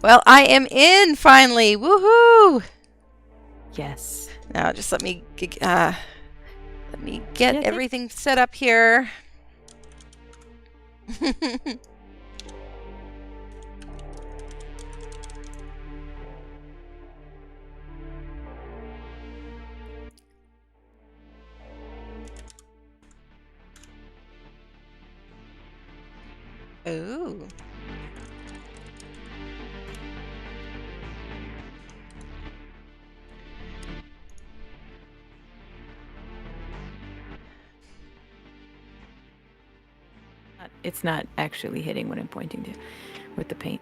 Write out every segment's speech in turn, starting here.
Well, I am in finally. Woohoo! Yes. Now just let me get everything set up here. Ooh. It's not actually hitting what I'm pointing to with the paint.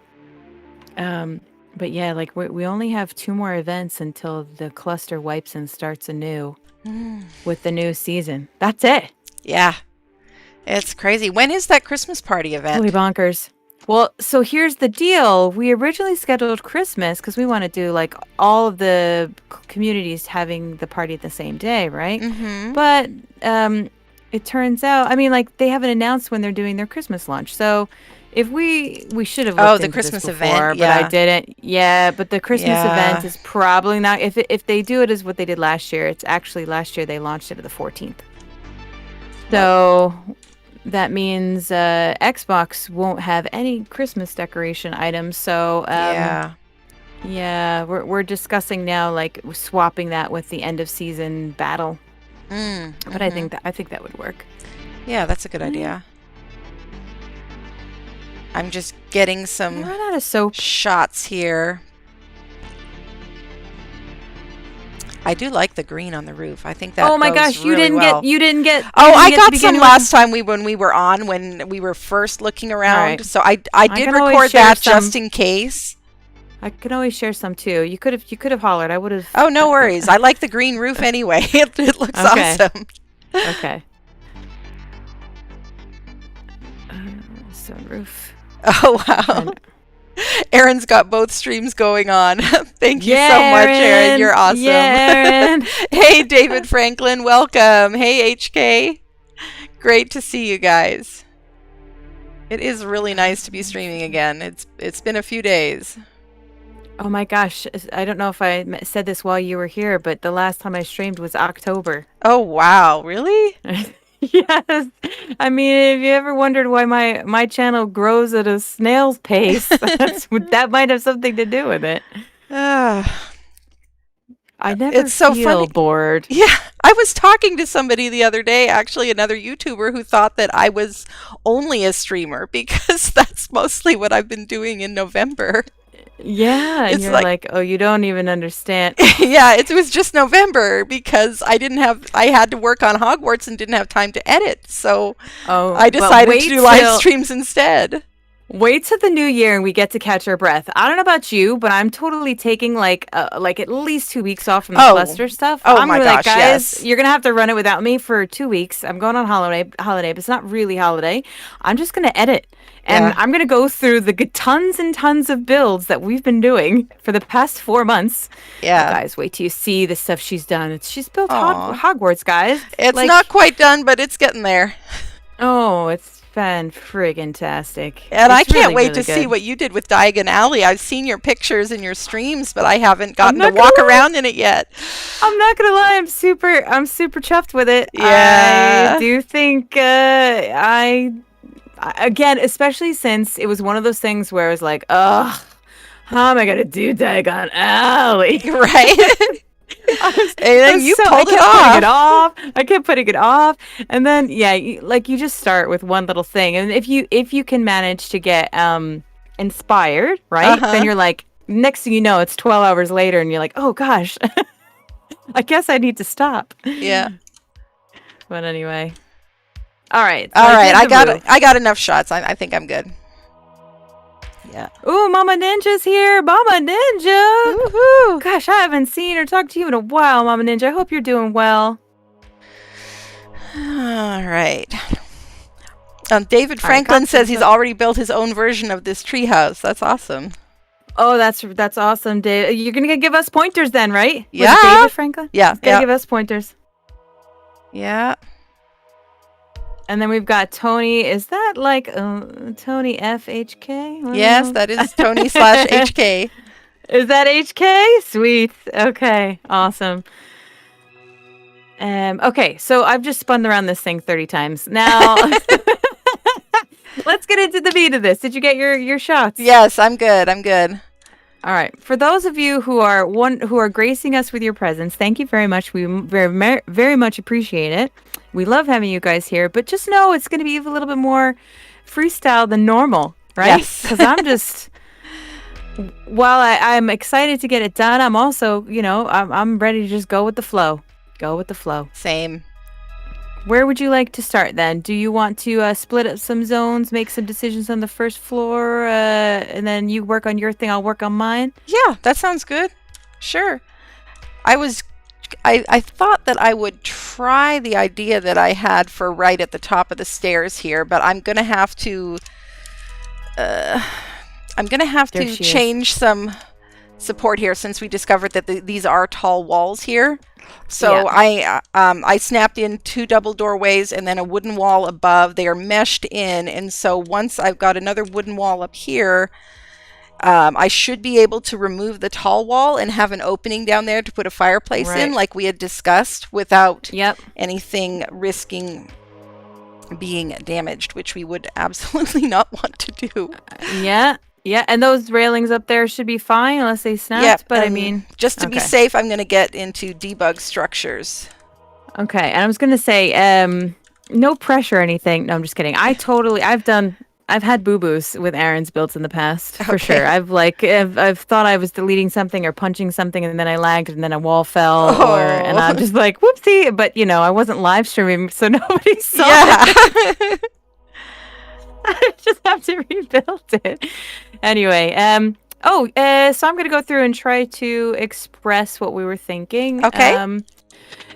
But yeah, like we only have 2 more events until the cluster wipes and starts anew with the new season. That's it. Yeah. It's crazy. When is that Christmas party event? Holy bonkers. Well, so here's the deal. We originally scheduled Christmas because we want to do like all of the communities having the party the same day, right? Mm-hmm. But it turns out, I mean, like they haven't announced when they're doing their Christmas launch. So if we should have looked the into Christmas this before, event, yeah. but I didn't. Yeah, but the Christmas event is probably not. If they do it as what they did last year, it's actually last year they launched it at the 14th. So that means Xbox won't have any Christmas decoration items. So yeah, we're discussing now like swapping that with the end of season battle. But I think that would work. Yeah, that's a good idea. I'm just getting some run out of soap shots here. I do like the green on the roof. I think that. Oh my gosh, you didn't get. Oh, I got some last time when we were on, when we were first looking around. Right. So I did record that just in case. I could always share some too. You could have hollered. I would have. Oh, no worries. I like the green roof anyway. It looks awesome. Okay. Sunroof. Oh wow. Aaron's got both streams going on. Thank you so much, Aaron. You're awesome. Yeah, Aaron. Hey, David Franklin. Welcome. Hey, HK. Great to see you guys. It is really nice to be streaming again. It's been a few days. Oh my gosh. I don't know if I said this while you were here, but the last time I streamed was October. Oh, wow. Really? Yes. I mean, if you ever wondered why my channel grows at a snail's pace, that might have something to do with it. I never feel bored. Yeah. I was talking to somebody the other day, actually another YouTuber, who thought that I was only a streamer because that's mostly what I've been doing in November. Yeah, and you're like, oh, you don't even understand. Yeah, it was just November because I had to work on Hogwarts and didn't have time to edit. So I decided to do live streams instead. Wait till the new year and we get to catch our breath. I don't know about you, but I'm totally taking like at least 2 weeks off from the cluster stuff. Oh I'm my gosh, guys, yes. You're gonna have to run it without me for 2 weeks. I'm going on holiday, but it's not really holiday. I'm just gonna edit. And I'm going to go through the tons and tons of builds that we've been doing for the past 4 months. Yeah. Guys, wait till you see the stuff she's done. She's built Hogwarts, guys. It's not quite done, but it's getting there. Oh, it's been friggin-tastic. And I can't wait to see what you did with Diagon Alley. I've seen your pictures and your streams, but I haven't gotten to walk around in it yet. I'm not going to lie. I'm super chuffed with it. Yeah. I do think again, especially since it was one of those things where I was like, ugh, how am I going to do Diagon Alley? Right? And then you pulled it off. I kept putting it off. And then, you just start with one little thing. And if you can manage to get inspired, right? Then you're like, next thing you know, it's 12 hours later and you're like, oh gosh, I guess I need to stop. Yeah. But anyway. All right. I got enough shots. I think I'm good. Yeah. Ooh, Mama Ninja's here. Mama Ninja. Woohoo. Gosh, I haven't seen or talked to you in a while, Mama Ninja. I hope you're doing well. All right. David Franklin says he's already built his own version of this treehouse. That's awesome. Oh, that's awesome, Dave. You're gonna give us pointers then, right? Yeah. Was it David Franklin? Yeah. Gonna give us pointers. Yeah. And then we've got Tony. Is that like Tony FHK? Yes, that is Tony / HK. Is that HK? Sweet. Okay, awesome. Okay, so I've just spun around this thing 30 times. Now, let's get into the meat of this. Did you get your shots? Yes, I'm good. I'm good. All right. For those of you who are gracing us with your presence, thank you very much. We very much appreciate it. We love having you guys here, but just know it's going to be a little bit more freestyle than normal, right? Yes. Because I'm just, while I'm excited to get it done, I'm also, I'm ready to just go with the flow. Go with the flow. Same. Where would you like to start then? Do you want to split up some zones, make some decisions on the first floor, and then you work on your thing, I'll work on mine? Yeah, that sounds good. Sure. I thought that I would try the idea that I had for right at the top of the stairs here, but I'm gonna have to change some support here since we discovered that these are tall walls here. So yeah. I snapped in 2 double doorways and then a wooden wall above. They are meshed in, and so once I've got another wooden wall up here, I should be able to remove the tall wall and have an opening down there to put a fireplace in, like we had discussed, without anything risking being damaged, which we would absolutely not want to do. Yeah, and those railings up there should be fine unless they snapped, but I mean... Just to be safe, I'm going to get into debug structures. Okay, and I was going to say, no pressure or anything. No, I'm just kidding. I've had boo-boos with Aaron's builds in the past, for sure. I've thought I was deleting something or punching something, and then I lagged, and then a wall fell, and I'm just like, whoopsie! But, I wasn't live streaming, so nobody saw it. I just have to rebuild it. Anyway, so I'm going to go through and try to express what we were thinking. Okay.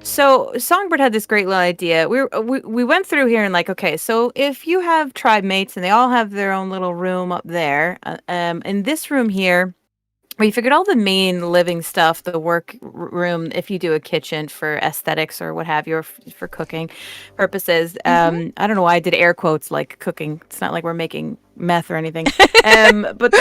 So Songbird had this great little idea. We went through here and okay, so if you have tribe mates and they all have their own little room up there, in this room here, we figured all the main living stuff, the work room, if you do a kitchen for aesthetics or what have you, or for cooking purposes. I don't know why I did air quotes like cooking. It's not like we're making meth or anything. But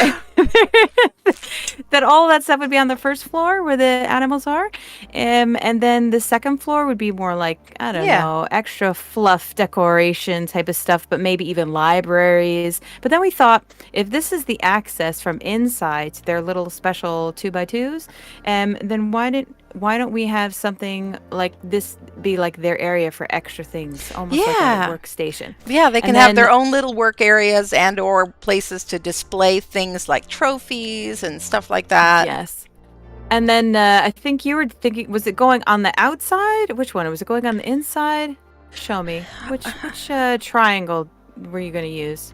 that all that stuff would be on the first floor where the animals are. And then the second floor would be more like, I don't know, extra fluff decoration type of stuff, but maybe even libraries. But then we thought, if this is the access from inside to their little special 2x2s, then why don't we have something like this be like their area for extra things, almost like a workstation? Yeah, they can have their own little work areas and or places to display things like trophies and stuff like that. Yes. And then I think you were thinking, was it going on the outside? Which one? Was it going on the inside? Show me. Which triangle were you going to use?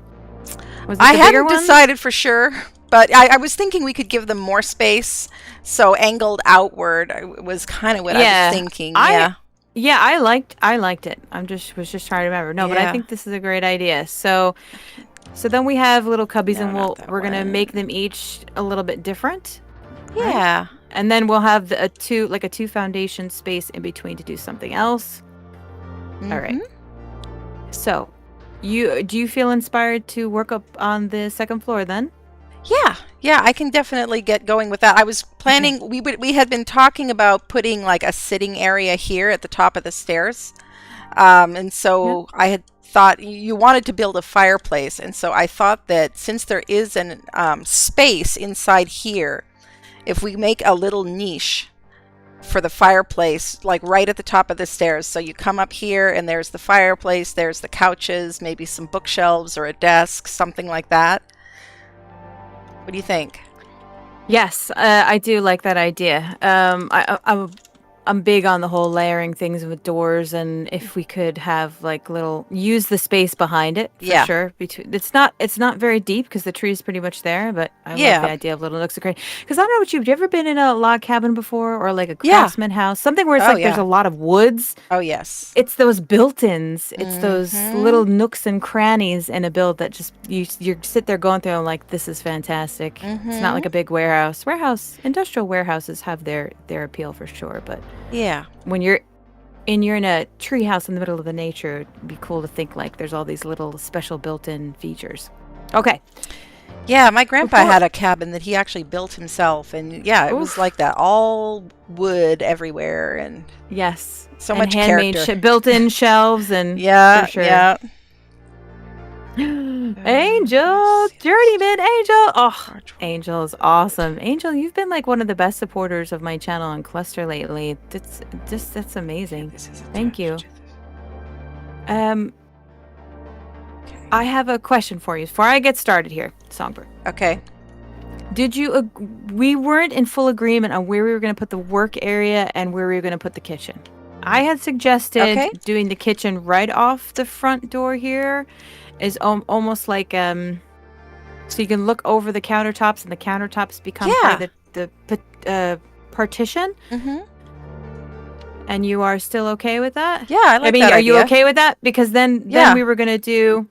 Was it I hadn't decided for sure, but I was thinking we could give them more space. So angled outward was kind of what I was thinking. Yeah, I liked it. Was just trying to remember. No, but I think this is a great idea. So then we have little cubbies, and we're gonna make them each a little bit different. Yeah. Right? And then we'll have a two foundation space in between to do something else. All right. So, do you feel inspired to work up on the second floor then? Yeah, I can definitely get going with that. I was planning, we had been talking about putting like a sitting area here at the top of the stairs. And so I had thought you wanted to build a fireplace. And so I thought that since there is an space inside here, if we make a little niche for the fireplace, like right at the top of the stairs. So you come up here and there's the fireplace, there's the couches, maybe some bookshelves or a desk, something like that. What do you think? Yes, I do like that idea. I'm big on the whole layering things with doors, and if we could have like use the space behind it for sure. It's not very deep because the tree is pretty much there, but I like the idea of little nooks and crannies. Because I don't know about you, have you ever been in a log cabin before, or like a craftsman house, something where it's there's a lot of woods? Oh yes, it's those built-ins. It's those little nooks and crannies in a build that just you sit there going through and like, this is fantastic. It's not like a big warehouse. Industrial warehouses have their appeal for sure, but yeah, when you're you're in a treehouse in the middle of the nature, it'd be cool to think like there's all these little special built-in features. Okay. Yeah, my grandpa had a cabin that he actually built himself, and yeah, it was like that, all wood everywhere, and yes, so and much handmade character. built-in shelves, and yeah, for sure. yeah. Angel, Journeyman Angel. Oh, Angel is awesome. Angel, you've been like one of the best supporters of my channel on Cluster lately. That's amazing. Thank you. I have a question for you before I get started here, Songbird. Okay. Did you? We weren't in full agreement on where we were going to put the work area and where we were going to put the kitchen. I had suggested doing the kitchen right off the front door here, is almost like so you can look over the countertops, and the countertops become part of the partition. Mm-hmm. And you are still okay with that? Yeah, I like that are idea. you okay with that? Because then we were going to do...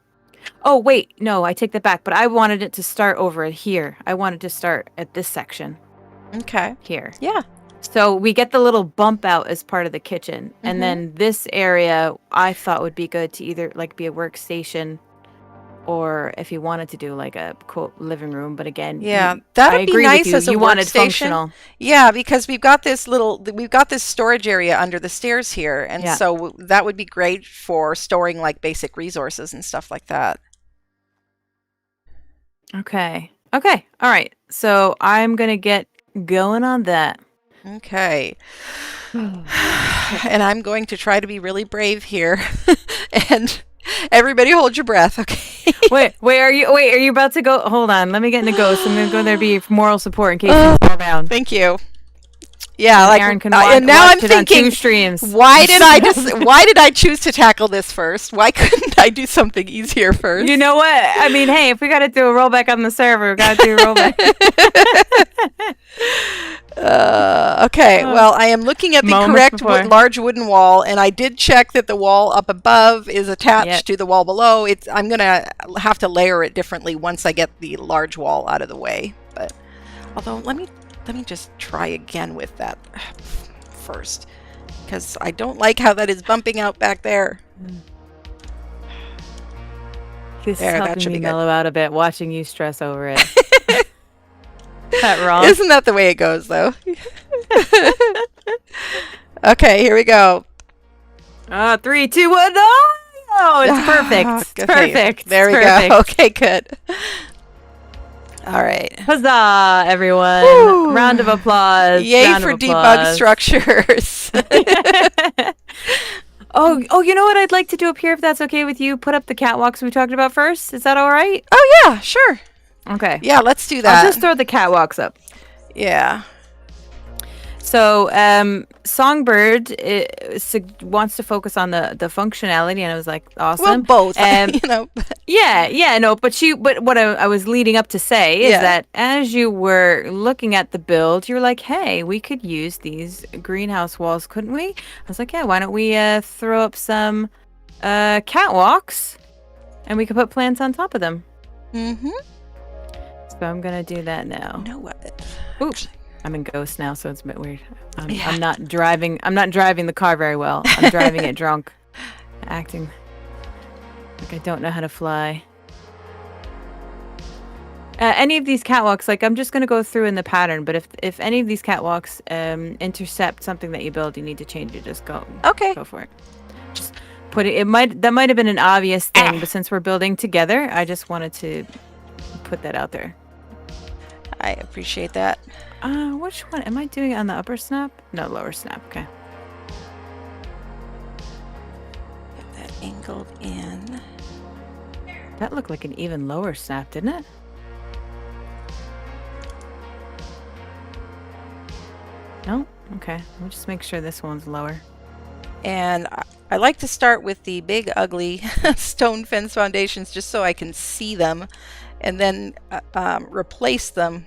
Oh, wait. No, I take that back. But I wanted it to start over here. I wanted to start at this section. Okay. Here. Yeah. So we get the little bump out as part of the kitchen. Mm-hmm. And then this area I thought would be good to either like be a workstation, or if you wanted to do like a quote living room. But again, that'd be nice as a you workstation. Wanted functional. Yeah, because we've got this storage area under the stairs here, and so that would be great for storing like basic resources and stuff like that. Okay. All right. So I'm gonna get going on that. Okay. And I'm going to try to be really brave here, and everybody hold your breath, okay? Wait, are you about to go? Hold on, let me get in the ghost. I'm gonna go there to be moral support in case you fall down. Thank you. Yeah, like Aaron can and now I'm thinking, 2 streams. why did I choose to tackle this first? Why couldn't I do something easier first? You know what? I mean, hey, if we got to do a rollback on the server, we got to do a rollback. Okay, well, I am looking at the correct large wooden wall, and I did check that the wall up above is attached to the wall below. I'm going to have to layer it differently once I get the large wall out of the way. But although, let me just try again with that first, because I don't like how that is bumping out back there. This is helping me mellow out a bit, watching you stress over it. Is that wrong? Isn't that the way it goes, though? Okay, here we go. 3, 2, 1. Oh, it's perfect. It's perfect. There we go. Okay, good. All right. Huzzah, everyone. Woo. Round of applause. Yay for debug structures. Oh, you know what I'd like to do up here, if that's okay with you? Put up the catwalks we talked about first. Is that all right? Oh, yeah, sure. Okay. Yeah, let's do that. I'll just throw the catwalks up. Yeah. So, Songbird wants to focus on the functionality, and I was like, awesome. Well, both, you know. No, but what I was leading up to say is that as you were looking at the build, you were like, hey, we could use these greenhouse walls, couldn't we? I was like, yeah, why don't we throw up some catwalks, and we could put plants on top of them. Mm-hmm. So I'm gonna do that now. You know what? Oops. I'm in Ghost now, so it's a bit weird. I'm not driving the car very well. I'm driving it drunk, acting like I don't know how to fly. Any of these catwalks, like I'm just gonna go through in the pattern. But if any of these catwalks intercept something that you build, you need to change it. Just go. Okay. Go for it. Just put it. That might have been an obvious thing, but since we're building together, I just wanted to put that out there. I appreciate that. Which one? Am I doing it on the upper snap? No, lower snap. Okay. Get that angled in. That looked like an even lower snap, didn't it? No? Okay. We'll just make sure this one's lower. And I like to start with the big, ugly stone fence foundations just so I can see them, and then replace them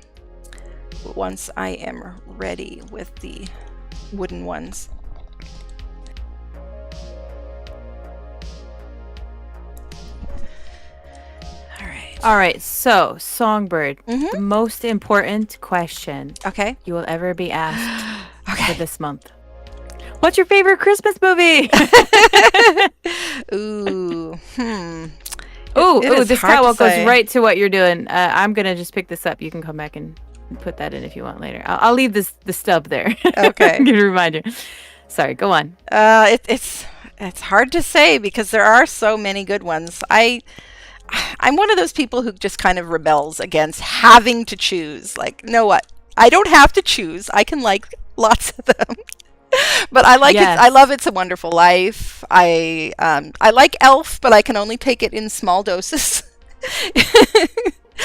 once I am ready with the wooden ones. All right, so Songbird, the most important question you will ever be asked for this month. What's your favorite Christmas movie? Ooh. This catwalk goes right to what you're doing. I'm gonna just pick this up. You can come back and put that in if you want later. I'll leave the stub there. Okay. I'm gonna remind you. Sorry, go on. It's hard to say because there are so many good ones. I'm one of those people who just kind of rebels against having to choose. Like, you know what? I don't have to choose. I can like lots of them. But I like it. I love It's a Wonderful Life. I like Elf, but I can only take it in small doses.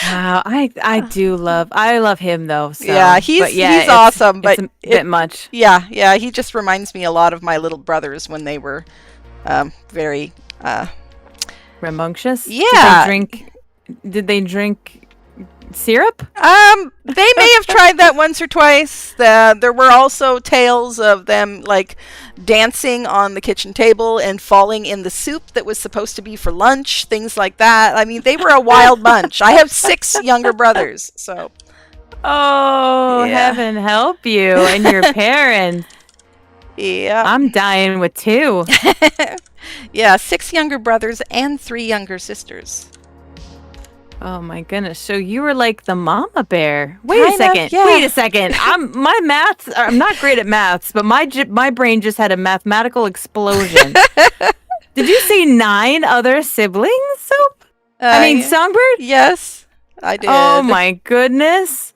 Wow, I love him though. So. Yeah, he's awesome, but it's a bit much. Yeah, he just reminds me a lot of my little brothers when they were very rambunctious. Yeah. Did they drink syrup? They may have tried that once or twice. There were also tales of them like dancing on the kitchen table and falling in the soup that was supposed to be for lunch, things like that. I mean, they were a wild bunch. I have 6 younger brothers, so. Oh, heaven help you and your parents. Yeah. I'm dying with 2. Yeah, 6 younger brothers and 3 younger sisters. Oh my goodness! So you were like the mama bear. Wait a second. I'm not great at maths, but my brain just had a mathematical explosion. Did you say 9 other siblings? Songbird? Yes, I did. Oh my goodness!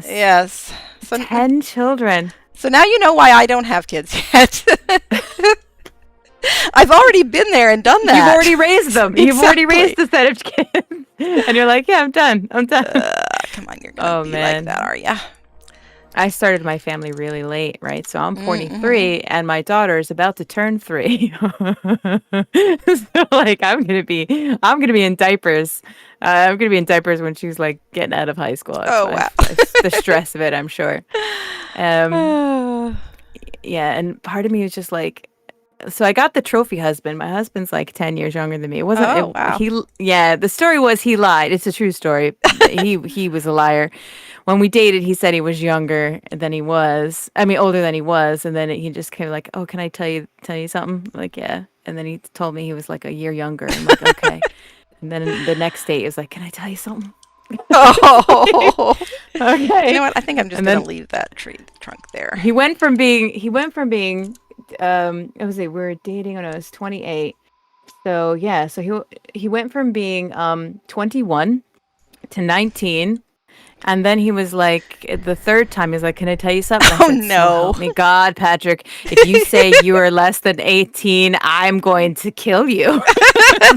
Yes. So 10 children. So now you know why I don't have kids yet. I've already been there and done that. You've already raised them. Exactly. You've already raised a set of kids. And you're like, yeah, I'm done. Come on, you're going to be like that, are ya? I started my family really late, right? So I'm 43 and my daughter is about to turn 3. So like I'm gonna be in diapers. I'm gonna be in diapers when she's like getting out of high school. Wow. The stress of it, I'm sure. Yeah, and part of me was just like, so I got the trophy husband. My husband's like 10 years younger than me. It wasn't. Wow. The story was he lied. It's a true story. he was a liar. When we dated, he said he was younger than he was. I mean, older than he was. And then he just came like, "Oh, can I tell you something?" I'm like, yeah. And then he told me he was like a year younger. I'm like, okay. And then the next day, he was like, "Can I tell you something?" Oh. Okay. You know what? I think I'm just gonna leave that trunk there. He went from being we were dating when I was 28. So yeah, so he went from being 21 to 19. And then he was like, the third time, he was like, "Can I tell you something?" I said, no. "So help me God, Patrick, if you say you are less than 18, I'm going to kill you."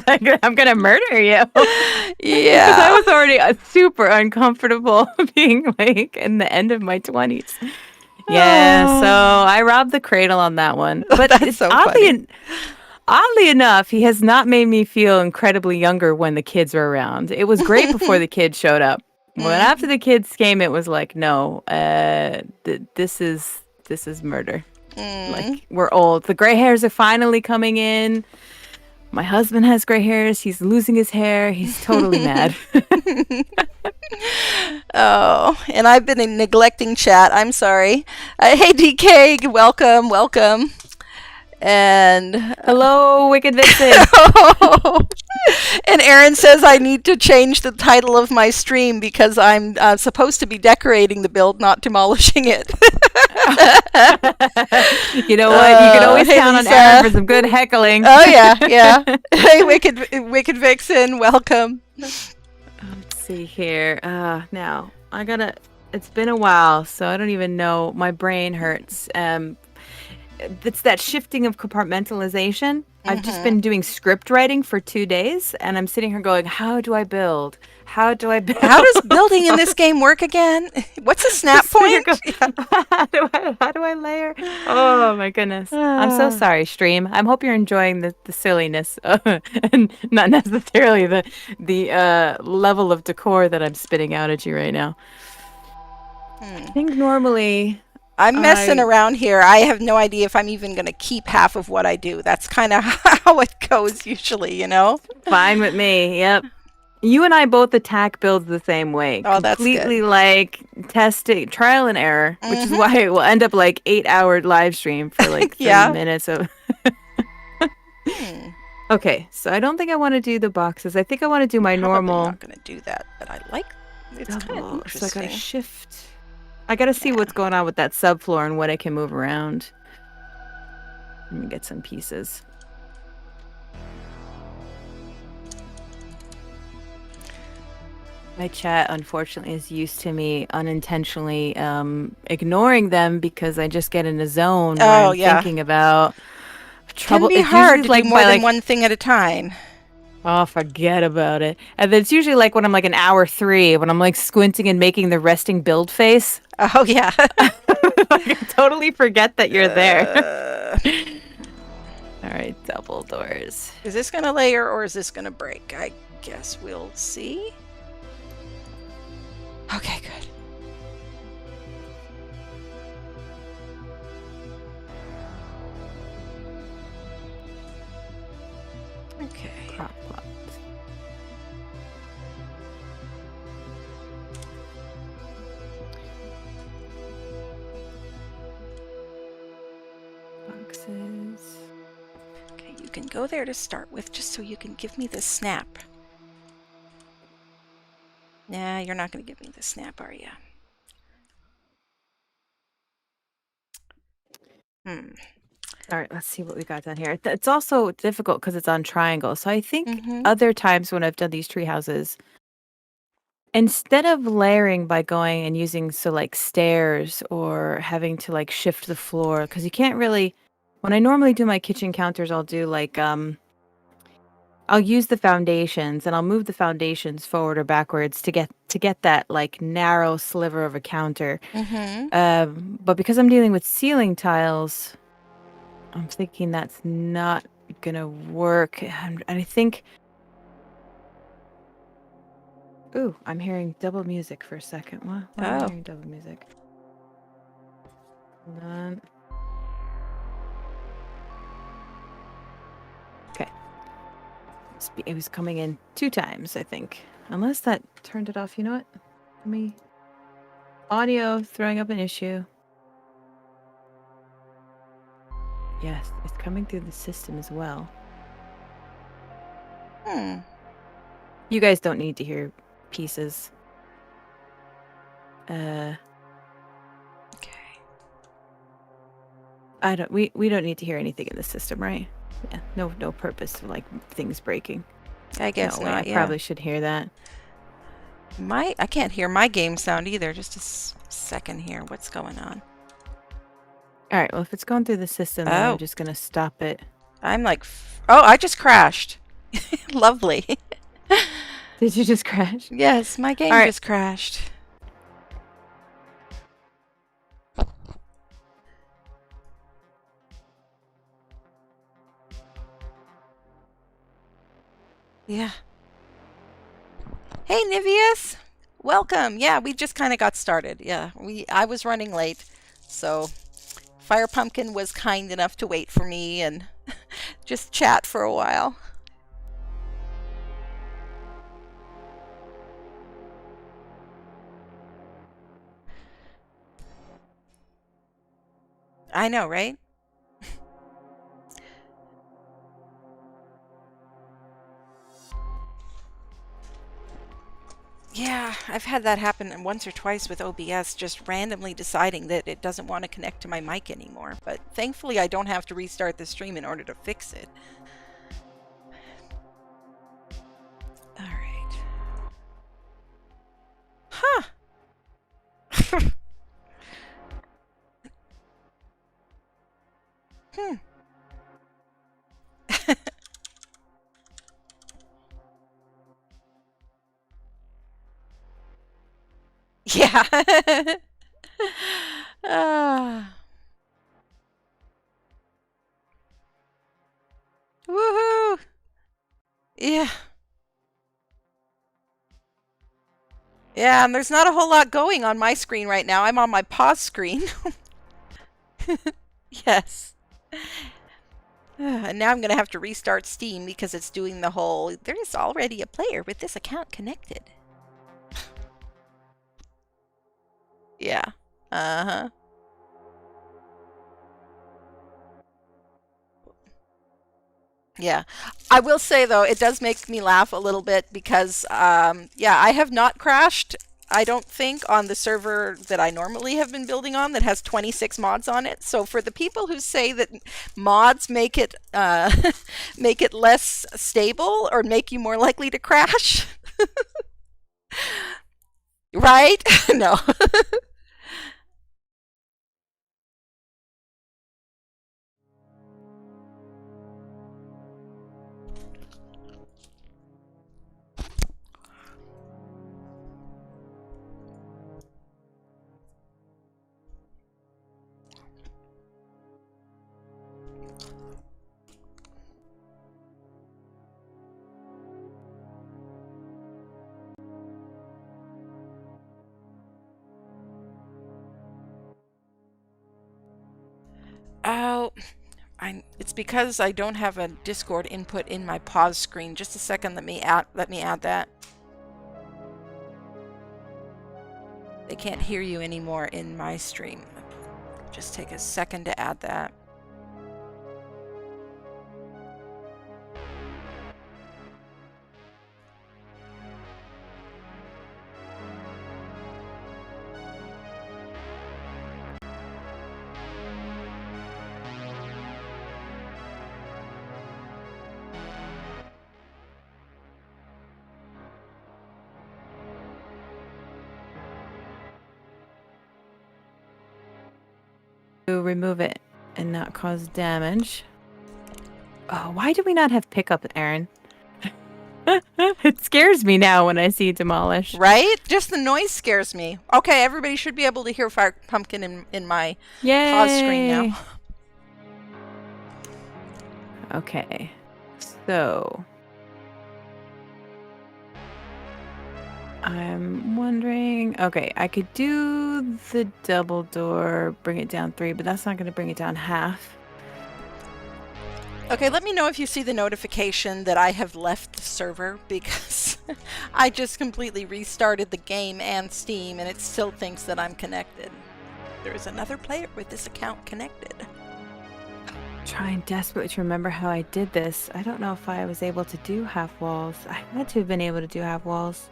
I'm going to murder you. Yeah. Because I was already super uncomfortable being like in the end of my 20s. Yeah, so I robbed the cradle on that one. But that's so funny. Oddly enough, he has not made me feel incredibly younger when the kids were around. It was great before the kids showed up. But after the kids came, it was like, no, this is murder. Like, we're old. The gray hairs are finally coming in. My husband has gray hairs. He's losing his hair. He's totally mad. Oh, and I've been neglecting chat. I'm sorry. Hey, DK, welcome. And hello, Wicked Vixen. And Aaron says I need to change the title of my stream because I'm supposed to be decorating the build, not demolishing it. You know what? You can always count on Aaron for some good heckling. Oh yeah. Hey, Wicked Vixen, welcome. Let's see here. Now it's been a while, so I don't even know. My brain hurts. It's that shifting of compartmentalization. I've just been doing script writing for 2 days, and I'm sitting here going, how do I build? How does building in this game work again? What's a snap point? How do I layer? Oh my goodness. I'm so sorry, stream. I hope you're enjoying the silliness and not necessarily the level of decor that I'm spitting out at you right now. I think normally I'm messing around here. I have no idea if I'm even going to keep half of what I do. That's kind of how it goes usually, you know? Fine with me. Yep. You and I both attack builds the same way. Oh, that's Completely good. like testing, trial and error, which is why it will end up like 8-hour live stream for like 30 Yeah. minutes of. Hmm. Okay, so I don't think I want to do the boxes. I think I want to do my Probably normal. not going to do that, but I like. It's kind of interesting. So I gotta shift. I gotta see what's going on with that subfloor and what I can move around. Let me get some pieces. My chat, unfortunately, is used to me unintentionally ignoring them because I just get in a zone where I'm thinking about trouble. Can be It's hard usually to like do more by than like, one thing at a time. oh, forget about it. And then it's usually like when I'm like an hour 3, when I'm like squinting and making the resting build face. Oh, yeah. Like, I totally forget that you're there. All right, double doors. Is this going to layer or is this going to break? I guess we'll see. Okay, good. Okay. Crop plot. Boxes. Okay, you can go there to start with just so you can give me the snap. Nah, you're not going to give me the snap, are you? All right, let's see what we got down here. It's also difficult because it's on triangle. So I think other times when I've done these tree houses, instead of layering by going and using like stairs or having to like shift the floor, because you can't really. When I normally do my kitchen counters, I'll do like I'll use the foundations and I'll move the foundations forward or backwards to get that like narrow sliver of a counter. But because I'm dealing with ceiling tiles, I'm thinking that's not gonna work. And I think. Ooh, I'm hearing double music for a second. Why am I hearing double music? Hold on. Okay. It was coming in 2 times, I think. Unless that turned it off. You know what? Let me. Audio throwing up an issue. Yes, it's coming through the system as well. You guys don't need to hear pieces. Okay. I don't. We don't need to hear anything in the system, right? Yeah. No purpose for like things breaking. I guess not. I probably should hear that. I can't hear my game sound either. Just a second here. What's going on? All right. Well, if it's going through the system, then I'm just gonna stop it. I'm like, oh, I just crashed. Lovely. Did you just crash? Yes, my game just crashed. Yeah. Hey, Nivius. Welcome. Yeah, we just kind of got started. Yeah, I was running late, so FirePumpkin was kind enough to wait for me and just chat for a while. I know, right? Yeah, I've had that happen once or twice with OBS, just randomly deciding that it doesn't want to connect to my mic anymore. But thankfully, I don't have to restart the stream in order to fix it. All right. Huh. Yeah. Woohoo! Yeah. Yeah, and there's not a whole lot going on my screen right now. I'm on my pause screen. Yes. And now I'm going to have to restart Steam because it's doing the whole, there is already a player with this account connected. Yeah. Uh-huh. Yeah. I will say, though, it does make me laugh a little bit because, yeah, I have not crashed, I don't think, on the server that I normally have been building on that has 26 mods on it. So for the people who say that mods make it make it less stable or make you more likely to crash, right? No. Oh, it's because I don't have a Discord input in my pause screen. Just a second, let me add that. They can't hear you anymore in my stream. Just take a second to add that. To remove it and not cause damage. Oh, why do we not have pickup, Aaron? It scares me now when I see demolish. Right? Just the noise scares me. Okay, everybody should be able to hear FirePumpkin in my pause screen now. Okay, so I'm wondering, okay, I could do the double door, bring it down 3, but that's not going to bring it down half. Okay, let me know if you see the notification that I have left the server because I just completely restarted the game and Steam and it still thinks that I'm connected. There is another player with this account connected. Trying desperately to remember how I did this. I don't know if I was able to do half walls. I had to have been able to do half walls.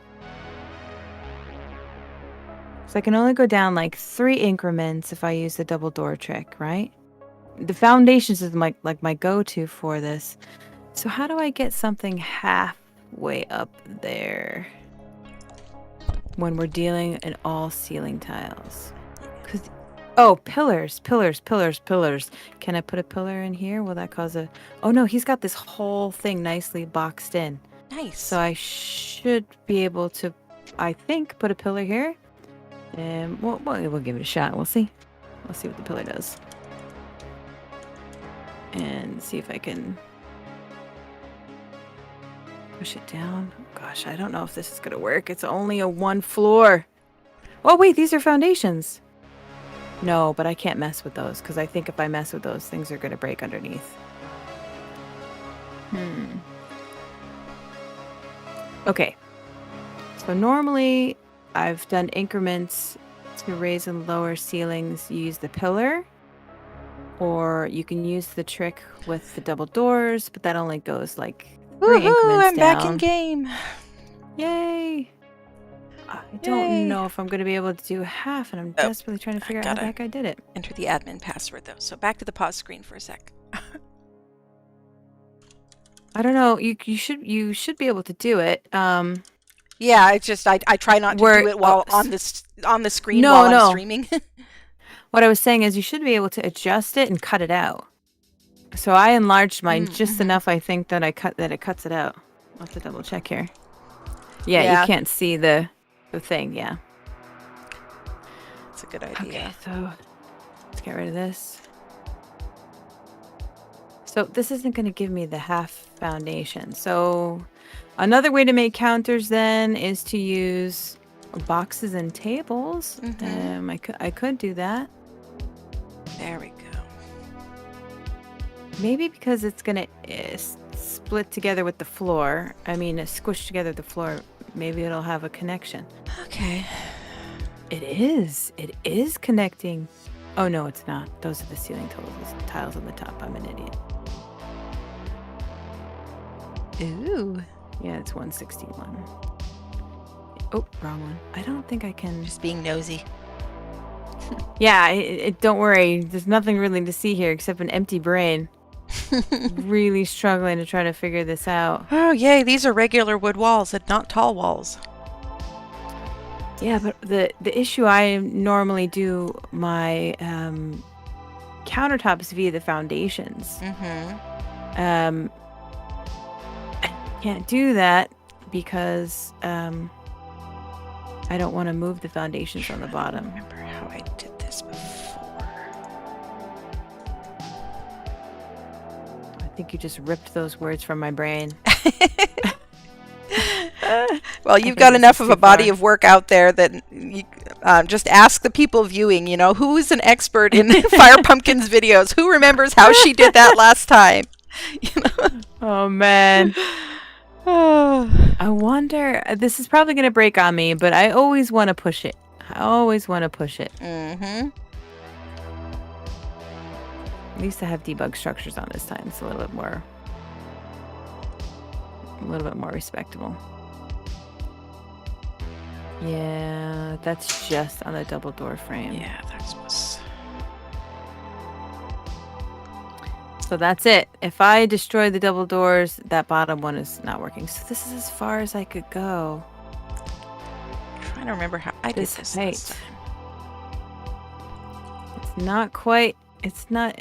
So I can only go down like 3 increments if I use the double door trick, right? The foundations is like my go-to for this. So how do I get something halfway up there when we're dealing in all ceiling tiles? Oh, pillars. Can I put a pillar in here? Will that cause a... Oh no, he's got this whole thing nicely boxed in. Nice. So I should be able to, I think, put a pillar here. And we'll give it a shot. We'll see. We'll see what the pillar does. And see if I can push it down. Gosh, I don't know if this is going to work. It's only a 1 floor. Oh, wait, these are foundations. No, but I can't mess with those because I think if I mess with those, things are going to break underneath. Okay. So normally I've done increments to raise and lower ceilings. You use the pillar. Or you can use the trick with the double doors, but that only goes like 3 increments I'm down. back in game. Yay! I don't know if I'm going to be able to do half, and I'm desperately trying to figure out how the heck I did it. Enter the admin password, though. So back to the pause screen for a sec. I don't know. You should be able to do it. Yeah, it's just I try not to do it while on the screen while I'm streaming. What I was saying is you should be able to adjust it and cut it out. So I enlarged mine just enough, I think, that it cuts it out. I'll have to double check here. Yeah, you can't see the thing, yeah. That's a good idea. Okay, so let's get rid of this. So this isn't going to give me the half foundation. So another way to make counters then is to use boxes and tables. I could do that. There we go. maybe because it's gonna split together with the floor. I mean, squish together the floor. Maybe it'll have a connection. Okay. It is. It is connecting. Oh no, it's not. Those are the ceiling tiles on the top. I'm an idiot. Ooh. Yeah, it's 161. Oh, wrong one. I don't think I can. Just being nosy. Yeah, don't worry. There's nothing really to see here except an empty brain. Really struggling to try to figure this out. Oh, yay. These are regular wood walls and not tall walls. Yeah, but the issue I normally do my countertops via the foundations. Mm-hmm. I can't do that because I don't want to move the foundations on the bottom. I remember how I did this before. I think you just ripped those words from my brain. Well, you've got enough of a body of work out there that you just ask the people viewing, you know, who is an expert in FirePumpkin's videos? Who remembers how she did that last time? You know? Oh, man. I wonder, this is probably going to break on me, but I always want to push it. Mm-hmm. At least I have debug structures on this time. It's a little bit more respectable. Yeah, that's just on the double door frame. Yeah, that's what's... So that's it. If I destroy the double doors, that bottom one is not working. So this is as far as I could go. I'm trying to remember how I did this last time. It's not quite. It's not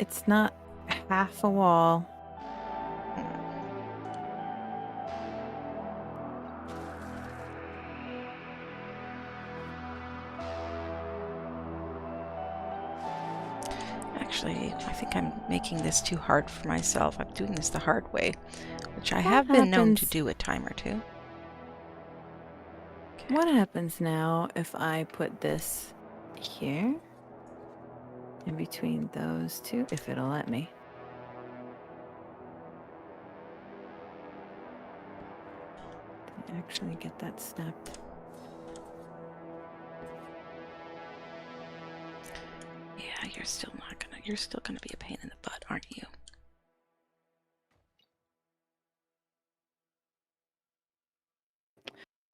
half a wall. Actually, I think I'm making this too hard for myself. I'm doing this the hard way, which I have been known to do a time or two. Okay. What happens now if I put this here in between those two, if it'll let me? Did I actually get that snapped? Yeah, you're still gonna be a pain in the butt, aren't you?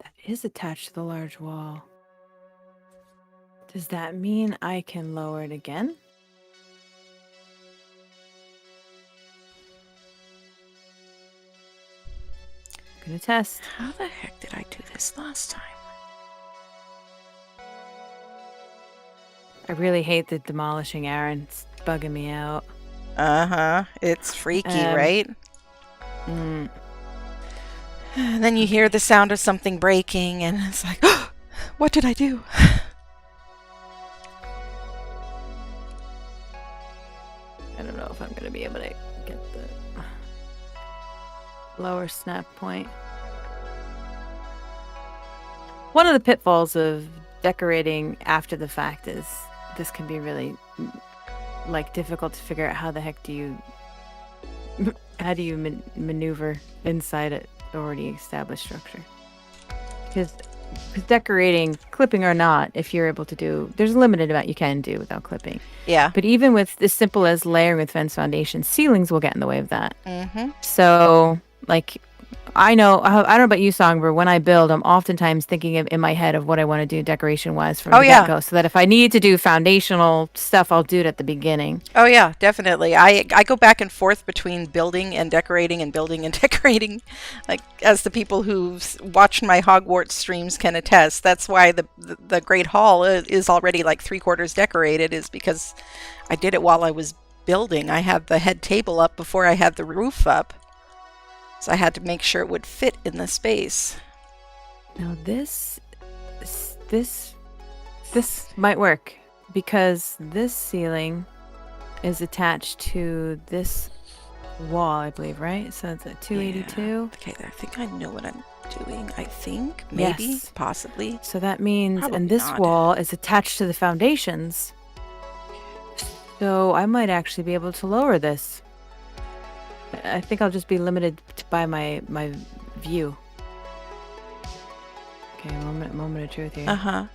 That is attached to the large wall. Does that mean I can lower it again? I'm gonna test. How the heck did I do this last time? I really hate the demolishing Aaron. It's bugging me out. Uh-huh. It's freaky, right? And then you hear the sound of something breaking, and it's like, oh, what did I do? I don't know if I'm going to be able to get the lower snap point. One of the pitfalls of decorating after the fact is this can be really difficult to figure out how the heck do you maneuver inside an already established structure. Because decorating, clipping or not, if you're able to do, there's a limited amount you can do without clipping. Yeah. But even with as simple as layering with fence foundation, ceilings will get in the way of that. Mm-hmm. So, I don't know about you, Songbird. When I build, I'm oftentimes thinking in my head of what I want to do decoration-wise from the get-go, so that if I need to do foundational stuff, I'll do it at the beginning. Oh yeah, definitely. I go back and forth between building and decorating, like as the people who've watched my Hogwarts streams can attest. That's why the Great Hall is already like 3/4 decorated, is because I did it while I was building. I had the head table up before I had the roof up. So I had to make sure it would fit in the space. Now this might work because this ceiling is attached to this wall, I believe, right? So it's at 282. Yeah. Okay, I think I know what I'm doing. I think, maybe, yes. Possibly. So that means, probably and this not. wall is attached to the foundations. So I might actually be able to lower this. I think I'll just be limited by my view. Okay, moment of truth here. Uh-huh.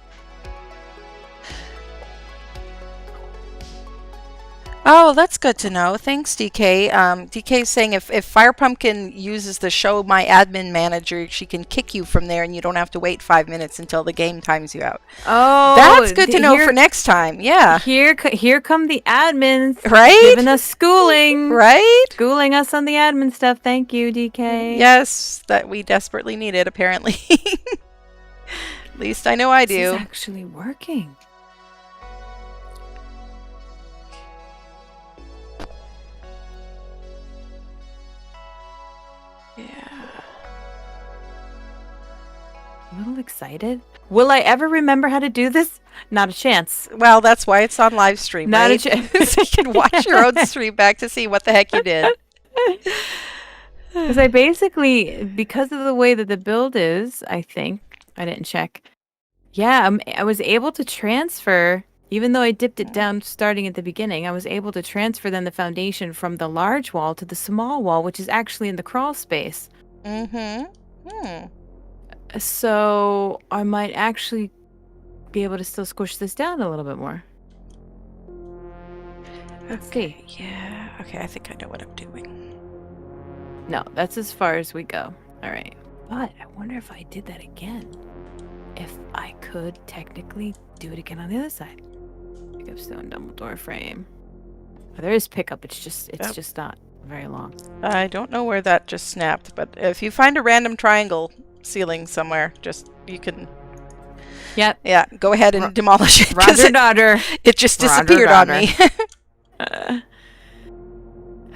Oh, that's good to know. Thanks, DK. DK is saying if FirePumpkin uses the Show My Admin Manager, she can kick you from there and you don't have to wait 5 minutes until the game times you out. Oh, that's good to know for next time. Yeah. Here come the admins. Right? Giving us schooling. Right? Schooling us on the admin stuff. Thank you, DK. Yes, that we desperately need it, apparently. At least I know I do. This is actually working. Yeah. A little excited. Will I ever remember how to do this? Not a chance. Well, that's why it's on live stream, Not right? a chance. So you can watch your own stream back to see what the heck you did. Because I basically, because of the way that the build is, I think, I didn't check. Yeah, I was able to transfer, even though I dipped it down starting at the beginning, I was able to transfer then the foundation from the large wall to the small wall, which is actually in the crawl space. Mm-hmm. So I might actually be able to still squish this down a little bit more. Let's see. Yeah. Okay, I think I know what I'm doing. No, that's as far as we go. All right. But I wonder if I did that again. If I could technically do it again on the other side. Pick up stone double door frame. Oh, there is pickup. It's just not very long. I don't know where that just snapped, but if you find a random triangle ceiling somewhere, you can. Yep. Yeah, go ahead and demolish it. Roger, daughter. It just disappeared on me.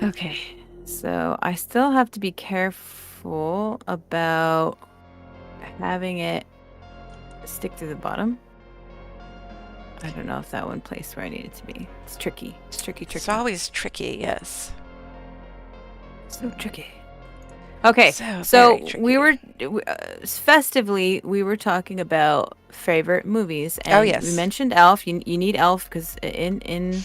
Okay, so I still have to be careful about having it stick to the bottom. I don't know if that one placed where I need it to be. It's tricky. It's tricky. It's always tricky, yes. So tricky. Okay, so tricky. we were festively we were talking about favorite movies, and yes, we mentioned Elf. You need Elf because in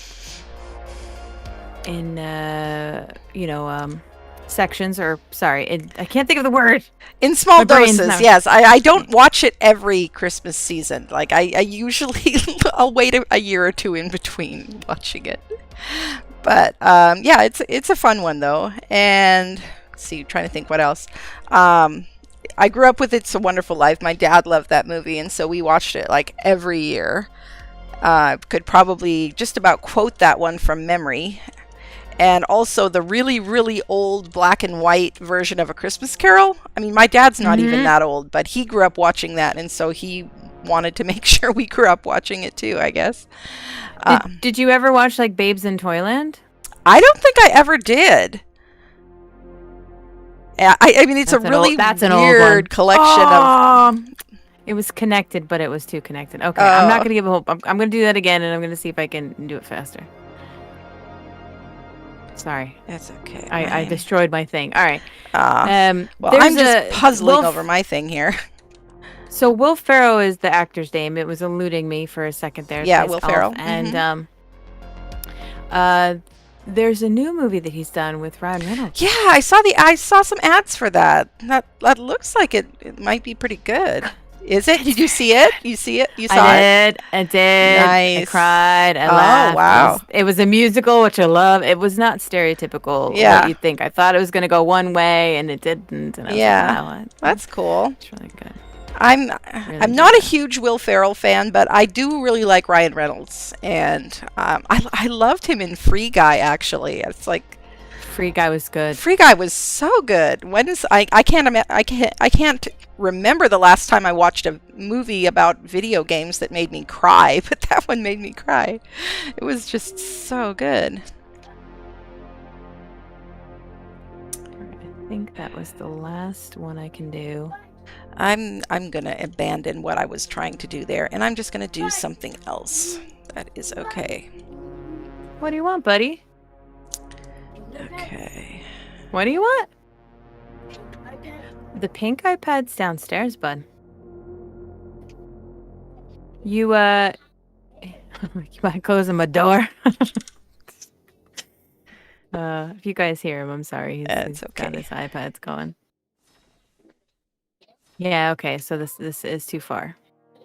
sections, or sorry, I can't think of the word. In small doses, yes. I don't watch it every Christmas season. Like I usually I'll wait a year or two in between watching it. But yeah, it's a fun one though. And let's see, trying to think what else. I grew up with It's a Wonderful Life. My dad loved that movie, and so we watched it like every year. Could probably just about quote that one from memory. And also the really, really old black and white version of A Christmas Carol. I mean, my dad's not even that old, but he grew up watching that, and so he wanted to make sure we grew up watching it too, I guess. Did you ever watch like Babes in Toyland? I don't think I ever did. I mean, it's a really weird collection of... It was connected, but it was too connected. Okay, I'm not going to give a hope. I'm going to do that again, and I'm going to see if I can do it faster. Sorry. That's okay. I destroyed my thing. All right. Well, I'm just puzzling over my thing here. So Will Ferrell is the actor's name. It was eluding me for a second there. Yeah, Will Ferrell. And there's a new movie that he's done with Ryan Reynolds. Yeah, I saw some ads for that. That looks like it might be pretty good. Is it? Did you see it? You see it? You saw it? I did. Nice. I cried. I laughed. Wow. It was a musical, which I love. It was not stereotypical. What you'd think. I thought it was going to go one way, and it didn't. And I was like, that's cool. It's really good. I'm not a huge Will Ferrell fan, but I do really like Ryan Reynolds, and I loved him in Free Guy. Actually, it's like Free Guy was good. Free Guy was so good. I can't remember the last time I watched a movie about video games that made me cry, but that one made me cry. It was just so good. I think that was the last one I can do. I'm gonna abandon what I was trying to do there, and I'm just gonna do something else. That is okay. What do you want, buddy? Okay. What do you want? The pink iPad's downstairs, bud. You might close my door. If you guys hear him, I'm sorry. He's okay. got his iPads going. Yeah, okay, so this is too far.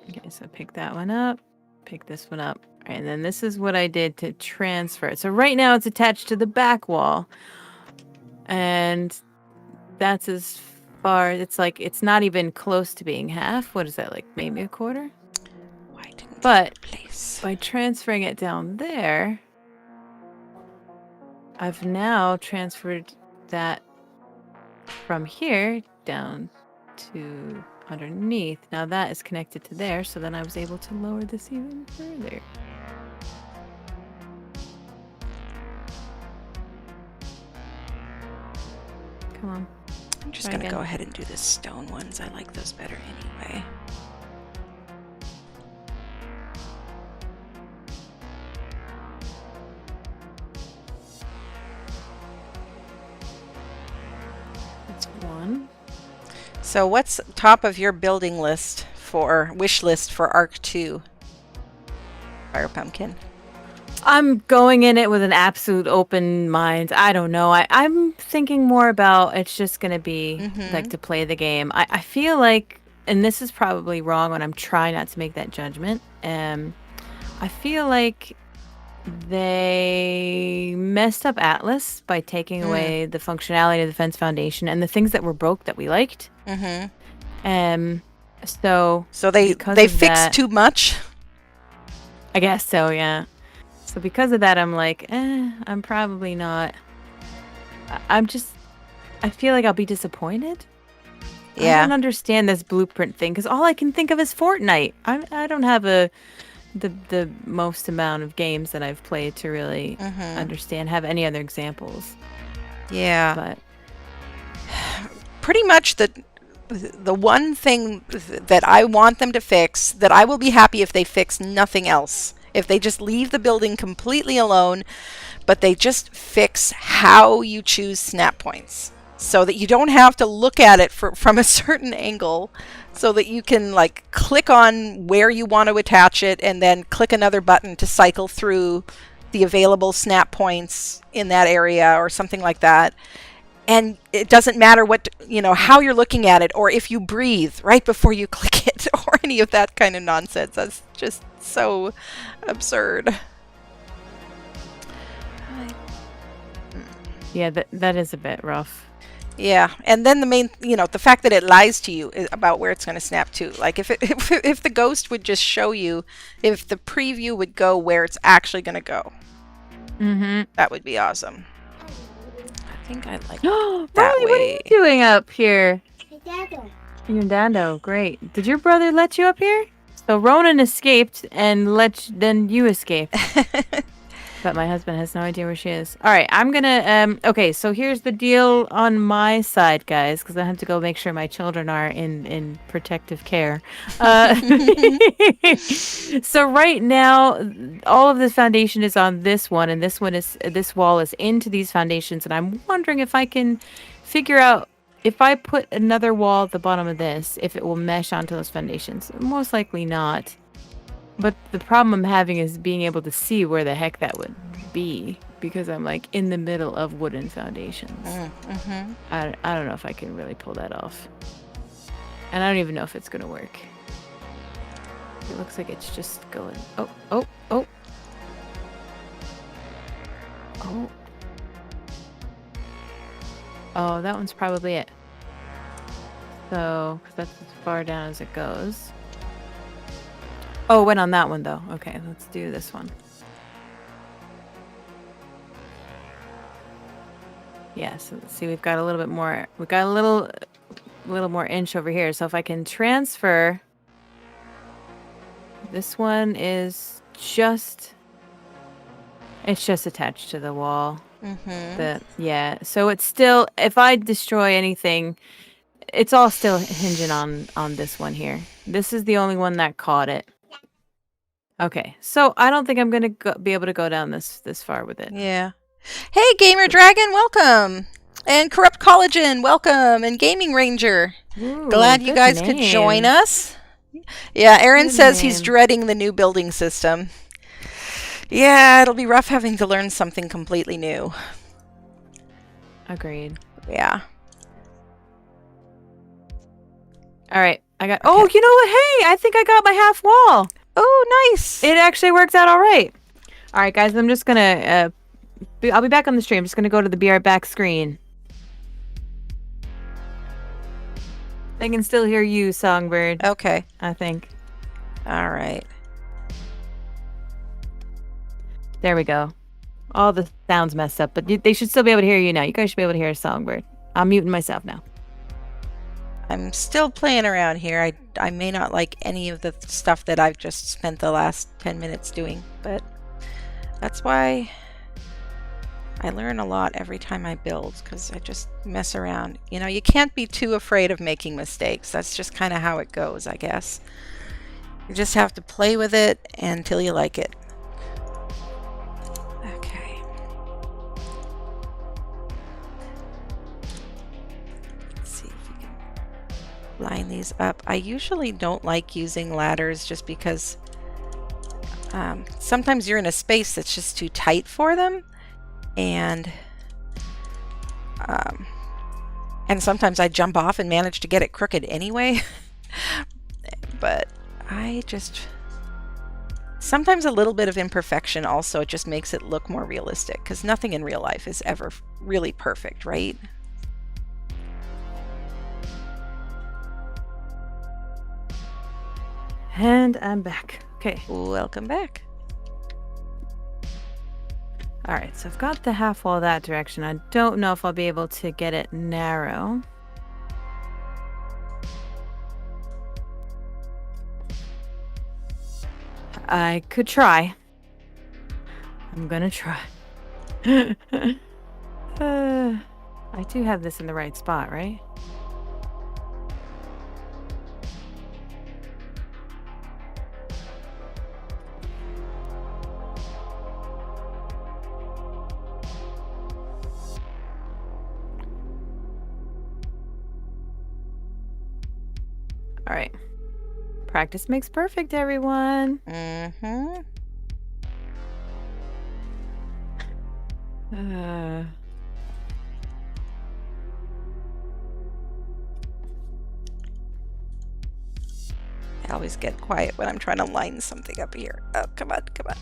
Okay, so pick that one up, pick this one up, and then this is what I did to transfer it. So right now it's attached to the back wall, and that's as far. It's not even close to being half. What is that, like maybe a quarter? Why didn't but place? By transferring it down there, I've now transferred that from here down to underneath. Now that is connected to there, so then I was able to lower this even further. Come on. I'm just going to go ahead and do the stone ones. I like those better anyway. That's one. So what's top of your building list for wish list for Ark 2? FirePumpkin. I'm going in it with an absolute open mind. I don't know. I'm thinking more about it's just going to be like to play the game. I feel like, and this is probably wrong when I'm trying not to make that judgment. I feel like they messed up Atlas by taking away the functionality of the Defense Foundation and the things that were broke that we liked. So they fixed too much? I guess so, yeah. So because of that, I'm like, I'm probably not. I feel like I'll be disappointed. Yeah. I don't understand this blueprint thing because all I can think of is Fortnite. I don't have the most amount of games that I've played to really understand, have any other examples. Yeah. But pretty much the one thing that I want them to fix, that I will be happy if they fix nothing else. If they just leave the building completely alone, but they just fix how you choose snap points so that you don't have to look at it from a certain angle, so that you can like click on where you want to attach it and then click another button to cycle through the available snap points in that area or something like that. And it doesn't matter how you're looking at it, or if you breathe right before you click it, or any of that kind of nonsense. That's just so absurd. yeah, that is a bit rough. Yeah, and then the fact that it lies to you about where it's going to snap to. Like if the ghost would just show you, if the preview would go where it's actually going to go, that would be awesome. I think I like that Riley, way. What are you doing up here? Your dado, great. Did your brother let you up here? So Ronan escaped and then you escaped. But my husband has no idea where she is. All right, I'm gonna okay, so here's the deal on my side, guys, because I have to go make sure my children are in protective care. So right now all of the foundation is on this one, and this wall is into these foundations, and I'm wondering if I can figure out if I put another wall at the bottom of this, if it will mesh onto those foundations. Most likely not. But the problem I'm having is being able to see where the heck that would be, because I'm like in the middle of wooden foundations. I don't know if I can really pull that off. And I don't even know if it's going to work. It looks like it's just going... Oh. Oh, that one's probably it. So, because that's as far down as it goes. Oh, it went on that one, though. Okay, let's do this one. Yeah, so let's see, we've got a little bit more. We've got a little more inch over here. So if I can transfer... This one is just... It's just attached to the wall. Yeah, so it's still... If I destroy anything, it's all still hinging on this one here. This is the only one that caught it. Okay, so I don't think I'm going to be able to go down this far with it. Yeah. Hey, Gamer Dragon, welcome. And Corrupt Collagen, welcome. And Gaming Ranger. Ooh, glad you guys could join us. Yeah, Aaron says he's dreading the new building system. Yeah, it'll be rough having to learn something completely new. Agreed. Yeah. All right. I got. Oh, you know what? Hey, I think I got my half wall. Oh, nice. It actually works out all right. All right, guys. I'm just gonna. I'll be back on the stream. I'm just gonna go to the Be Right Back screen. I can still hear you, Songbird. Okay. I think. All right. There we go. All the sounds messed up, but they should still be able to hear you now. You guys should be able to hear Songbird. I'm muting myself now. I'm still playing around here. I may not like any of the stuff that I've just spent the last 10 minutes doing, but that's why I learn a lot every time I build, because I just mess around. You know, you can't be too afraid of making mistakes. That's just kind of how it goes, I guess. You just have to play with it until you like it. Okay. Let's see if we can line these up. I usually don't like using ladders just because sometimes you're in a space that's just too tight for them. And sometimes I jump off and manage to get it crooked anyway. But I just... Sometimes a little bit of imperfection also, it just makes it look more realistic, because nothing in real life is ever really perfect, right? And I'm back. Okay. Welcome back. All right, so I've got the half wall that direction. I don't know if I'll be able to get it narrow. I could try. I'm gonna try. I do have this in the right spot, right? All right. Practice makes perfect, everyone. Mm-hmm. I always get quiet when I'm trying to line something up here. Oh, come on, come on.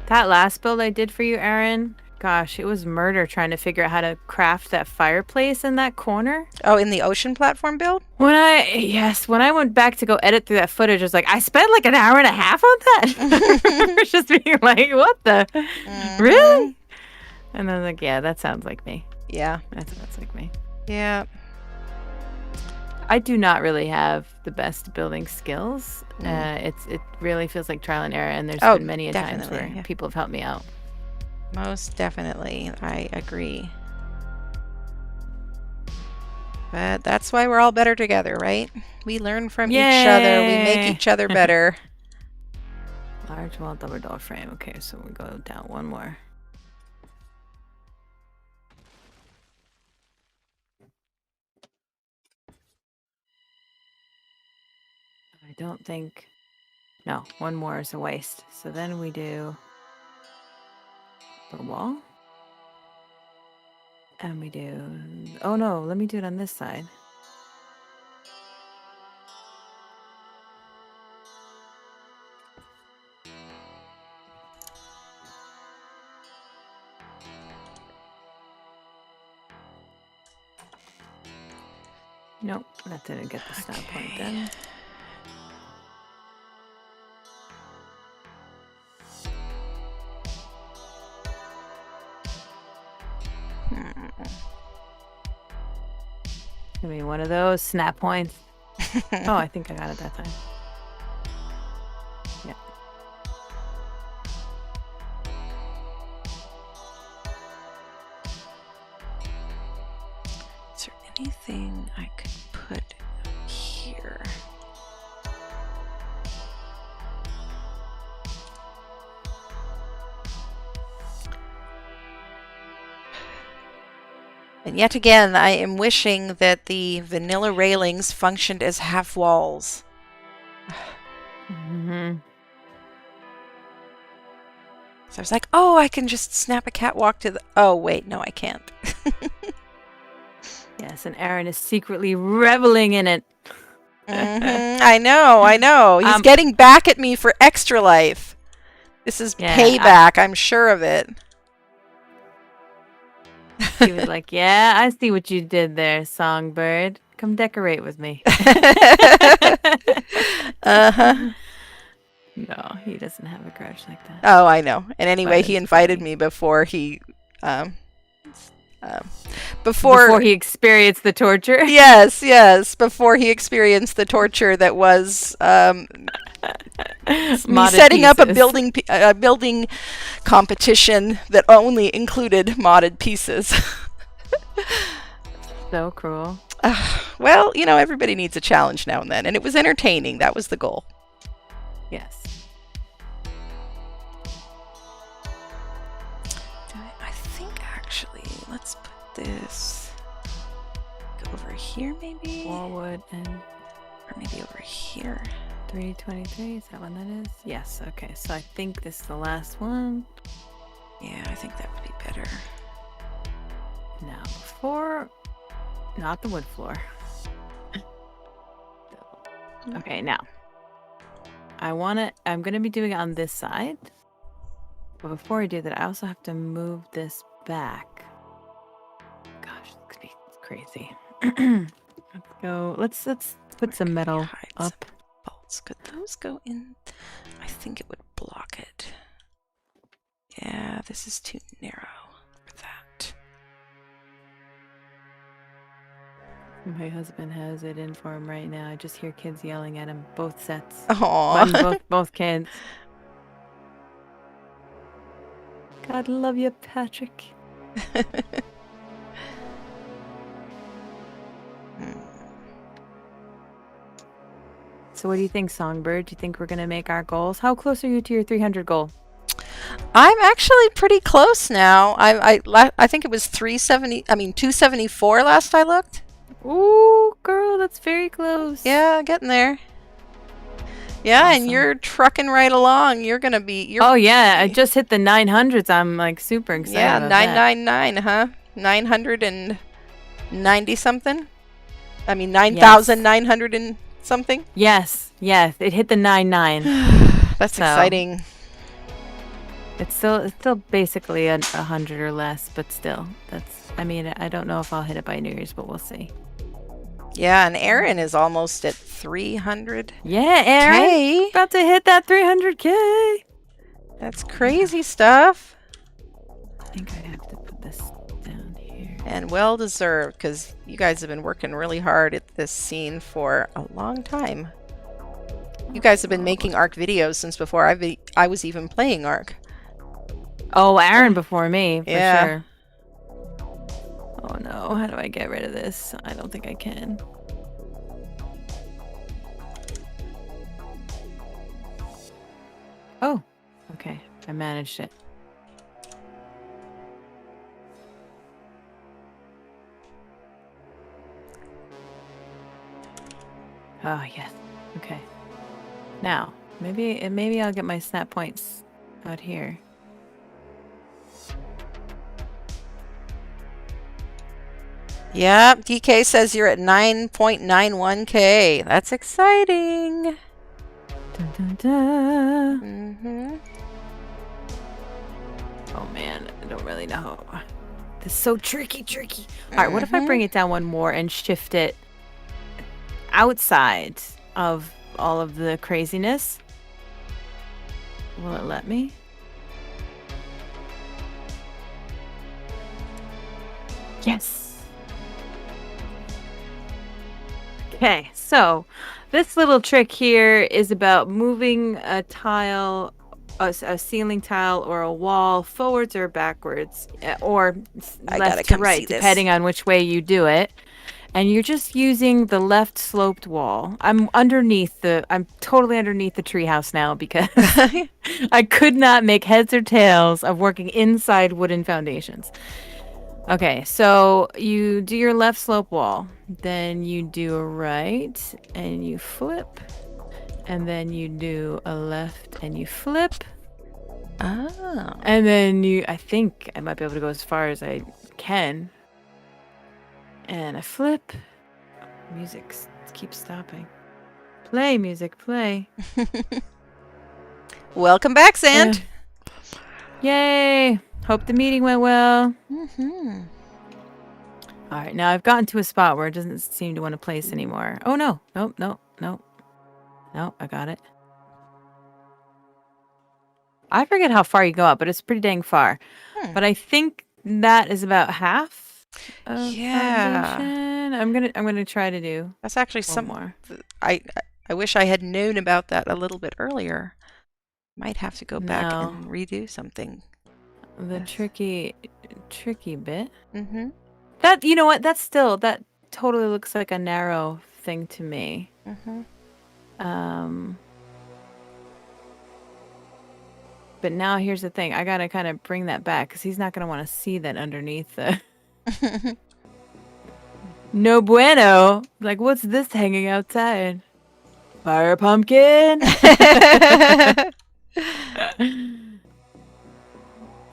That last build I did for you, Aaron, gosh, it was murder trying to figure out how to craft that fireplace in that corner. Oh, in the ocean platform build? When I went back to go edit through that footage, I was like, I spent like an hour and a half on that. It's just being like, what the? Mm-hmm. Really? And then like, yeah, that sounds like me. Yeah. That's like me. Yeah. I do not really have the best building skills. It really feels like trial and error, and there's been many times where people have helped me out. Most definitely. I agree. But that's why we're all better together, right? We learn from each other. We make each other better. Large wall, double door frame. Okay, so we go down one more. I don't think... No, one more is a waste. So then we do the wall. And we do... Oh no, let me do it on this side. Nope, that didn't get the snap point then. Give me one of those snap points. Oh, I think I got it that time. Yeah. Is there anything I could put here? And yet again, I am wishing that the vanilla railings functioned as half walls. Mm-hmm. So I was like, oh, I can just snap a catwalk to the... Oh, wait, no, I can't. Yes, and Aaron is secretly reveling in it. I know. He's getting back at me for Extra Life. This is payback, I'm sure of it. He was like, yeah, I see what you did there, Songbird. Come decorate with me. Uh-huh. No, he doesn't have a grudge like that. Oh, I know. And anyway, he invited me before he... before he experienced the torture? Yes. Before he experienced the torture that was me setting up a building competition that only included modded pieces. So cruel. Well, you know, everybody needs a challenge now and then, and it was entertaining. That was the goal. Yes. I think actually, let's put this over here, maybe. Forward and, or maybe over here. 323. Is that one that is? Yes. Okay. So I think this is the last one. Yeah, I think that would be better. Now before, not the wood floor. Okay. Now. I'm going to be doing it on this side. But before I do that, I also have to move this back. Gosh, this could be crazy. Let's go. Let's put some metal up. Bolts. Could those go in? I think it would block it. Yeah, this is too narrow for that. My husband has it in for him right now. I just hear kids yelling at him. Both sets. Aww. Both kids. God love you, Patrick. So what do you think, Songbird? Do you think we're going to make our goals? How close are you to your 300 goal? I'm actually pretty close now. I think it was 274 last I looked. Ooh, girl, that's very close. Yeah, getting there. Yeah, awesome. And you're trucking right along. You're gonna be. Oh yeah, I just hit the 900s. I'm like super excited. Yeah, about 999, huh? 990 something. I mean 9,900 and something. Yes, it hit the 99. That's exciting. It's still basically 100 or less, but still, that's. I mean, I don't know if I'll hit it by New Year's, but we'll see. Yeah, and Aaron is almost at 300. Yeah, Aaron, about to hit that 300K. That's crazy stuff. I think I have to put this down here. And well deserved, because you guys have been working really hard at this scene for a long time. You guys have been making Ark videos since before I was even playing Ark. Oh, Aaron before me, for yeah. Sure. Oh no, how do I get rid of this? I don't think I can. Oh, okay. I managed it. Oh, yes. Okay. Now, maybe I'll get my snap points out here. Yeah, DK says you're at 9.91K. That's exciting. Dun, dun, dun. Mm-hmm. Oh man, I don't really know. This is so tricky. All right, what if I bring it down one more and shift it outside of all of the craziness? Will it let me? Yes. Okay, so this little trick here is about moving a tile, a ceiling tile or a wall forwards or backwards, or left to right, depending on which way you do it. And you're just using the left sloped wall. I'm totally underneath the treehouse now because I could not make heads or tails of working inside wooden foundations. Okay, so you do your left slope wall, then you do a right and you flip, and then you do a left and you flip, Oh. And then I think I might be able to go as far as I can. And I flip. Music keeps stopping. Play, music, play. Welcome back, Sand. Yay! Hope the meeting went well. Mm-hmm. All right, now I've gotten to a spot where it doesn't seem to want to place anymore. Oh, no. Nope, nope, nope. Nope, I got it. I forget how far you go up, but it's pretty dang far. But I think that is about half of foundation. I'm gonna try to do. That's actually one more. I wish I had known about that a little bit earlier. Might have to go back and redo something. The tricky bit. Mm-hmm. That, you know what? That totally looks like a narrow thing to me. Mm-hmm. But now here's the thing. I gotta kind of bring that back because he's not gonna want to see that underneath the. No bueno. Like, what's this hanging outside? FirePumpkin.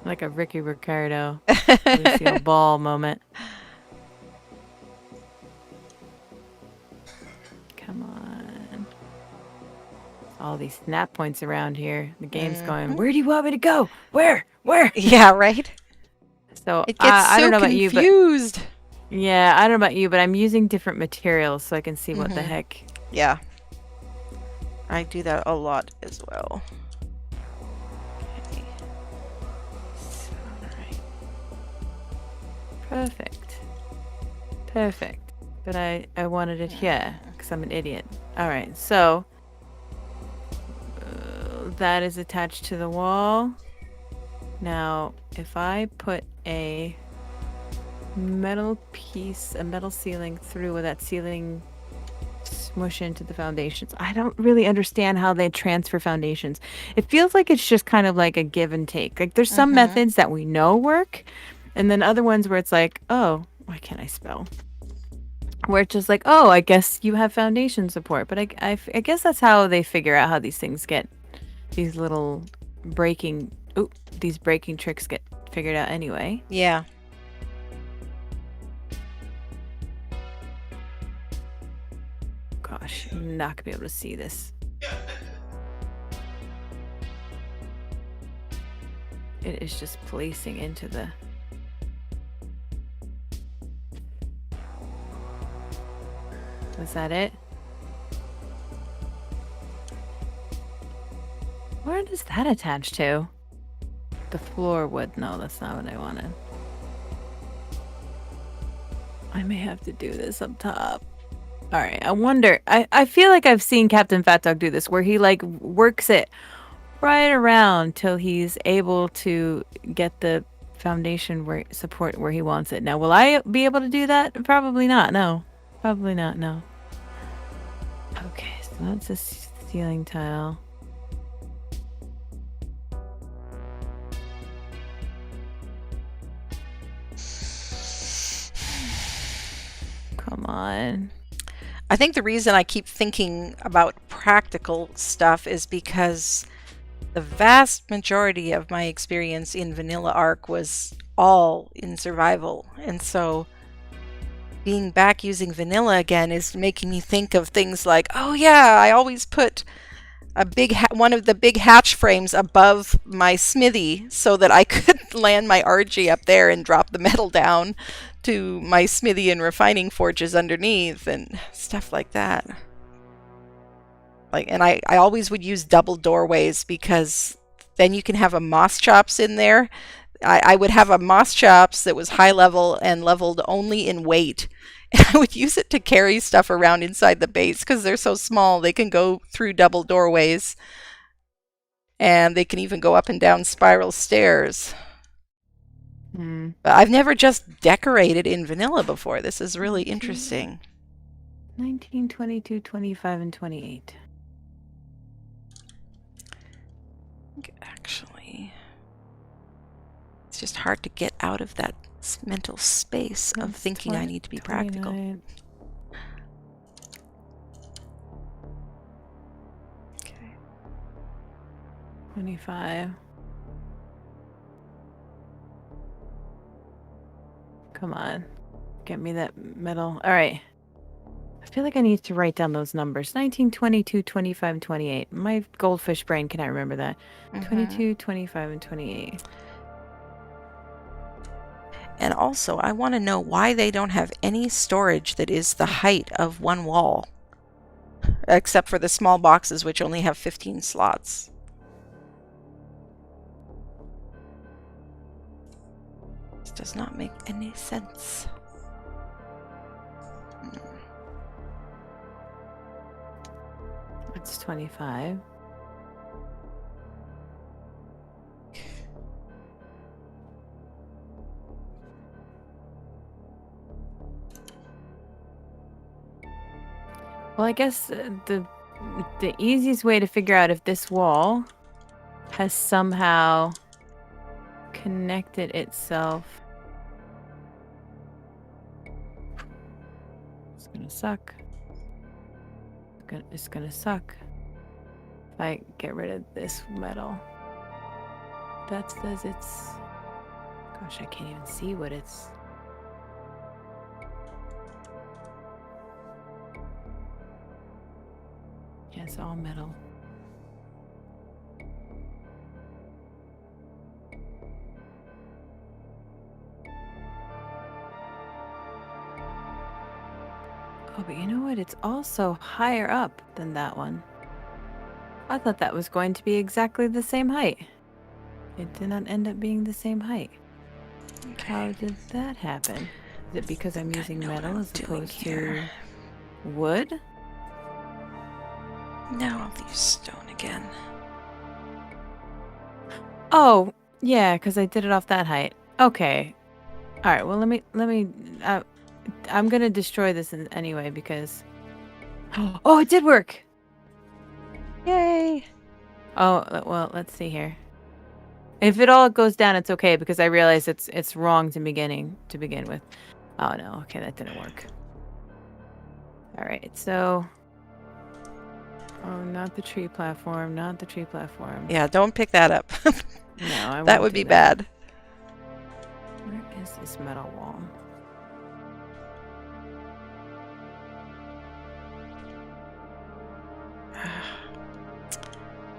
Like a Ricky Ricardo, Lucille Ball moment. Come on. All these snap points around here. The game's going, where do you want me to go? Where? Yeah, right? So it gets I don't know about you, but yeah, I don't know about you, but I'm using different materials so I can see what the heck. Yeah. I do that a lot as well. Okay. Perfect. But I wanted it here because I'm an idiot. All right, so that is attached to the wall. Now, if I put a metal ceiling through with that ceiling smush into the foundations. I don't really understand how they transfer foundations. It feels like it's just kind of like a give and take. Like there's some methods that we know work, and then other ones where it's like, oh, why can't I spell? Where it's just like, oh, I guess you have foundation support. But I guess that's how they figure out how these things get, these little these breaking tricks get figured out anyway. Yeah. Gosh, I'm not gonna be able to see this. It is just placing into the... Was that it? Where does that attach to? The floor would. No, that's not what I wanted. I may have to do this up top. All right, I wonder. I feel like I've seen Captain Fat Dog do this, where he like works it right around till he's able to get the foundation support where he wants it. Now, will I be able to do that? Probably not. No, probably not. No. Okay, so that's a ceiling tile. Come on. I think the reason I keep thinking about practical stuff is because the vast majority of my experience in vanilla Ark was all in survival. And so being back using vanilla again is making me think of things like, oh yeah, I always put a one of the big hatch frames above my smithy so that I could land my RG up there and drop the metal down to my smithy and refining forges underneath and stuff like that. And I always would use double doorways because then you can have a moss chops in there. I would have a moss chops that was high level and leveled only in weight. And I would use it to carry stuff around inside the base because they're so small. They can go through double doorways and they can even go up and down spiral stairs. But I've never just decorated in vanilla before. This is really interesting. 19, 22, 25, and 28. Actually, it's just hard to get out of that mental space of thinking I need to be practical. 29. Okay. 25. Come on. Get me that metal. All right. I feel like I need to write down those numbers. 19, 22, 25, and 28. My goldfish brain cannot remember that. 22, 25, and 28. And also, I want to know why they don't have any storage that is the height of one wall. Except for the small boxes, which only have 15 slots. This does not make any sense. It's 25. Well, I guess the easiest way to figure out if this wall has somehow connected itself. It's gonna suck. It's gonna suck if I get rid of this metal. That says it's... Gosh, I can't even see what it's... Yeah, it's all metal. Oh, but you know what? It's also higher up than that one. I thought that was going to be exactly the same height. It did not end up being the same height. Okay. How did that happen? Is it because I'm using metal as opposed to wood? No, I'll use stone again. Oh, yeah, because I did it off that height. Okay. All right, well, let me I'm going to destroy this anyway because... Oh, it did work! Yay! Oh, well, let's see here. If it all goes down, it's okay because I realize it's wrong to begin with. Oh, no. Okay, that didn't work. All right, so... Oh, not the tree platform, not the tree platform. Yeah, don't pick that up. No, I won't. That would be bad. Where is this metal wall?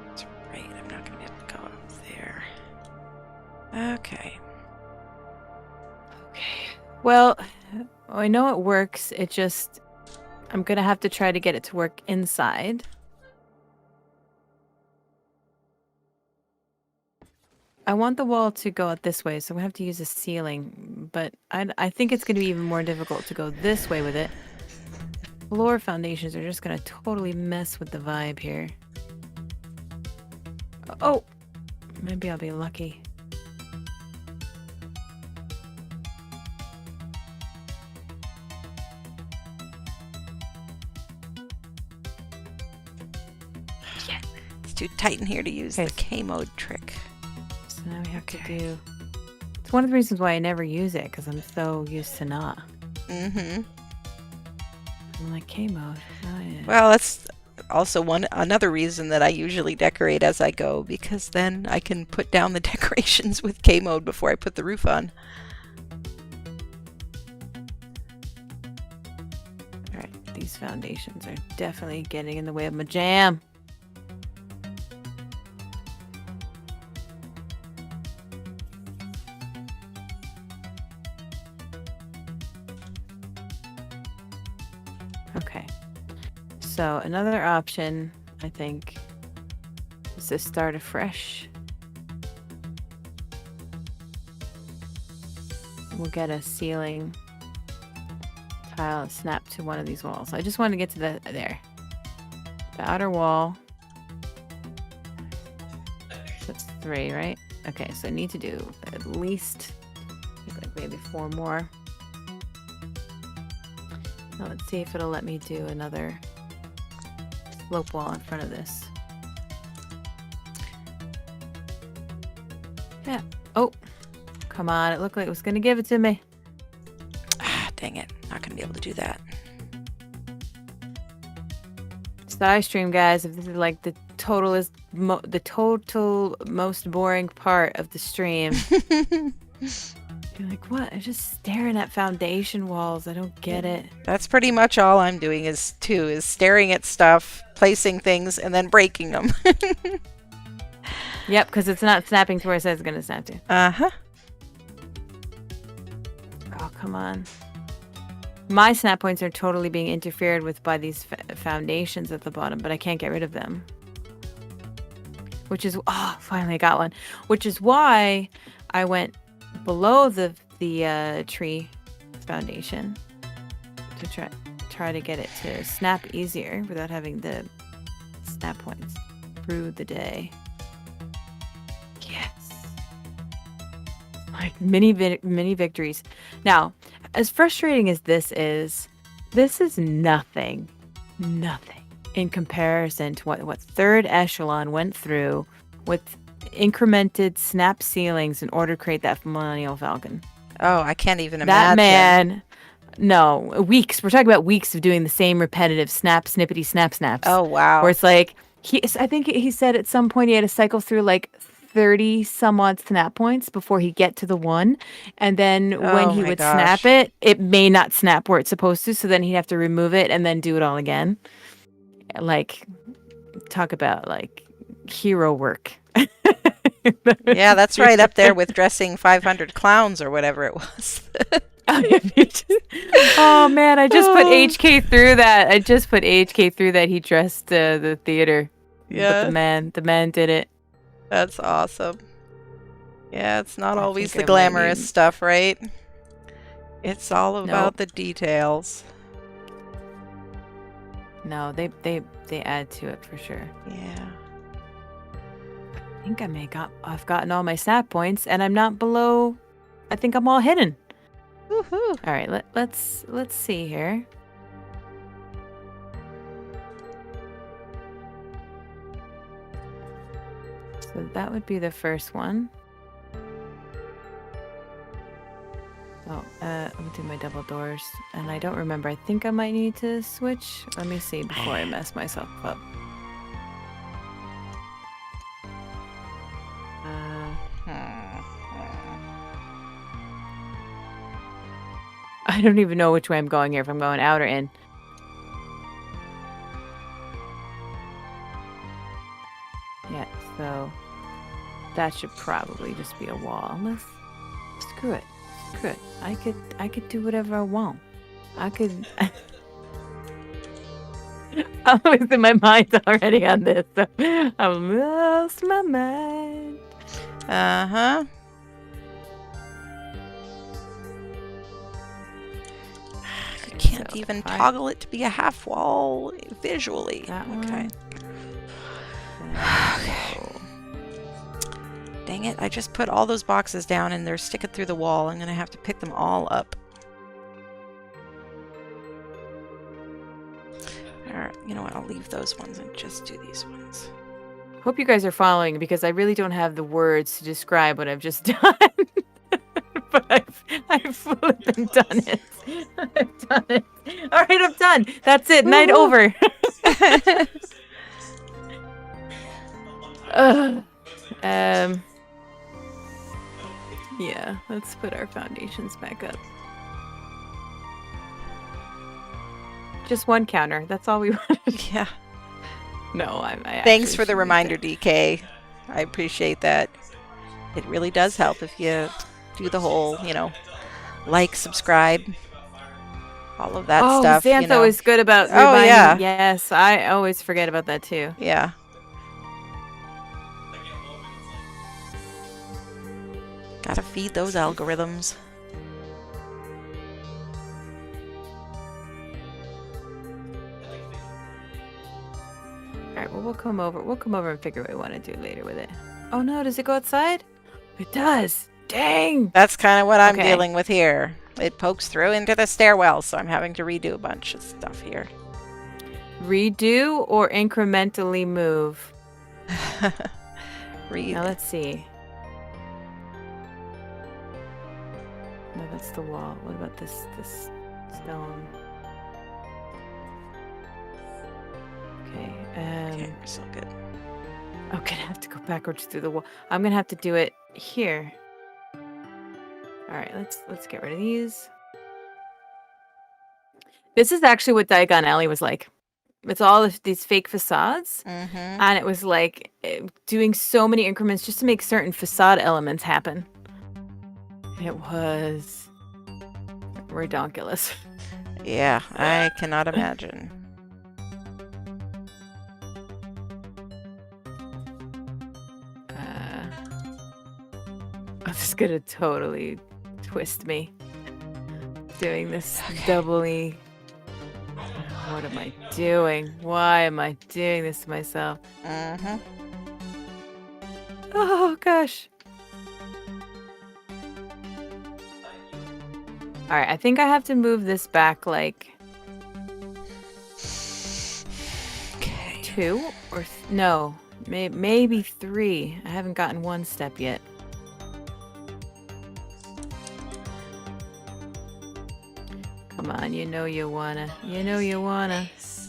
That's right, I'm not going to be able to go up there. Okay. Okay. Well, I know it works. It just... I'm going to have to try to get it to work inside. I want the wall to go out this way, so we have to use a ceiling. But I think it's going to be even more difficult to go this way with it. Floor foundations are just going to totally mess with the vibe here. Oh! Maybe I'll be lucky. Yeah, it's too tight in here to use the K mode trick. So now we have to do... It's one of the reasons why I never use it, because I'm so used to not. Mm-hmm. I'm like, K mode. Oh, yeah. Well, that's also another reason that I usually decorate as I go, because then I can put down the decorations with K mode before I put the roof on. Alright, these foundations are definitely getting in the way of my jam. Okay. So another option, I think, is to start afresh. We'll get a ceiling tile snapped to one of these walls. I just want to get to the outer wall. That's 3, right? Okay, so I need to do at least like maybe 4 more. Now let's see if it'll let me do another slope wall in front of this. Yeah. Oh, come on. It looked like it was going to give it to me. Ah, dang it. Not going to be able to do that. It's the iStream, guys. If this is like the total most boring part of the stream. You're like, what? I'm just staring at foundation walls. I don't get it. That's pretty much all I'm doing is staring at stuff, placing things, and then breaking them. Yep, because it's not snapping to where it says it's going to snap to. Uh-huh. Oh, come on. My snap points are totally being interfered with by these foundations at the bottom, but I can't get rid of them. Which is... Oh, finally I got one. Which is why I went below the tree foundation to try to get it to snap easier without having the snap points through the day. Yes. Like mini victories. Now, as frustrating as this is nothing in comparison to what third echelon went through with incremented snap ceilings in order to create that Millennial Falcon. Oh, I can't even imagine. That man, no, weeks. We're talking about weeks of doing the same repetitive snippety snaps. Oh, wow. Where it's like, I think he said at some point he had to cycle through like 30 some odd snap points before he get to the one. And then when he would snap it, it may not snap where it's supposed to. So then he'd have to remove it and then do it all again. Like, talk about like hero work. Yeah, that's right up there with dressing 500 clowns or whatever it was. Oh man, I just put HK through that. He dressed the theater. Yeah, but the man did it. That's awesome. Yeah, it's not always the glamorous stuff, right? It's all about the details. No, they add to it for sure. Yeah. I think I've gotten all my snap points, and I'm not below. I think I'm all hidden. Woohoo! All right, let's see here. So that would be the first one. Oh, I'll do my double doors, and I don't remember. I think I might need to switch. Let me see before I mess myself up. I don't even know which way I'm going here, if I'm going out or in. Yeah, so that should probably just be a wall. Unless, screw it. I could do whatever I want. I could. I'm losing my mind already on this. So I've lost my mind. Uh-huh. Can't even toggle it to be a half wall visually. Okay. Dang it, I just put all those boxes down and they're sticking through the wall. I'm going to have to pick them all up. Alright, you know what? I'll leave those ones and just do these ones. Hope you guys are following because I really don't have the words to describe what I've just done. But I've flipping done it. I've done it. All right, I'm done. That's it. Night over. Yeah, let's put our foundations back up. Just one counter. That's all we wanted. Yeah. No, I Thanks for the reminder, DK. I appreciate that. It really does help if you do the whole, like, subscribe, all of that stuff. Oh, Sam's always good about reminding. Oh, yeah. Yes, I always forget about that too. Yeah. Gotta feed those algorithms. All right, well, we'll come over and figure what we want to do later with it. Oh no, does it go outside? It does. Dang! That's kind of what I'm dealing with here. It pokes through into the stairwell, so I'm having to redo a bunch of stuff here. Redo or incrementally move? Read. Now let's see. No, that's the wall. What about this stone? Okay. Okay, we're so good. I'm gonna have to go backwards through the wall. I'm gonna have to do it here. All right, let's get rid of these. This is actually what Diagon Alley was like. It's all of these fake facades, and it was like doing so many increments just to make certain facade elements happen. It was redonkulous. Yeah, I cannot imagine. This is gonna totally twist me. Doing this doubly. What am I doing? Why am I doing this to myself? Oh gosh. All right, I think I have to move this back like 2 or no, maybe 3. I haven't gotten 1 step yet. Come on, you know you wanna.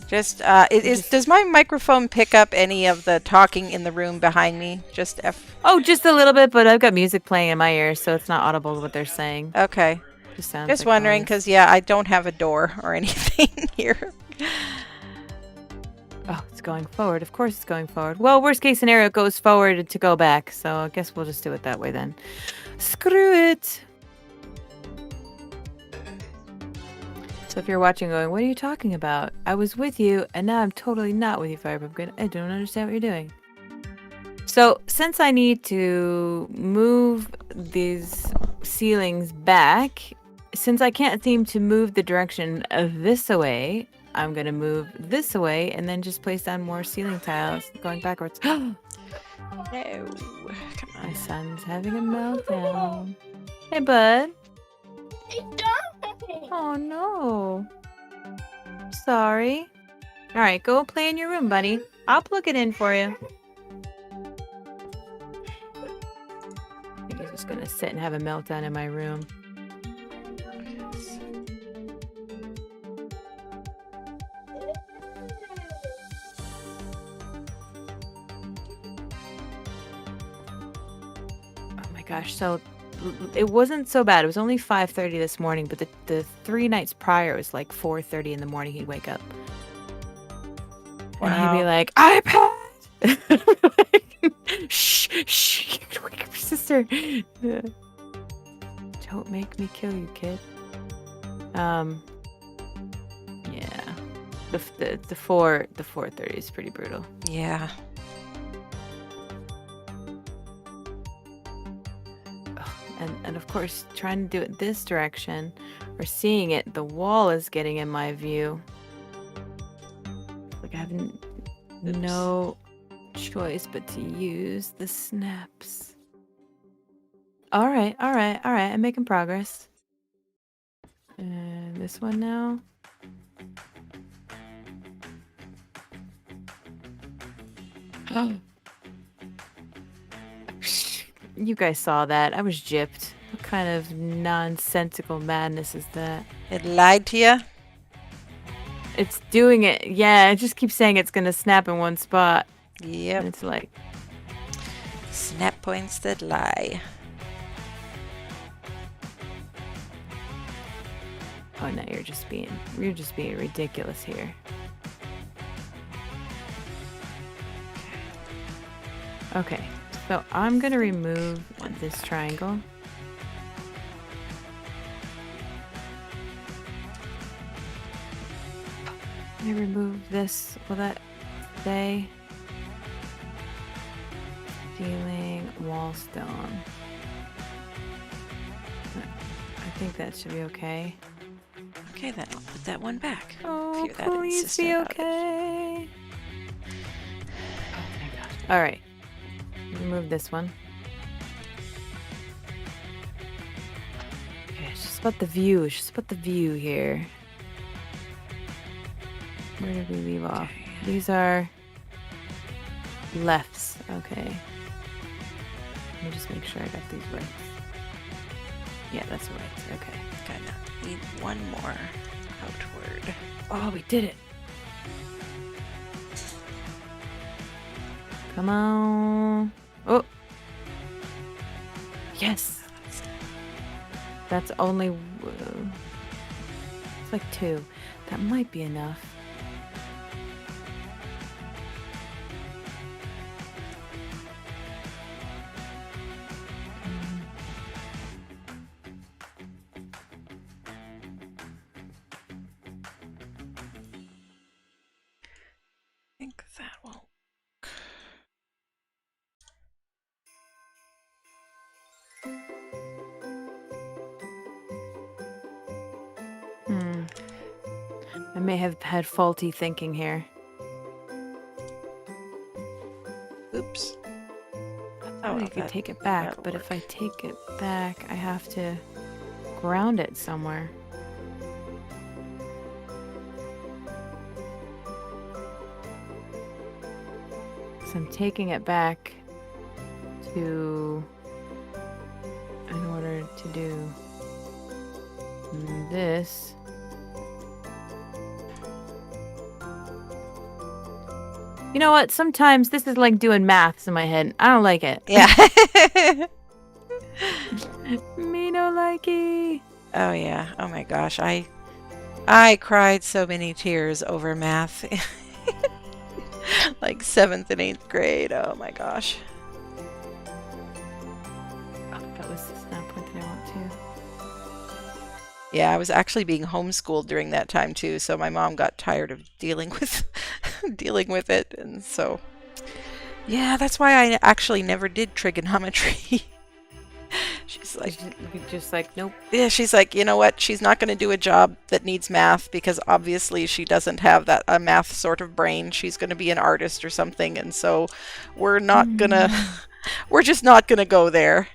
Just does my microphone pick up any of the talking in the room behind me? Just Oh, just a little bit, but I've got music playing in my ears, so it's not audible what they're saying. Okay. Just sounds Just like wondering, noise. because yeah, I don't have a door or anything here. Oh, it's going forward. Of course it's going forward. Well, worst case scenario, it goes forward to go back, so I guess we'll just do it that way then. Screw it! So if you're watching going, what are you talking about? I was with you, and now I'm totally not with you, FirePumpkin. I don't understand what you're doing. So, since I need to move these ceilings back, since I can't seem to move the direction of this away, I'm going to move this away and then just place down more ceiling tiles going backwards. No! Come on. My son's having a meltdown. Hey, bud. Oh, no. Sorry. All right, go play in your room, buddy. I'll plug it in for you. I think he's just going to sit and have a meltdown in my room. Oh my gosh, so it wasn't so bad. It was only 5:30 this morning, but the 3 nights prior it was like 4:30 in the morning he'd wake up. And he'd be like, iPad! Shh, shh, you're gonna wake up your sister. Don't make me kill you, kid. Yeah. The 4:30 is pretty brutal. Yeah. And of course, trying to do it this direction, or seeing it, the wall is getting in my view. Like I have no choice but to use the snaps. All right. I'm making progress. And this one now. Oh. You guys saw that. I was gypped. What kind of nonsensical madness is that? It lied to you? It's doing it. Yeah, it just keeps saying it's going to snap in one spot. Yep. And it's like... Snap points that lie. Oh, no, you're just being ridiculous here. Okay. So I'm going to remove this triangle. I remove this. Will that stay? Ceiling, wall stone. I think that should be okay. Okay, then I'll put that one back. Oh, please be okay. Oh my gosh. All right. Remove this one. Okay, it's just about the view. It's just about the view here. Where did we leave off? These are lefts. Okay. Let me just make sure I got these right. Yeah, that's right. Okay. Kind of need one more outward. Oh, we did it. Come on. Oh. Yes. That's only... it's like 2. That might be enough. I think that will. I may have had faulty thinking here. Oops. I could take it back, but if I take it back, I have to ground it somewhere. So I'm taking it back to... in order to do this. You know what? Sometimes this is like doing maths in my head. I don't like it. Yeah. Me no likey. Oh yeah. Oh my gosh. I cried so many tears over math. Like 7th and 8th grade. Oh my gosh. Oh, that was the snap point that I want to. Yeah, I was actually being homeschooled during that time too, so my mom got tired of dealing with it, and so yeah, that's why I actually never did trigonometry. She's like, just like, nope. Yeah, she's like, you know what? She's not going to do a job that needs math because obviously she doesn't have a math sort of brain. She's going to be an artist or something, and so we're not gonna, we're just not gonna go there.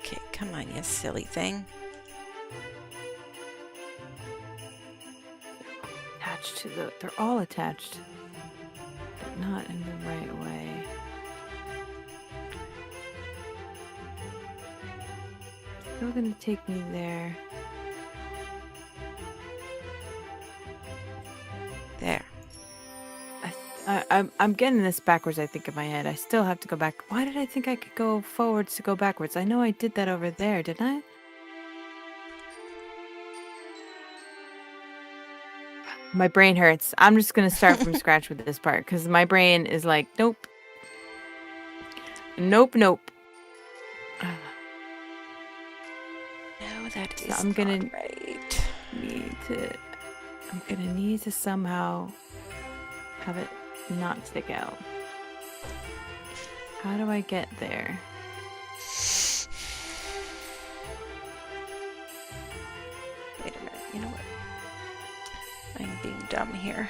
Okay, come on, you silly thing. Attached to the, they're all attached, but not in the right way. Still gonna take me there. There. I'm getting this backwards, I think, in my head. I still have to go back. Why did I think I could go forwards to go backwards? I know I did that over there, didn't I? My brain hurts. I'm just going to start from scratch with this part because my brain is like, nope. Nope, nope. No, that is I'm gonna not right. I'm going to need to somehow have it not stick out. How do I get there? Wait a minute. You know what? I'm being dumb here.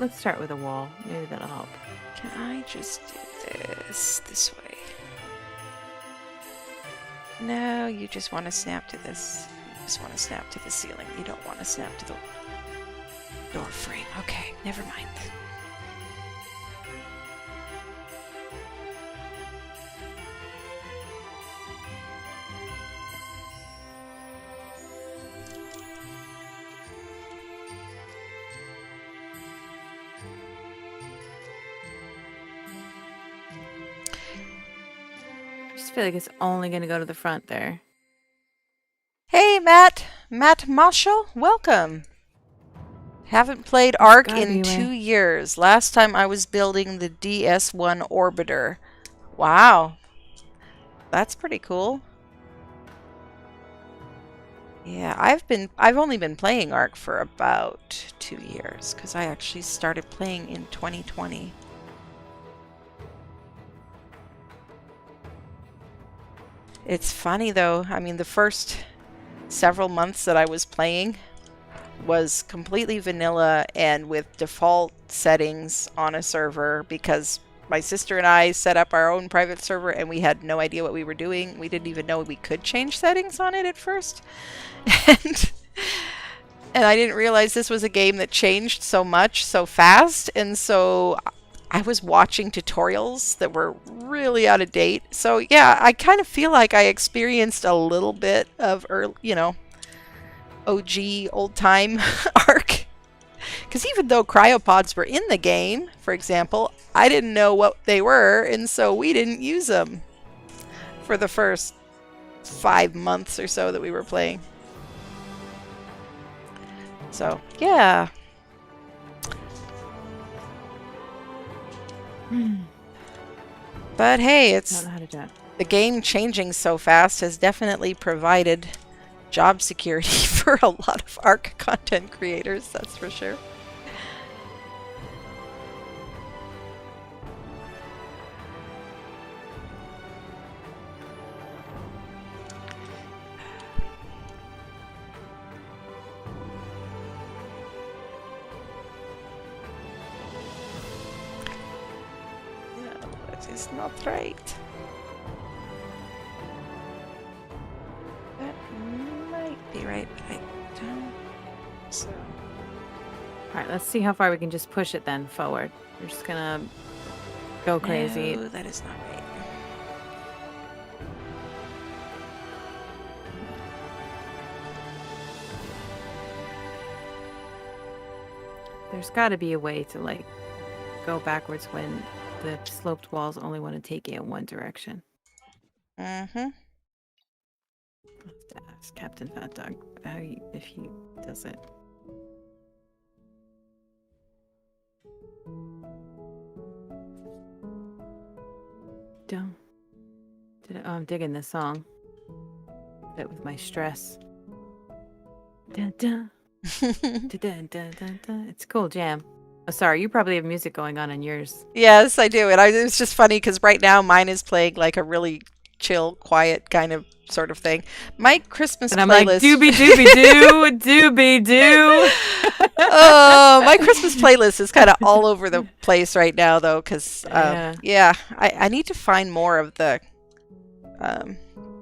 Let's start with a wall. Maybe that'll help. Can I just do this way? No, you just want to snap to this. You just want to snap to the ceiling. You don't want to snap to the door frame. Okay, never mind. I just feel like it's only going to go to the front there. Hey, Matt Marshall, welcome. Haven't played Ark in 2 years. Last time I was building the DS1 orbiter. Wow. That's pretty cool. Yeah, I've only been playing Ark for about 2 years because I actually started playing in 2020. It's funny though. I mean, the first several months that I was playing was completely vanilla and with default settings on a server because my sister and I set up our own private server and we had no idea what we were doing. We didn't even know we could change settings on it at first. And I didn't realize this was a game that changed so much so fast, and so I was watching tutorials that were really out of date. So yeah, I kind of feel like I experienced a little bit of early, OG old time Ark. Because even though cryopods were in the game, for example, I didn't know what they were, and so we didn't use them for the first 5 months or so that we were playing. So, yeah. But hey, it's the game changing so fast has definitely provided job security for a lot of Ark content creators, that's for sure. Is not right. That might be right, but I don't. So. All right, let's see how far we can just push it then forward. We're just gonna go crazy. No, that is not right. There's got to be a way to like go backwards when the sloped walls only want to take you in one direction. Mm-hmm. I'll have to ask Captain Fat Dog if he does it. I'm digging this song. Fit with my stress. Dun, dun. Dun, dun, dun, dun, dun. It's a cool jam. Oh, sorry, you probably have music going on yours. Yes, I do. And it's just funny because right now mine is playing like a really chill, quiet kind of sort of thing. My Christmas and I'm playlist. Like, doobie doobie doo, doobie doo. Oh, my Christmas playlist is kind of all over the place right now, though, because I need to find more of the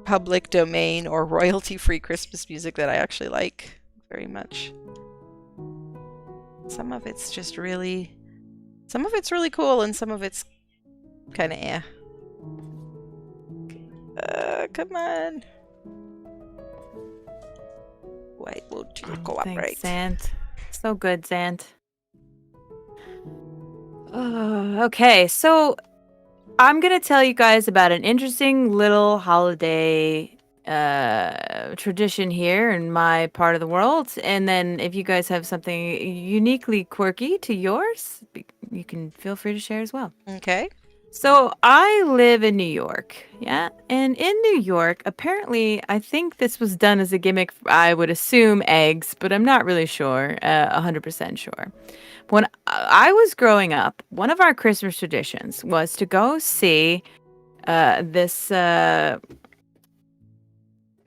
public domain or royalty-free Christmas music that I actually like very much. Some of it's just really, some of it's really cool, and some of it's kind of eh. Come on. Why won't you cooperate? Thanks, Sant. So good, Sant. Okay, so I'm going to tell you guys about an interesting little holiday tradition here in my part of the world. And then if you guys have something uniquely quirky to yours, you can feel free to share as well. Okay. So I live in New York, yeah? And in New York, apparently, I think this was done as a gimmick, I would assume eggs, but I'm not really sure, 100% sure. When I was growing up, one of our Christmas traditions was to go see this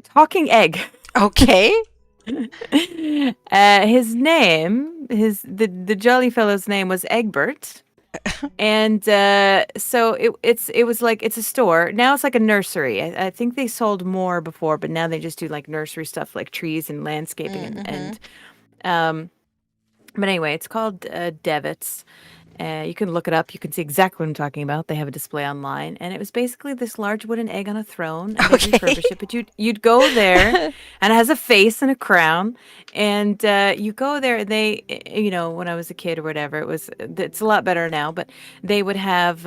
talking egg. Okay. His name, the jolly fellow's name was Egbert. And so it was like, it's a store. Now it's like a nursery. I think they sold more before, but now they just do like nursery stuff like trees and landscaping but anyway, it's called Devitt's. You can look it up. You can see exactly what I'm talking about. They have a display online, and it was basically this large wooden egg on a throne. And they refurbish it, but you'd go there, and it has a face and a crown, and you go there. They, when I was a kid or whatever, it's a lot better now, but they would have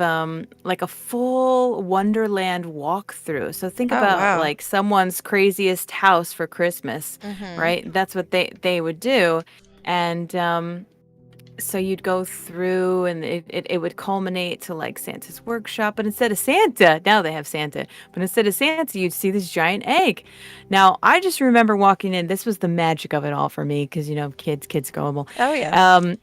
like a full Wonderland walkthrough. So think about like someone's craziest house for Christmas, right? That's what they would do, and so you'd go through, and it would culminate to like Santa's workshop. But instead of Santa, now they have Santa, but instead of Santa, you'd see this giant egg. Now, I just remember walking in. This was the magic of it all for me, because kids gullible. Oh yeah.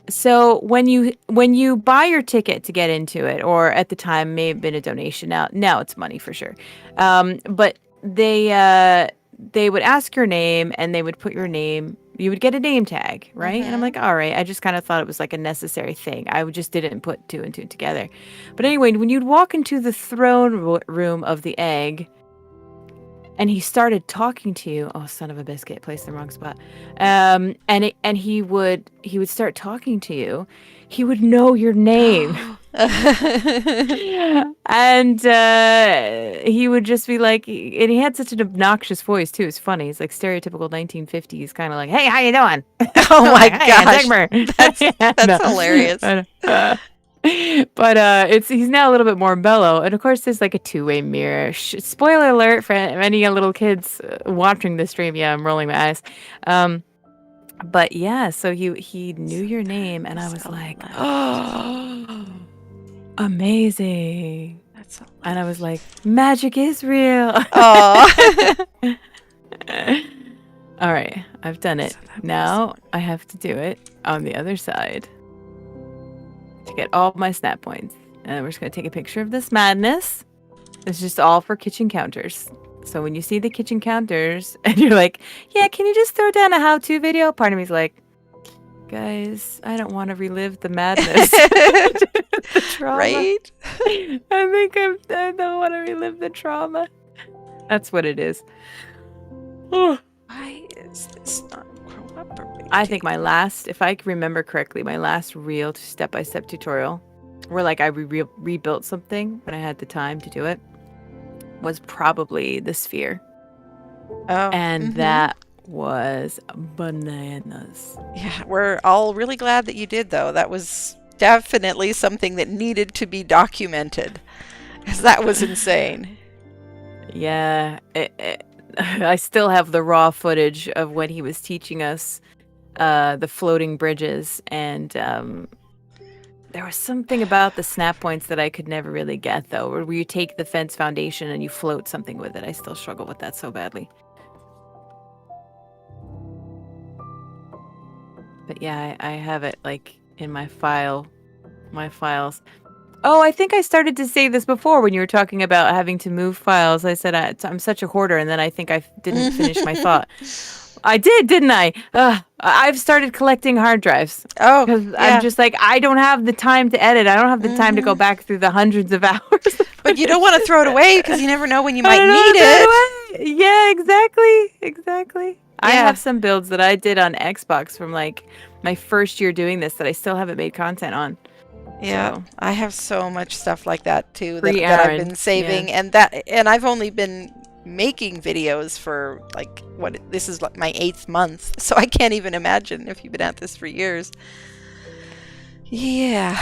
So when you buy your ticket to get into it, or at the time may have been a donation. Now it's money for sure. But they would ask your name, and they would put your name. You would get a name tag, right? And I'm like, all right. I just kind of thought it was like a necessary thing. I just didn't put two and two together. But anyway, when you'd walk into the throne room of the egg, and he started talking to you, oh, son of a biscuit, placed in the wrong spot. And he would start talking to you. He would know your name. And he would just be like, and he had such an obnoxious voice too. It's funny. It's like stereotypical 1950s kind of like, hey, how you doing? Oh my gosh, that's hilarious. But he's now a little bit more mellow, and of course there's like a two-way mirror. Spoiler alert for any little kids watching the stream. Yeah, I'm rolling my eyes. But yeah, so he knew your name, and I was like, oh, amazing. That's and I was like, magic is real. Oh. All right, I've done it. Now I have to do it on the other side to get all my snap points. And we're just going to take a picture of this madness. It's just all for kitchen counters. So when you see the kitchen counters and you're like, yeah, can you just throw down a how-to video? Part of me's like, guys, I don't want to relive the madness. The trauma. Right? I don't want to relive the trauma. That's what it is. Why is this not cooperating? I think my last, if I remember correctly, my last real step-by-step tutorial where like I rebuilt something when I had the time to do it was probably the sphere. Oh, and that was bananas. Yeah, we're all really glad that you did, though. That was definitely something that needed to be documented, because that was insane. Yeah, I still have the raw footage of when he was teaching us the floating bridges, and there was something about the snap points that I could never really get, though, where you take the fence foundation and you float something with it. I still struggle with that so badly. But yeah, I have it like in my files. Oh, I think I started to say this before when you were talking about having to move files. I said I'm such a hoarder, and then I think I didn't finish my thought. I did, didn't I? I've started collecting hard drives. Oh, because yeah. I'm just like, I don't have the time to edit. I don't have the time to go back through the hundreds of hours. But you don't want to throw it away because you never know when you might need it. Yeah, exactly. Yeah. I have some builds that I did on Xbox from like my first year doing this that I still haven't made content on. Yeah, so. I have so much stuff like that too that I've been saving, and I've only been making videos for like this is like my 8th month, so I can't even imagine if you've been at this for years. Yeah,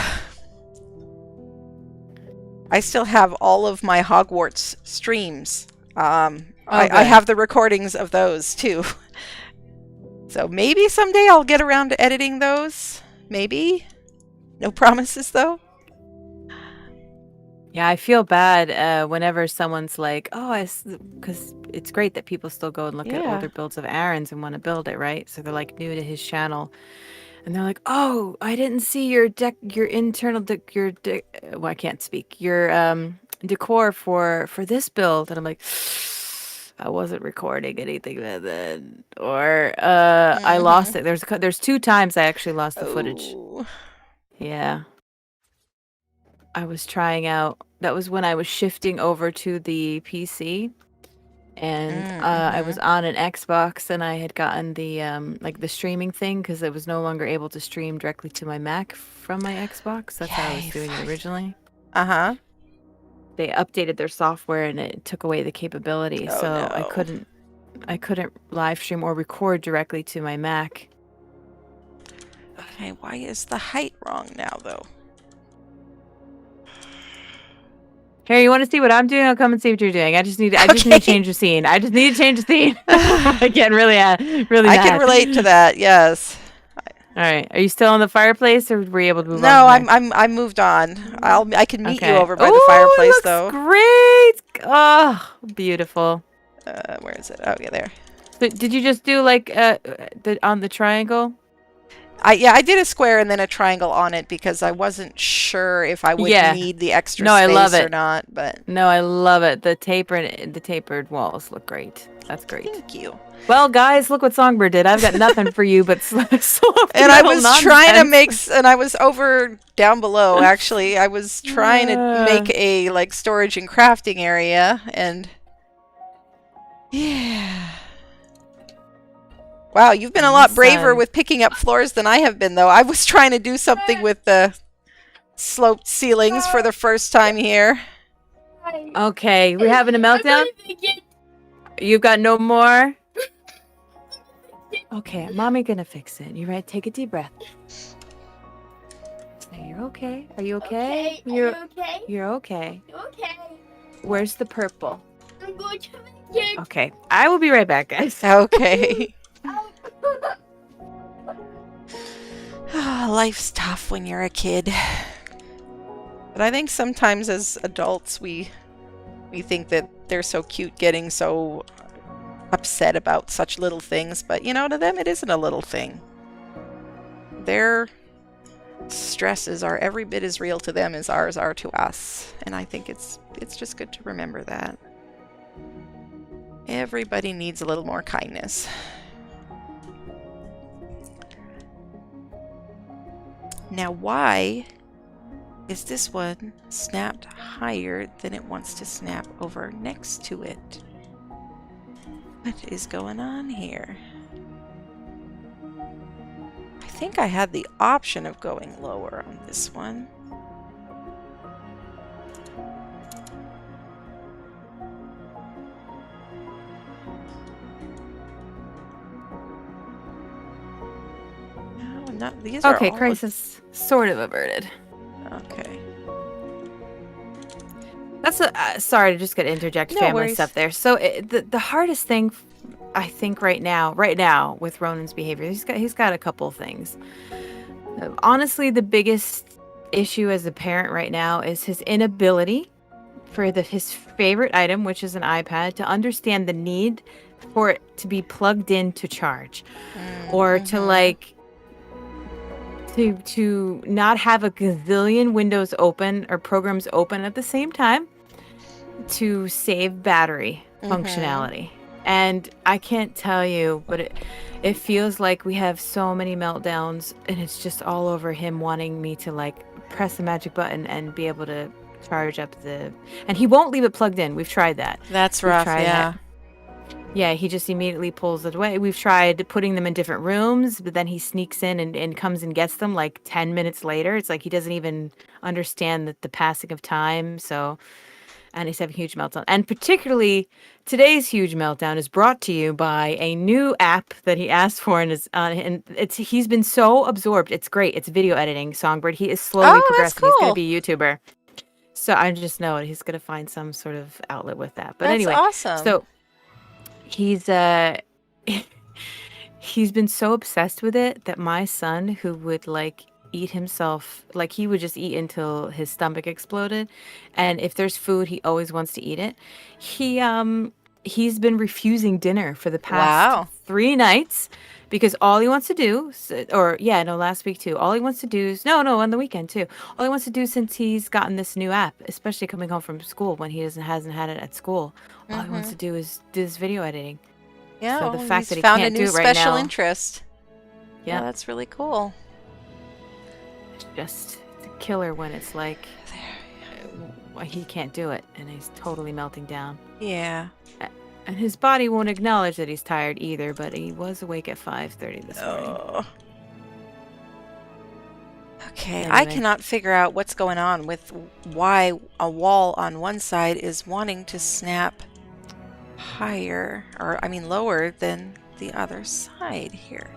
I still have all of my Hogwarts streams. I have the recordings of those too. So maybe someday I'll get around to editing those. Maybe. No promises though. Yeah, I feel bad whenever someone's like, oh, because it's great that people still go and look at older builds of Aaron's and want to build it, right? So they're like new to his channel. And they're like, oh, I didn't see your internal, well, I can't speak, your decor for this build. And I'm like, I wasn't recording anything then. Or I lost it. There's 2 times I actually lost the footage. Yeah. I was trying out, that was when I was shifting over to the PC. And I was on an Xbox, and I had gotten the like the streaming thing because I was no longer able to stream directly to my Mac from my Xbox. That's how I was doing it originally. They updated their software and it took away the capability, so I couldn't live stream or record directly to my Mac. Okay, why is the height wrong now though? Here, you want to see what I'm doing? I'll come and see what you're doing. I just need to change the scene. I'm getting really mad. I can relate to that. Yes. All right. Are you still in the fireplace, or were you able to move on? No, I moved on. I can meet you over by the fireplace, looks though. Great. Oh, beautiful. Where is it? Oh, yeah, there. So, did you just do like on the triangle? I did a square and then a triangle on it because I wasn't sure if I would need the extra space I love it. or not. But no, I love it. The tapered walls look great. That's great. Thank you. Well, guys, look what Songbird did. I've got nothing for you but slow and I was trying to and I was over down below. Actually, I was trying to make a like storage and crafting area, and yeah. Wow, you've been a lot braver with picking up floors than I have been, though. I was trying to do something with the sloped ceilings for the first time here. Okay, we're having a meltdown? You've got no more? Okay, mommy gonna fix it. You ready? Take a deep breath. You're okay. Are you Okay, okay? are you okay? You're okay. You okay? Where's the purple? I'm going to the gym. Okay, I will be right back, guys. Okay. Oh. Life's tough when you're a kid. But I think sometimes as adults we think that they're so cute getting so upset about such little things, but you know, to them it isn't a little thing. Their stresses are every bit as real to them as ours are to us, and I think it's just good to remember that. Everybody needs a little more kindness. Now, why is this one snapped higher than it wants to snap over next to it? What is going on here? I think I had the option of going lower on this one. No, not these. Okay, are all crisis sort of averted. Okay. That's sorry to just get interject No family worries. stuff there. So the hardest thing, I think, right now with Ronan's behavior, he's got a couple things. Honestly, the biggest issue as a parent right now is his inability for his favorite item, which is an iPad, to understand the need for it to be plugged in to charge, or to like to not have a gazillion windows open or programs open at the same time to save battery functionality. And I can't tell you, but it feels like we have so many meltdowns, and it's just all over him wanting me to like press the magic button and be able to charge up and he won't leave it plugged in. We've tried that. That's rough, yeah. Yeah, he just immediately pulls it away. We've tried putting them in different rooms, but then he sneaks in and comes and gets them like 10 minutes later. It's like he doesn't even understand the passing of time. So, and he's having a huge meltdown. And particularly today's huge meltdown is brought to you by a new app that he asked for, and he's been so absorbed. It's great. It's video editing. Songbird. He is slowly progressing. Cool. He's going to be a YouTuber. So I just know he's going to find some sort of outlet with that. But that's anyway, awesome. So he's been so obsessed with it that my son, who would like eat himself, like he would just eat until his stomach exploded, and if there's food he always wants to eat it. He's been refusing dinner for the past 3 nights because all he wants to do, last week too, all he wants to do is on the weekend too, all he wants to do since he's gotten this new app, especially coming home from school when he hasn't had it at school, all he wants to do is this video editing. Yeah, so the fact he's that he found can't a new do it right special now, interest. Yeah, that's really cool. It's a killer when it's like he can't do it and he's totally melting down. Yeah. And his body won't acknowledge that he's tired either, but he was awake at 5:30 this morning. Okay, Anyway. I cannot figure out what's going on with why a wall on one side is wanting to snap higher, or I mean lower than the other side here.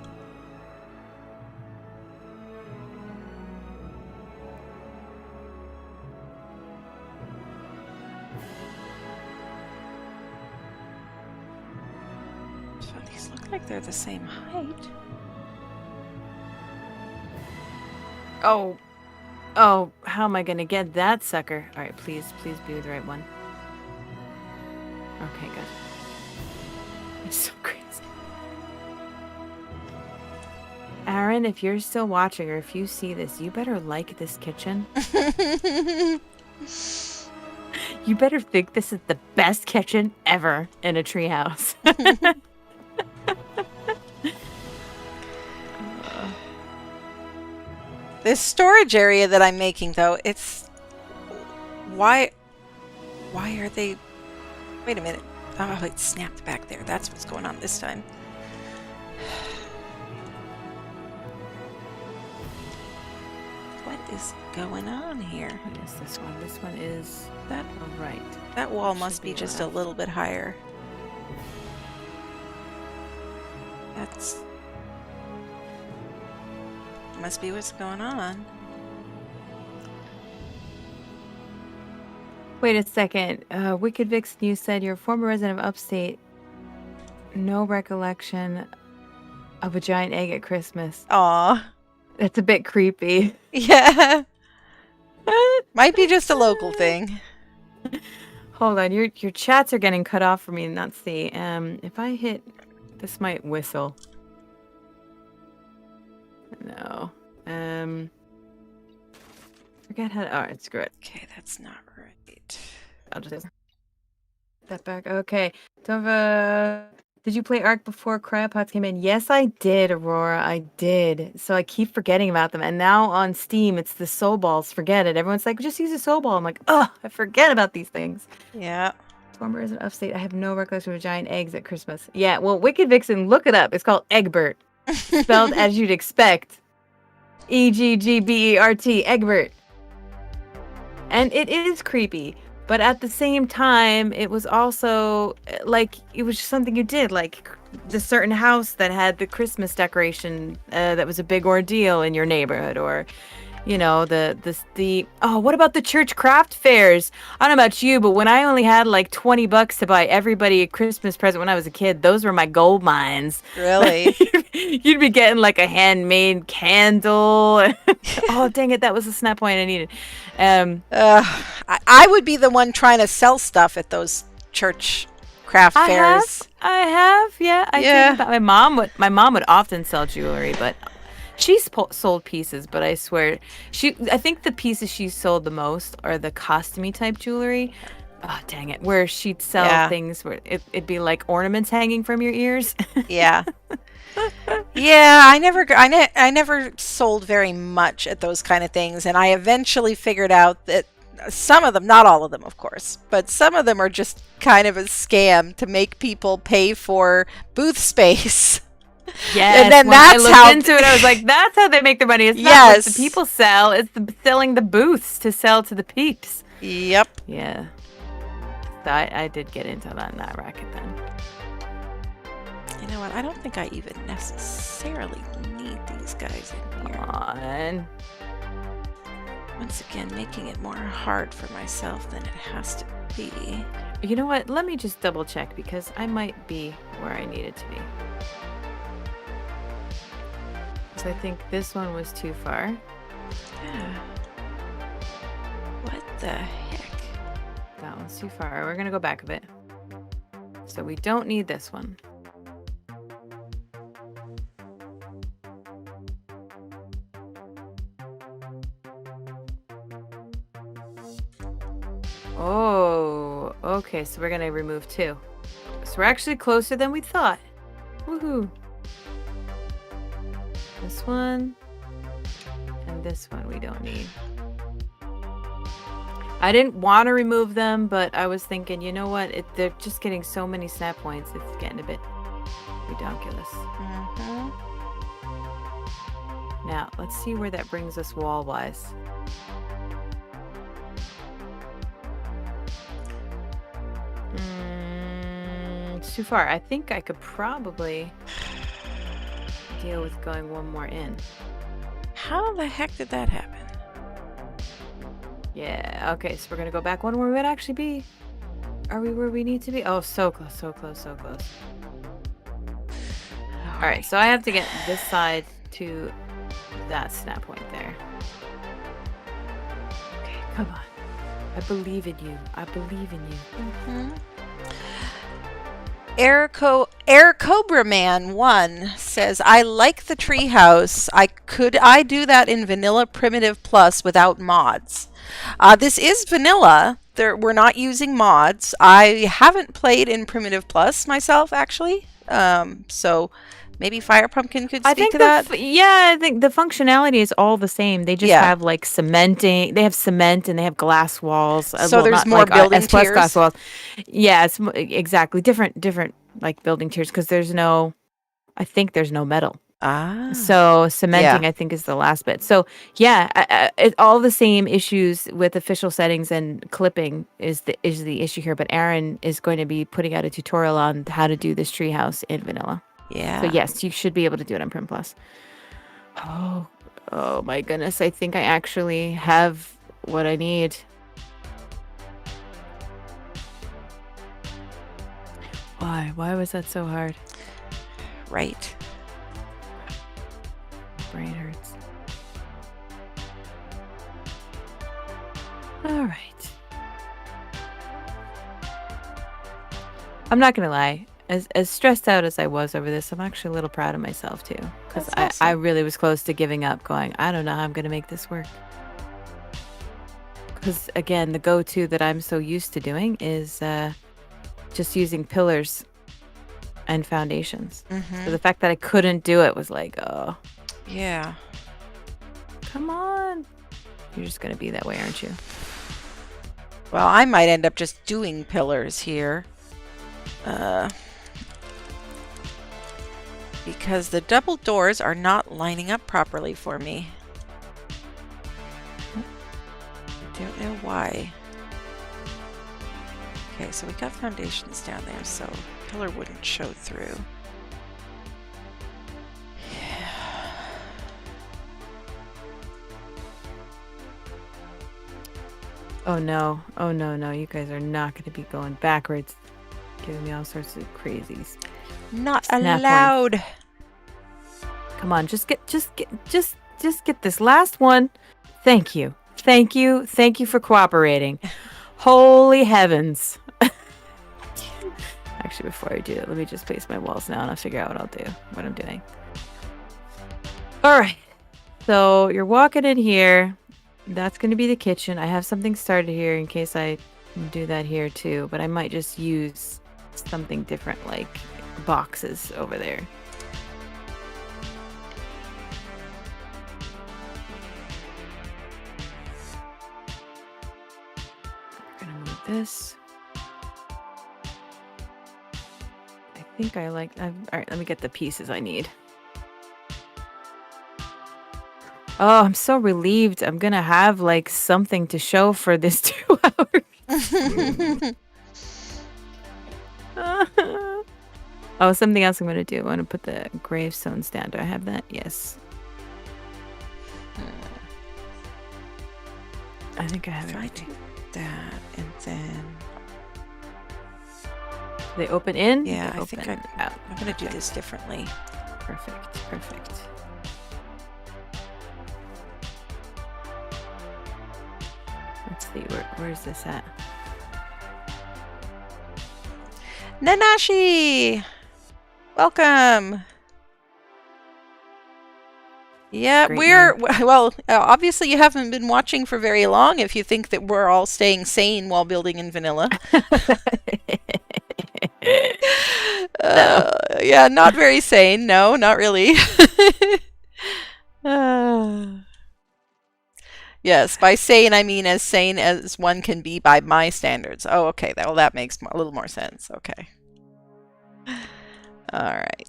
So these look like they're the same height. Oh, how am I gonna get that sucker? All right, please be the right one. Okay, good. It's so crazy. Aaron, if you're still watching or if you see this, you better like this kitchen. You better think this is the best kitchen ever in a treehouse. This storage area that I'm making, though, it's... Why are they... Wait a minute. Oh, it snapped back there. That's what's going on this time. What is going on here? What is this one? This one is... That, right. that wall must be just a little bit higher. That's... Must be what's going on. Wait a second. Wicked Vixen, you said you're a former resident of Upstate. No recollection of a giant egg at Christmas. Aw. That's a bit creepy. Yeah. Might be just a local thing. Hold on, your chats are getting cut off for me to not see. If I hit, this might whistle. No. Forget how to, alright, screw it. Okay, that's not right. I'll just step back. Okay. Did you play Ark before Cryopods came in? Yes, I did, Aurora. I did. So I keep forgetting about them. And now on Steam, it's the soul balls. Forget it. Everyone's like, just use a soul ball. I'm like, oh, I forget about these things. Yeah. Former is an upstate. I have no recollection of giant eggs at Christmas. Yeah, well, Wicked Vixen, look it up. It's called Egbert. Spelled as you'd expect. Egbert. Egbert. And it is creepy. But at the same time, it was also like it was just something you did, like the certain house that had the Christmas decoration that was a big ordeal in your neighborhood, or you know what about the church craft fairs? I don't know about you, but when I only had like $20 to buy everybody a Christmas present when I was a kid, those were my gold mines. Really? You'd be getting like a handmade candle. Oh dang it, that was the snap point I needed. I would be the one trying to sell stuff at those church craft fairs. I have, yeah. I think about my mom would often sell jewelry, but she's sold pieces. But I swear, I think the pieces she sold the most are the costumey type jewelry. Oh dang it, where she'd sell things where it'd be like ornaments hanging from your ears. Yeah. Yeah, I never sold very much at those kind of things, and I eventually figured out that some of them, not all of them, of course, but some of them are just kind of a scam to make people pay for booth space. Yes, and then when that's I looked how into it, I was like, that's how they make their money. It's not what the people sell; it's selling the booths to sell to the peeps. Yep. Yeah. So I did get into that racket then. You know what? I don't think I even necessarily need these guys in here. Come on. Once again, making it more hard for myself than it has to be. You know what? Let me just double check because I might be where I needed to be. So I think this one was too far. Yeah. What the heck? That one's too far. We're going to go back a bit. So we don't need this one. Oh, okay, so we're gonna remove 2. So we're actually closer than we thought. Woohoo. This one and this one we don't need. I didn't want to remove them, but I was thinking, you know what? They're just getting so many snap points. It's getting a bit ridiculous. Mm-hmm. Now, let's see where that brings us wall-wise. It's too far. I think I could probably deal with going one more in. How the heck did that happen? Yeah, okay, so we're gonna go back one where we would actually be. Are we where we need to be? Oh, so close, so close, so close. Alright, so I have to get this side to that snap point there. Okay, come on. I believe in you. I believe in you. Mm-hmm. Air Cobra Man 1 says, I like the treehouse. Could I do that in Vanilla Primitive Plus without mods? This is vanilla. We're not using mods. I haven't played in Primitive Plus myself, actually. So maybe FirePumpkin could speak to that. I think the functionality is all the same. They just have like cementing. They have cement and they have glass walls. So there's more like, building tiers. Glass walls. Yeah, it's exactly different like building tiers because I think there's no metal. So cementing, I think, is the last bit. So all the same issues with official settings and clipping is the issue here. But Aaron is going to be putting out a tutorial on how to do this treehouse in vanilla. Yeah. So yes, you should be able to do it on Prim Plus. Oh my goodness! I think I actually have what I need. Why? Why was that so hard? Right. My brain hurts. All right. I'm not gonna lie. As stressed out as I was over this, I'm actually a little proud of myself too, because That's I awesome. really was close to giving up. Going, I don't know how I'm gonna make this work. Because again, the go-to that I'm so used to doing is just using pillars and foundations. So the fact that I couldn't do it was like, oh, Yeah. come on. You're just gonna be that way, aren't you? Well, I might end up just doing pillars here. Because the double doors are not lining up properly for me. I don't know why. Okay, so we got foundations down there, so pillar wouldn't show through. Oh no. Oh no, no. You guys are not gonna be going backwards. Giving me all sorts of crazies. Not Snap one. allowed. Come on, just get this last one. Thank you. Thank you. Thank you for cooperating. Holy heavens. Actually, before I do that, let me just place my walls now and I'll figure out what I'm doing. All right. So you're walking in here. That's going to be the kitchen. I have something started here in case I do that here too, but I might just use something different like boxes over there. I'm going to move this. I think I like... all right, let me get the pieces I need. Oh, I'm so relieved. I'm going to have like something to show for this 2 hours. Oh, something else I'm going to do. I want to put the gravestones down. Do I have that? Yes. I think I have If I everything. do that and then... They open in? Yeah, They I think open out. I'm going to do this differently. Perfect. Perfect. Let's see. Where's this at? Nanashi! Welcome! Yeah, Great well, obviously you haven't been watching for very long if you think that we're all staying sane while building in vanilla. Yeah, not very sane. No, not really. Yes, by sane I mean as sane as one can be by my standards. Oh, okay. Well, that makes a little more sense. Okay. All right.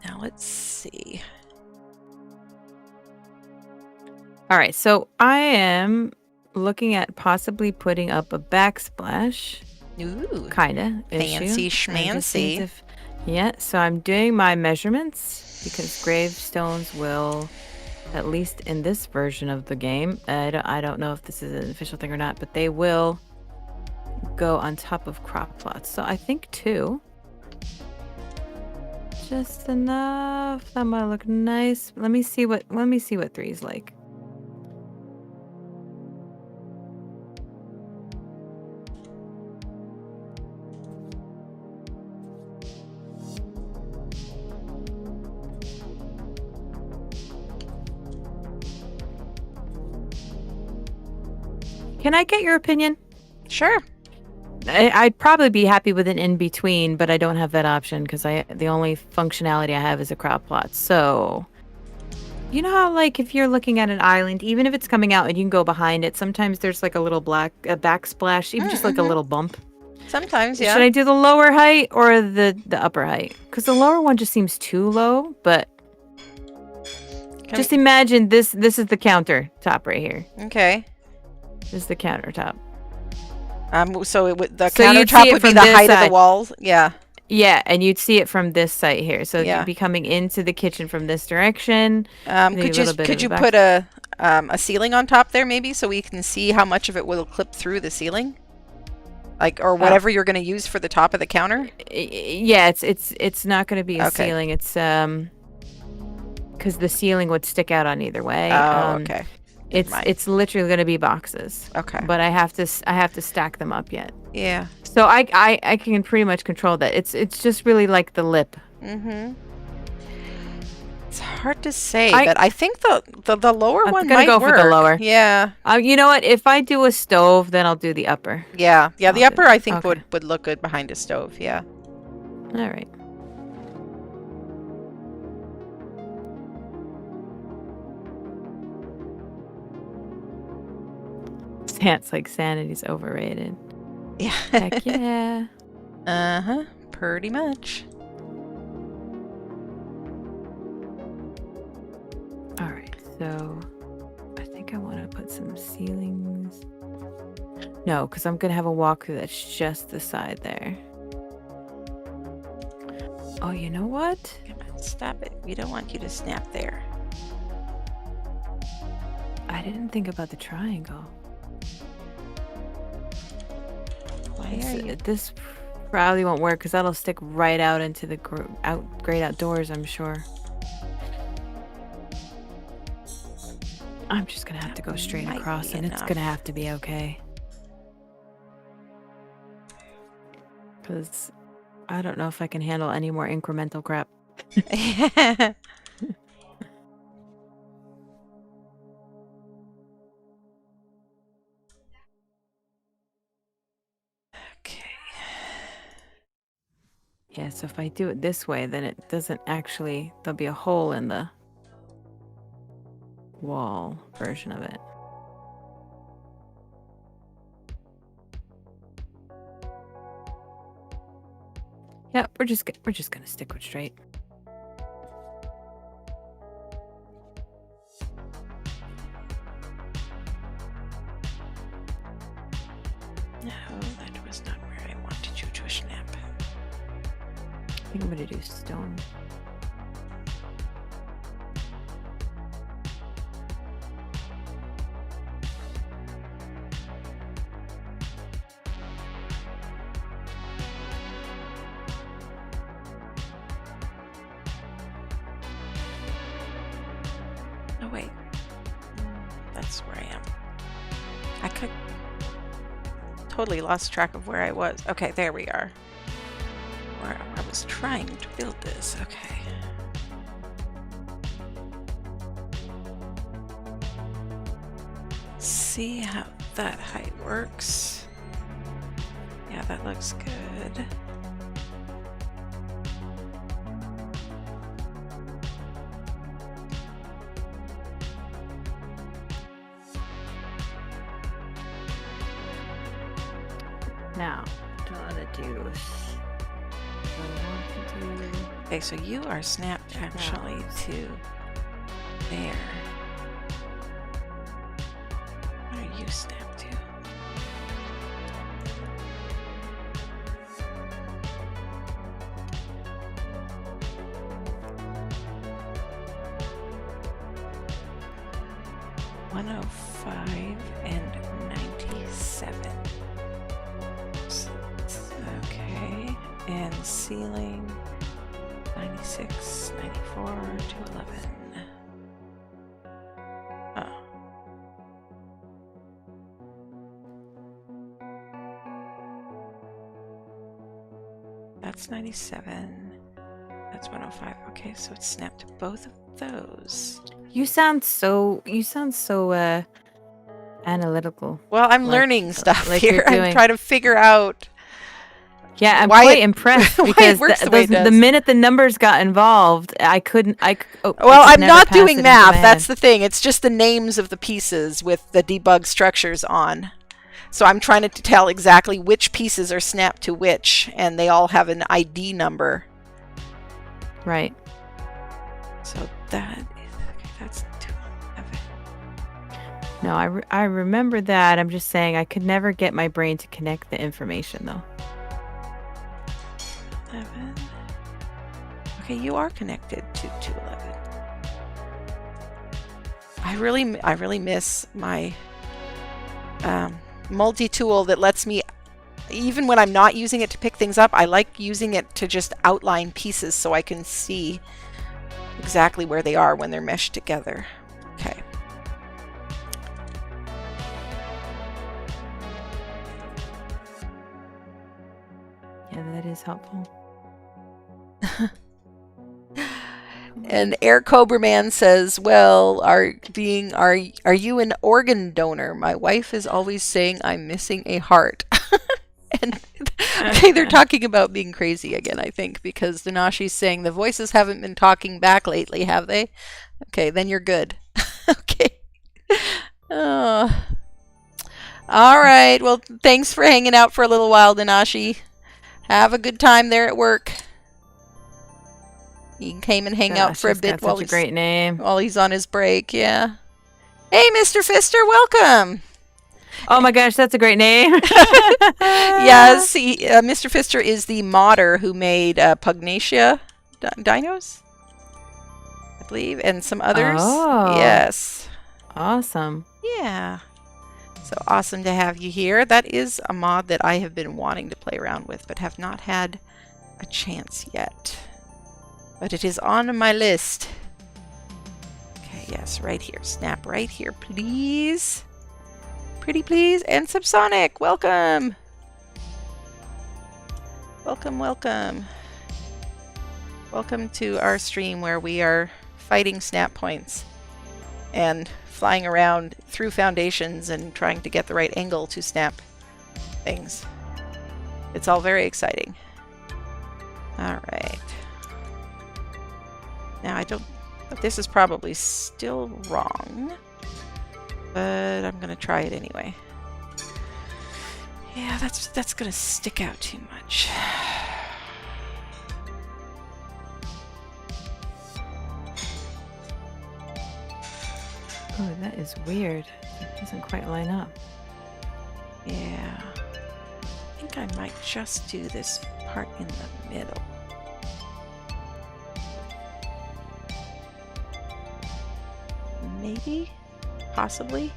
Now let's see. All right, so I am looking at possibly putting up a backsplash. Ooh. Kinda. Fancy schmancy. Yeah, so I'm doing my measurements because gravestones will, at least in this version of the game, I don't know if this is an official thing or not, but they will go on top of crop plots. So I think 2. Just enough. That might look nice. Let me see what 3 is like. Can I get your opinion? Sure. I'd probably be happy with an in-between, but I don't have that option because the only functionality I have is a crop plot. So, you know how like if you're looking at an island, even if it's coming out and you can go behind it, sometimes there's like a little backsplash, even just like a little bump. Sometimes, yeah. Should I do the lower height or the upper height? Because the lower one just seems too low, but just imagine this is the countertop right here. Okay. This is the countertop. So the So you'd see countertop it would be from the this height of side. the walls. Yeah. Yeah, and you'd see it from this site here. So Yeah. you'd be coming into the kitchen from this direction. Maybe a Could little bit of you a put a ceiling on top there maybe so we can see how much of it will clip through the ceiling? Like, or whatever you're going to use for the top of the counter? Yeah, it's not going to be a Okay. ceiling. It's because the ceiling would stick out on either way. Oh, okay. It's literally going to be boxes. Okay. But I have to stack them up yet. Yeah. So I can pretty much control that. It's just really like the lip. Mm-hmm. It's hard to say, but I think the lower one gonna might go work. for the lower. Yeah. You know what? If I do a stove, then I'll do the upper. Yeah. Yeah. The I'll upper do- I think okay. would look good behind a stove. Yeah. All right. Stance like sanity's overrated. Yeah. Heck yeah. Uh-huh. Pretty much. All right. So I think I want to put some ceilings. No, because I'm gonna have a walkthrough that's just the side there. Oh, you know what? Come on, stop it. We don't want you to snap there. I didn't think about the triangle. Why are you? This probably won't work because that'll stick right out into the great outdoors, I'm sure. I'm just gonna have to go straight Might across, be and it's enough. gonna have to be okay. Because I don't know if I can handle any more incremental crap. Okay. Yeah, so if I do it this way, then it doesn't actually... There'll be a hole in the wall version of it. Yeah, we're just gonna stick with straight. No, that was not where I wanted you to snap. I think I'm gonna do stone. Oh, wait. That's where I am. I could... Totally lost track of where I was. Okay, there we are. Where I was trying to build this. Okay. See how that height works. Yeah, that looks good. Now, what do I want to do? I want to do... Okay, so you are snapped actually to there. What are you snapped to? $105 and 97. Okay, and ceiling 96, 94 to 11. Oh. That's 97. That's 105. Okay, so it's snapped to both of those. You sound so analytical. Well, I'm Like- learning stuff like here. you're I'm doing- trying to figure out. Yeah, I'm Why quite it- impressed why it because works the way it the does. minute the numbers got involved, I couldn't. Well, it I'm never not passed it doing into math. my That's head. the thing. It's just the names of the pieces with the debug structures on. So I'm trying to tell exactly which pieces are snapped to which, and they all have an ID number. Right. So that is, okay, that's 211. No, I remember that. I'm just saying I could never get my brain to connect the information though. 11. Okay, you are connected to 211. I really miss my multi-tool that lets me even when I'm not using it to pick things up, I like using it to just outline pieces so I can see exactly where they are when they're meshed together. Okay. Yeah, that is helpful. And Air Cobra Man says, well, are you an organ donor? My wife is always saying I'm missing a heart. And okay, they're talking about being crazy again, I think, because Dinashi's saying the voices haven't been talking back lately, have they? Okay, then you're good. Okay. All right. Well, thanks for hanging out for a little while, Dinashi. Have a good time there at work. He came and hang out for a bit while he's great name. While he's on his break. Yeah. Hey, Mr. Pfister, welcome. Oh my gosh, that's a great name. Yes, Mr. Pfister is the modder who made Pugnacia dinos, I believe, and some others. Oh. Yes. Awesome. Yeah. So awesome to have you here. That is a mod that I have been wanting to play around with, but have not had a chance yet. But it is on my list. Okay, yes, right here. Snap right here, please. Pretty please. And Subsonic, welcome. Welcome, welcome. Welcome to our stream where we are fighting snap points and flying around through foundations and trying to get the right angle to snap things. It's all very exciting. All right. Now this is probably still wrong, but I'm gonna try it anyway. Yeah, that's gonna stick out too much. Oh, that is weird. It doesn't quite line up. Yeah. I think I might just do this part in the middle. Maybe? Possibly?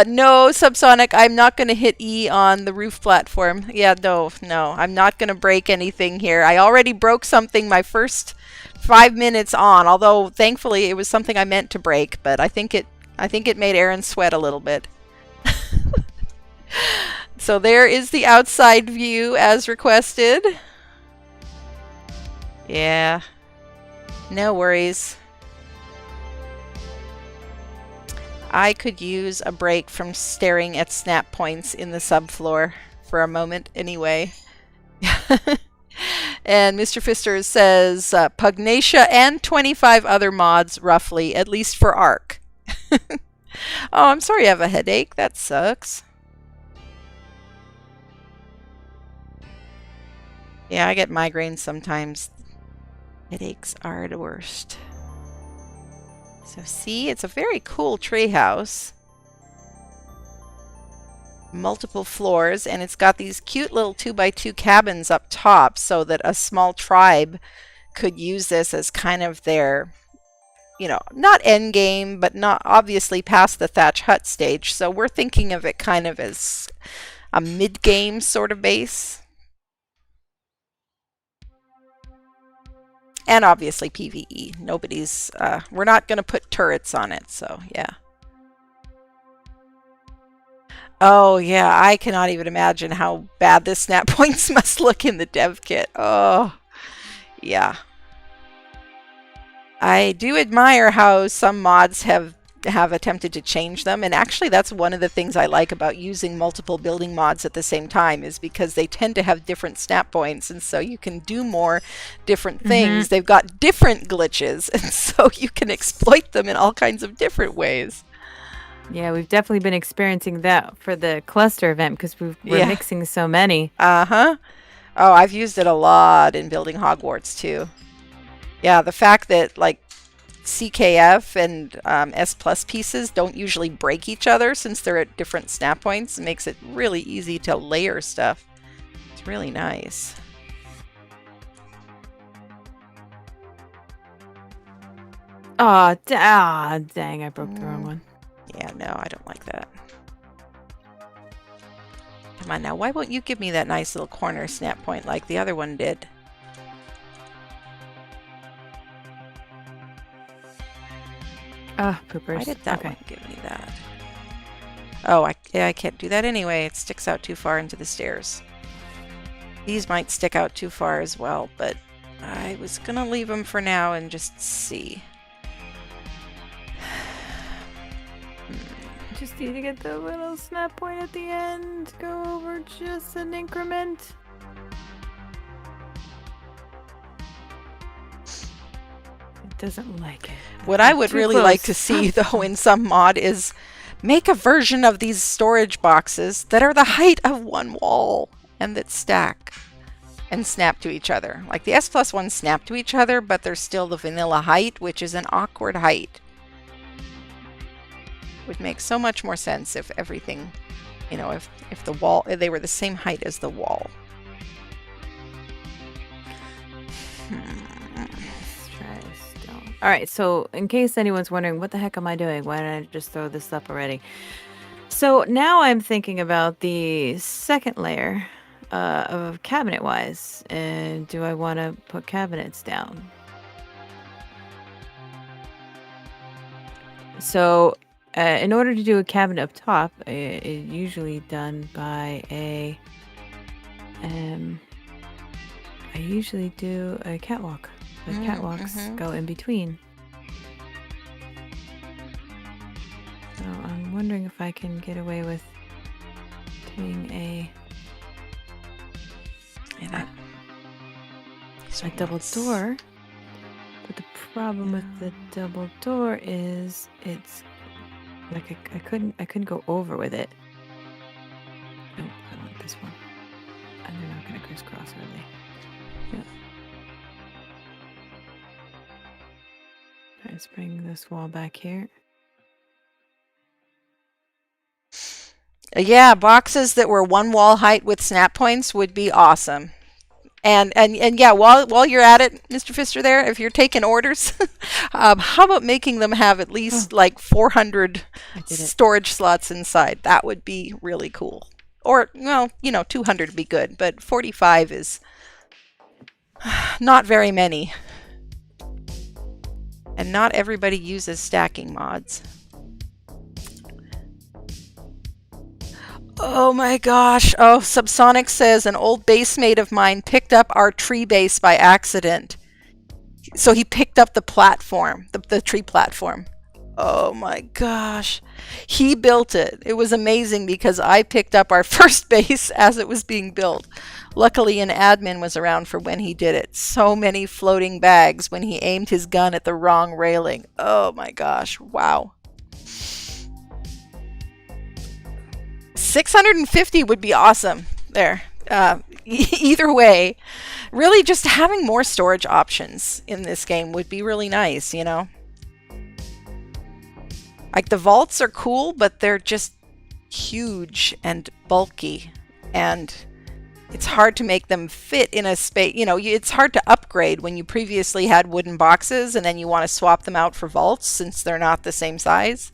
No, Subsonic, I'm not going to hit E on the roof platform. Yeah, no, I'm not going to break anything here. I already broke something my first 5 minutes on, although thankfully it was something I meant to break, but I think it made Aaron sweat a little bit. So there is the outside view as requested. Yeah. No worries. I could use a break from staring at snap points in the subfloor for a moment anyway. And Mr. Pfister says Pugnacia and 25 other mods roughly, at least for Ark. Oh, I'm sorry you have a headache. That sucks. Yeah, I get migraines sometimes. Headaches are the worst. So see, it's a very cool treehouse. Multiple floors, and it's got these cute little 2x2 cabins up top so that a small tribe could use this as kind of their, you know, not end game, but not obviously past the thatch hut stage. So we're thinking of it kind of as a mid-game sort of base. And obviously PvE. Nobody's, we're not going to put turrets on it, so yeah. Oh yeah, I cannot even imagine how bad the snap points must look in the dev kit. Oh, yeah. I do admire how some mods have attempted to change them, and actually that's one of the things I like about using multiple building mods at the same time, is because they tend to have different snap points, and so you can do more different things. They've got different glitches, and so you can exploit them in all kinds of different ways. Yeah, we've definitely been experiencing that for the cluster event because we're mixing so many. Oh, I've used it a lot in building Hogwarts too. Yeah, the fact that like CKF and S plus pieces don't usually break each other since they're at different snap points makes it really easy to layer stuff. It's really nice. Oh, dang, I broke the wrong one. Yeah, no, I don't like that. Come on now, why won't you give me that nice little corner snap point like the other one did? Poopers. Why did that one give me that? Oh, I can't do that anyway. It sticks out too far into the stairs. These might stick out too far as well, but I was gonna leave them for now and just see. Just need to get the little snap point at the end. Go over just an increment. It doesn't like it. What I would really like to see, though, in some mod is make a version of these storage boxes that are the height of one wall and that stack and snap to each other. Like the S+1 snap to each other, but they're still the vanilla height, which is an awkward height. Would make so much more sense if everything, you know, if the wall, they were the same height as the wall. Let's try stone. All right, so in case anyone's wondering, what the heck am I doing? Why didn't I just throw this up already? So now I'm thinking about the second layer of cabinet-wise. And do I want to put cabinets down? So in order to do a cabinet up top, it's usually done by a... I usually do a catwalk. The catwalks go in between. So I'm wondering if I can get away with doing a double door. But the problem with the double door is it's like I couldn't go over with it. Nope, I want this one. And they're not gonna crisscross, are they? Yep. Let's bring this wall back here. Yeah, boxes that were one wall height with snap points would be awesome. And yeah, while you're at it, Mr. Pfister there, if you're taking orders, how about making them have at least like 400 storage slots inside? That would be really cool. Or, well, 200 would be good, but 45 is not very many. And not everybody uses stacking mods. Oh my gosh. Oh, Subsonic says an old base mate of mine picked up our tree base by accident. So he picked up the platform, the tree platform. Oh my gosh. He built it. It was amazing because I picked up our first base as it was being built. Luckily, an admin was around for when he did it. So many floating bags when he aimed his gun at the wrong railing. Oh my gosh. Wow. 650 would be awesome there. Either way, really just having more storage options in this game would be really nice, Like the vaults are cool, but they're just huge and bulky, and it's hard to make them fit in a space. It's hard to upgrade when you previously had wooden boxes and then you want to swap them out for vaults since they're not the same size.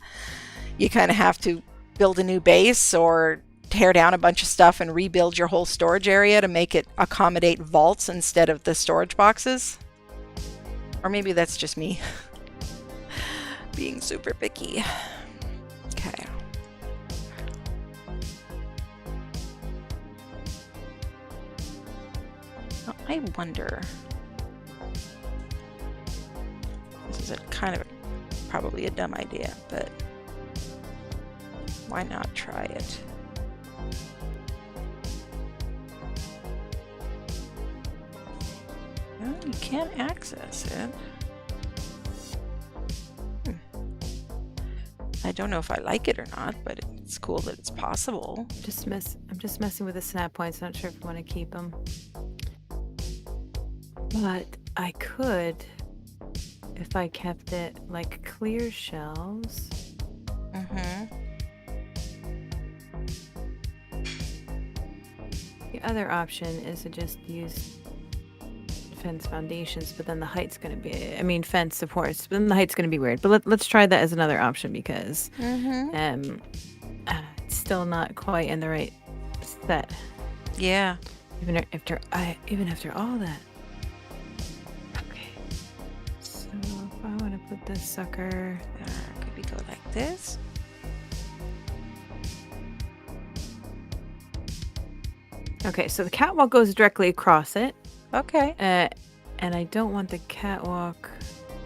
You kind of have to build a new base or tear down a bunch of stuff and rebuild your whole storage area to make it accommodate vaults instead of the storage boxes. Or maybe that's just me being super picky. Okay. Well, I wonder. This is probably a dumb idea, but why not try it? Well, you can't access it. I don't know if I like it or not, but it's cool that it's possible. I'm just messing with the snap points. Not sure if I want to keep them. But I could, if I kept it like clear shells. The other option is to just use fence foundations, but then the height's going to be, I mean, fence supports, but then the height's going to be weird. But let's try that as another option because it's still not quite in the right set. Yeah. Even after all that. Okay. So if I want to put this sucker, Could we go like this? okay, so the catwalk goes directly across it. Okay. And I don't want the catwalk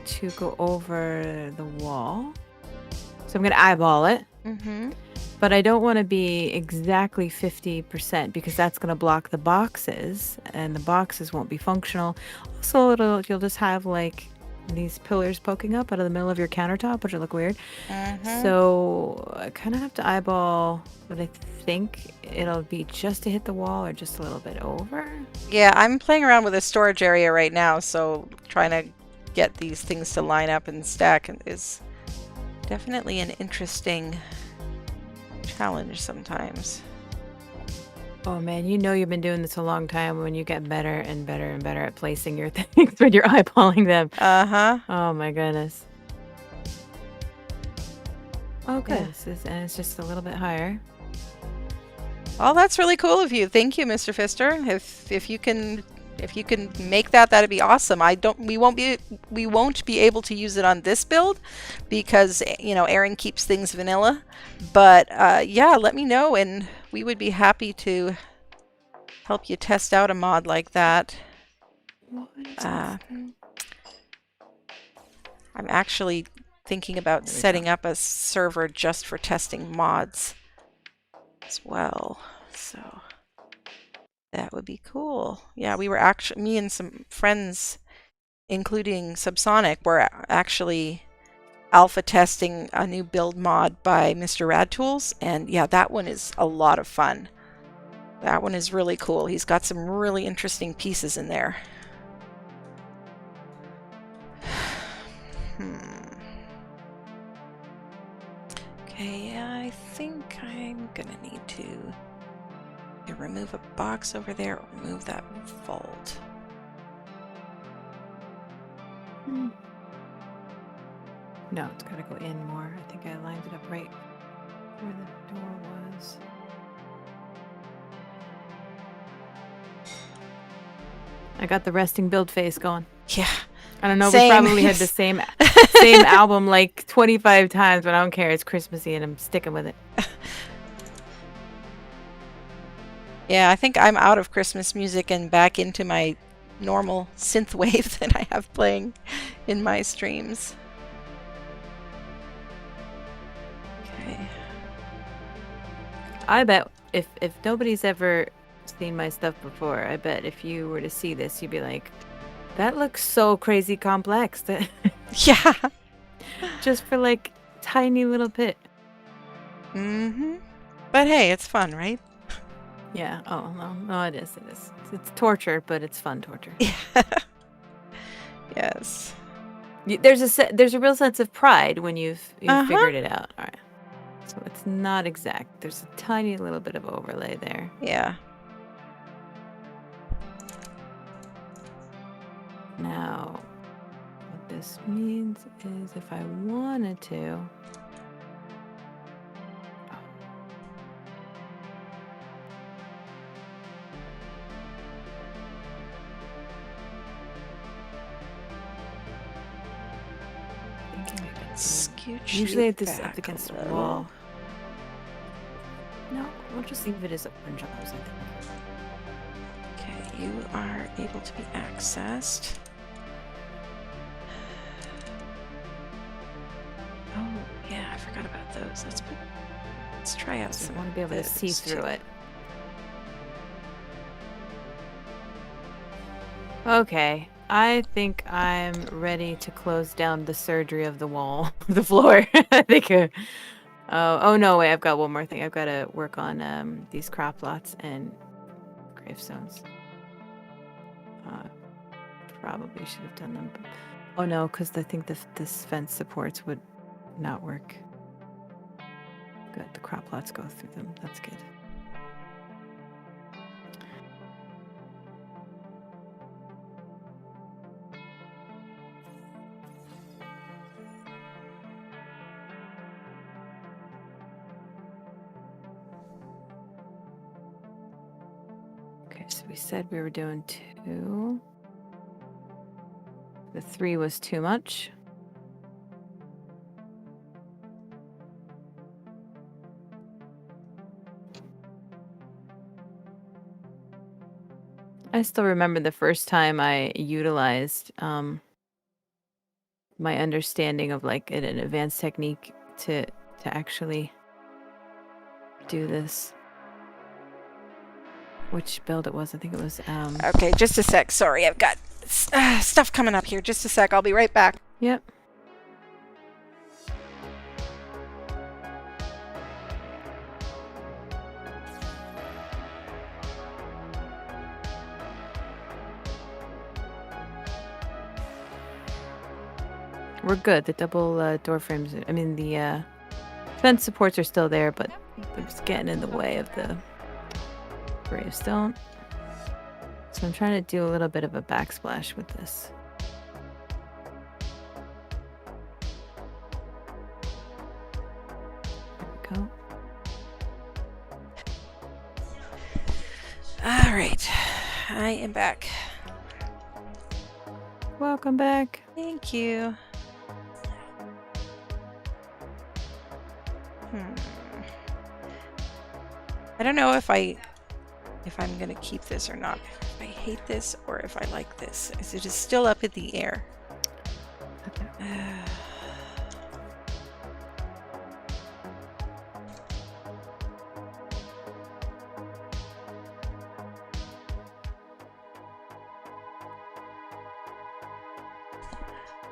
to go over the wall. So I'm going to eyeball it. Mm-hmm. But I don't want to be exactly 50% because that's going to block the boxes and the boxes won't be functional. Also, you'll just have like these pillars poking up out of the middle of your countertop, which will look weird. So I kind of have to eyeball what I think it'll be just to hit the wall or just a little bit over. Yeah, I'm playing around with a storage area right now, so trying to get these things to line up and stack is definitely an interesting challenge sometimes. Oh man, you know you've been doing this a long time when you get better and better and better at placing your things when you're eyeballing them. Uh-huh. Oh my goodness. Okay, Yeah. and it's just a little bit higher. Well, that's really cool of you. Thank you, Mr. Pfister. If you can make that, that'd be awesome. We won't be able to use it on this build because Aaron keeps things vanilla. But yeah, let me know and we would be happy to help you test out a mod like that. I'm actually thinking about setting up a server just for testing mods as well. So that would be cool. Yeah, we were actually, me and some friends, including Subsonic, were actually alpha testing a new build mod by Mr. Radtools, and yeah, that one is a lot of fun. That one is really cool. He's got some really interesting pieces in there. Okay, yeah, I think I'm gonna need to remove a box over there or remove that vault. No, it's gotta go in more. I think I lined it up right where the door was. I got the resting build phase going. Yeah. I don't know, Same. we probably had the same album like 25 times, but I don't care. It's Christmassy and I'm sticking with it. Yeah, I think I'm out of Christmas music and back into my normal synthwave that I have playing in my streams. Okay. I bet if nobody's ever seen my stuff before, I bet if you were to see this, you'd be like, that looks so crazy complex. Yeah. Just for like tiny little bit. Mm-hmm. But hey, it's fun, right? Yeah. Oh no, it is. It's torture, but it's fun torture. Yeah. Yes. There's a real sense of pride when you've figured it out. All right. So it's not exact. There's a tiny little bit of overlay there. Yeah. Now, what this means is if I wanted to. Scooch Usually you this up back against a the little. wall. No, we'll just leave it as open jobs, I think. Okay, you are able to be accessed. Oh, yeah, I forgot about those. Let's try out some. I want to be able to see through it. Okay, I think I'm ready to close down the surgery of the wall, the floor. I think. Oh no, wait! I've got one more thing. I've got to work on these crop plots and gravestones. Probably should have done them. But, oh no, because I think this fence supports would not work. Good, the crop plots go through them. That's good. Okay, so we said we were doing 2. The 3 was too much. I still remember the first time I utilized my understanding of like an advanced technique to actually do this. Which build it was? I think it was. Okay, just a sec. Sorry, I've got stuff coming up here. Just a sec. I'll be right back. Yep. We're good. The double door frames. I mean, the fence supports are still there, but they're just getting in the way of the gravestone. So I'm trying to do a little bit of a backsplash with this. There we go. All right, I am back. Welcome back. Thank you. I don't know if I'm gonna keep this or not. If I hate this or if I like this. It is still up in the air.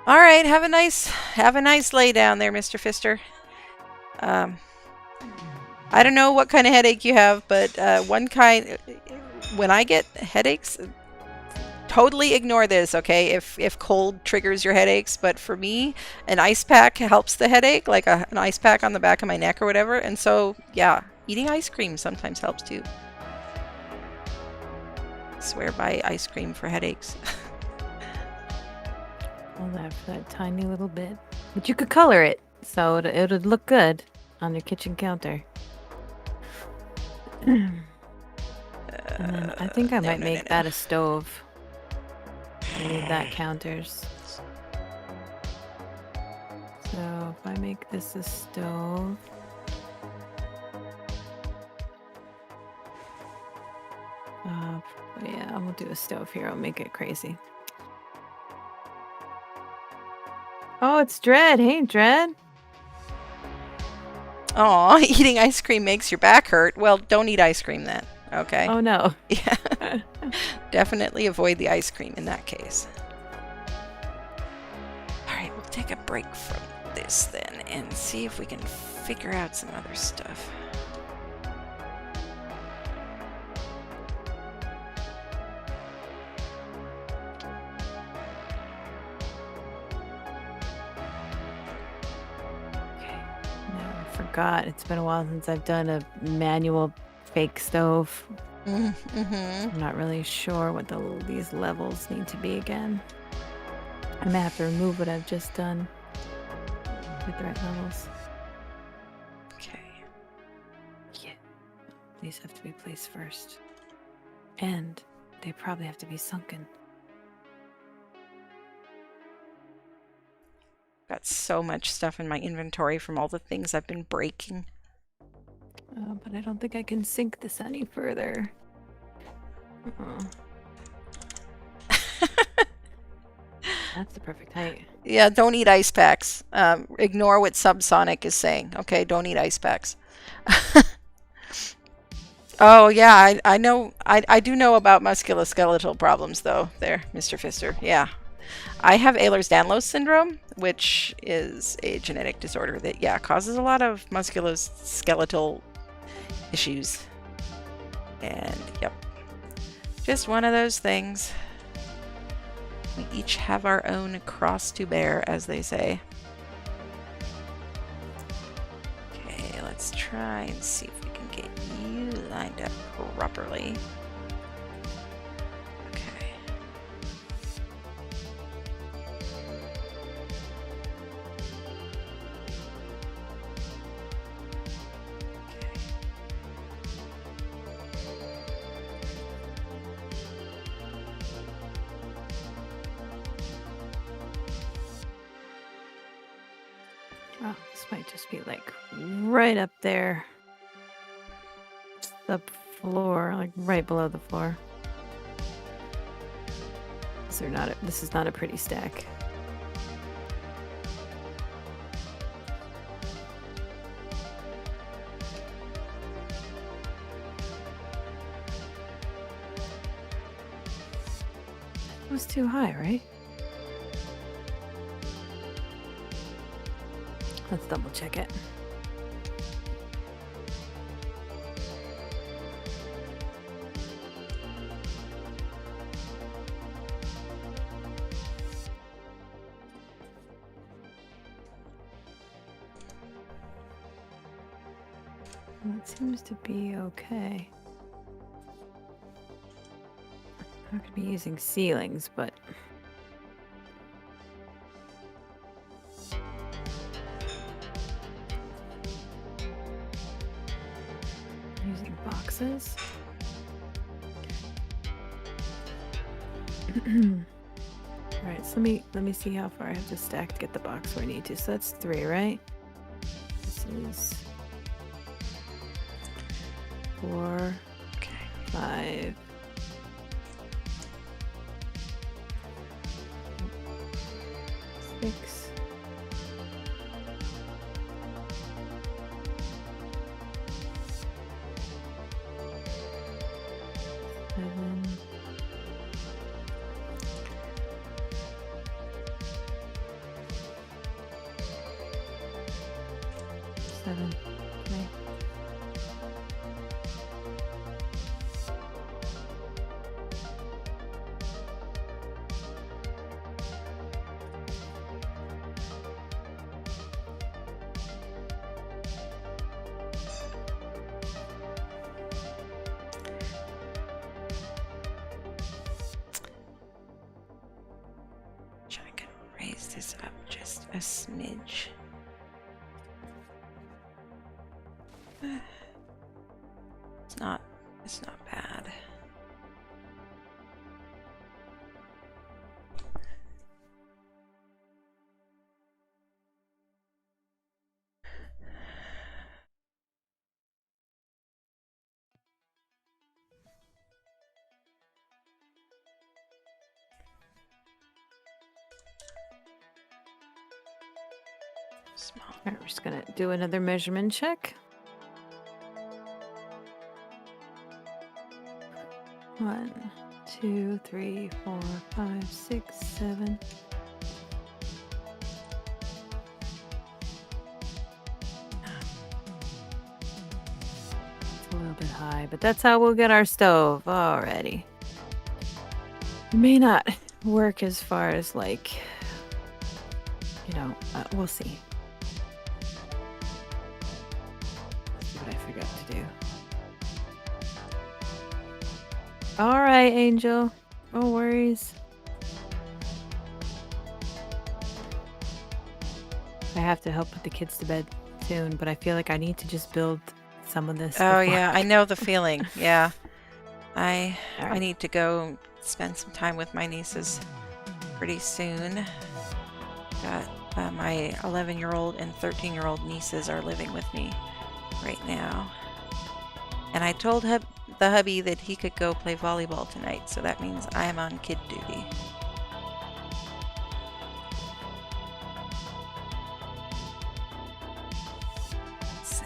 All right, have a nice lay down there, Mr. Pfister. I don't know what kind of headache you have, but one kind, when I get headaches, totally ignore this, okay? If cold triggers your headaches, but for me, an ice pack helps the headache, like an ice pack on the back of my neck or whatever. And so, yeah, eating ice cream sometimes helps too. Swear by ice cream for headaches. All that for that tiny little bit. But you could color it, so it would look good on your kitchen counter. And then I think I might make that a stove. I need that counters. So if I make this a stove. Yeah, we'll do a stove here. I'll make it crazy. Oh, it's Dread. Hey, Dread. Aw, eating ice cream makes your back hurt. Well, don't eat ice cream then, okay? Oh, no. Yeah. Definitely avoid the ice cream in that case. All right, we'll take a break from this then and see if we can figure out some other stuff. God, it's been a while since I've done a manual fake stove. Mm-hmm. I'm not really sure what these levels need to be again. I may have to remove what I've just done with the right levels. Okay. Yeah, these have to be placed first. And they probably have to be sunken. Got so much stuff in my inventory from all the things I've been breaking. But I don't think I can sink this any further. That's the perfect height. Yeah, don't eat ice packs. Ignore what Subsonic is saying. Okay, don't eat ice packs. Oh, yeah, I know. I do know about musculoskeletal problems, though, there, Mr. Pfister. Yeah. I have Ehlers-Danlos syndrome, which is a genetic disorder that, yeah, causes a lot of musculoskeletal issues. And, yep, just one of those things. We each have our own cross to bear, as they say. Okay, let's try and see if we can get you lined up properly. Might just be like right up there. The floor, like right below the floor. This is not a pretty stack. It was too high, right? Let's double check it. Well, it seems to be okay. I'm not going to be using ceilings, but... using boxes. Alright, so let me see how far I have to stack to get the box where I need to. So that's 3, right? This is 4, Okay. 5, 6, 7, 7. Okay. I can raise this up just a smidge. It's not bad. Small. All right, we're just gonna do another measurement check. 1, 2, 3, 4, 5, 6, 7. It's a little bit high, but that's how we'll get our stove. Alrighty. It may not work as far as like, you know, we'll see. Let's see what I forgot to do. All right, Angel. No worries. I have to help put the kids to bed soon, but I feel like I need to just build some of this. Oh before- yeah, I know the feeling. Yeah, I Alright. need to go spend some time with my nieces pretty soon. Got my 11-year-old and 13-year-old nieces are living with me right now, and I told the hubby that he could go play volleyball tonight, so that means I'm on kid duty. Let's see.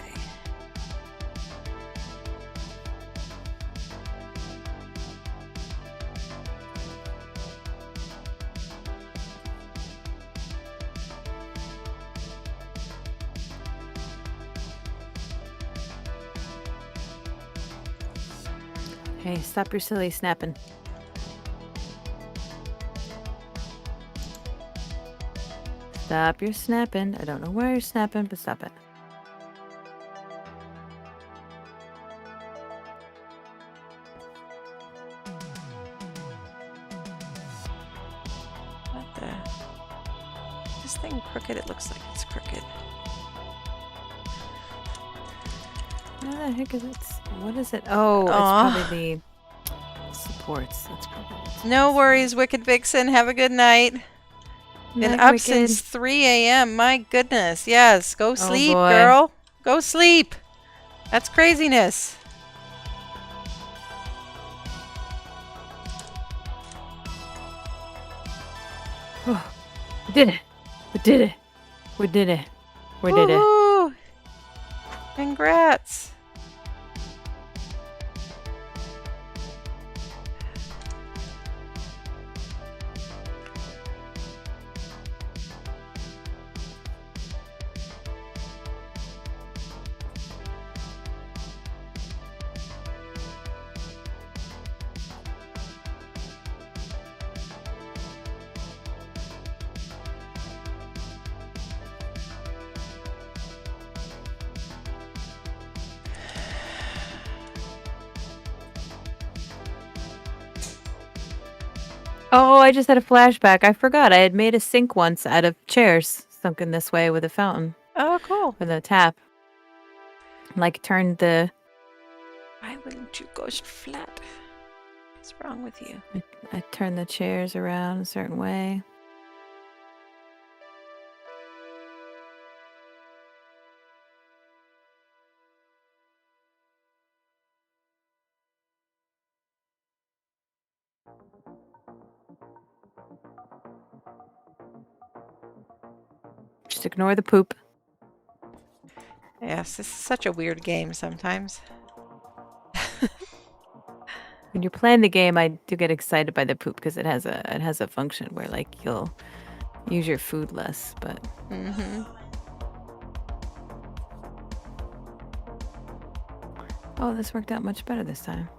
Hey, stop your silly snapping. Stop your snapping. I don't know why you're snapping, but stop it. What the? Is this thing crooked? It looks like it's crooked. What the heck is it? What is it? Oh, Aw. it's probably the supports. That's probably it. No worries, Wicked Vixen. Have a good night. Been Night, up Wicked. since 3 a.m. My goodness. Yes. Go sleep, boy. girl. Go sleep. That's craziness. We did it. We did it. We did it. We did it. Woohoo! Congrats. Oh, I just had a flashback. I forgot. I had made a sink once out of chairs sunken this way with a fountain. Oh, cool. With a tap. Like turned the... Why wouldn't you go flat? What's wrong with you? I turned the chairs around a certain way. Just ignore the poop. Yes, this is such a weird game sometimes. When you're playing the game, I do get excited by the poop because it has a function where like you'll use your food less, but oh, this worked out much better this time.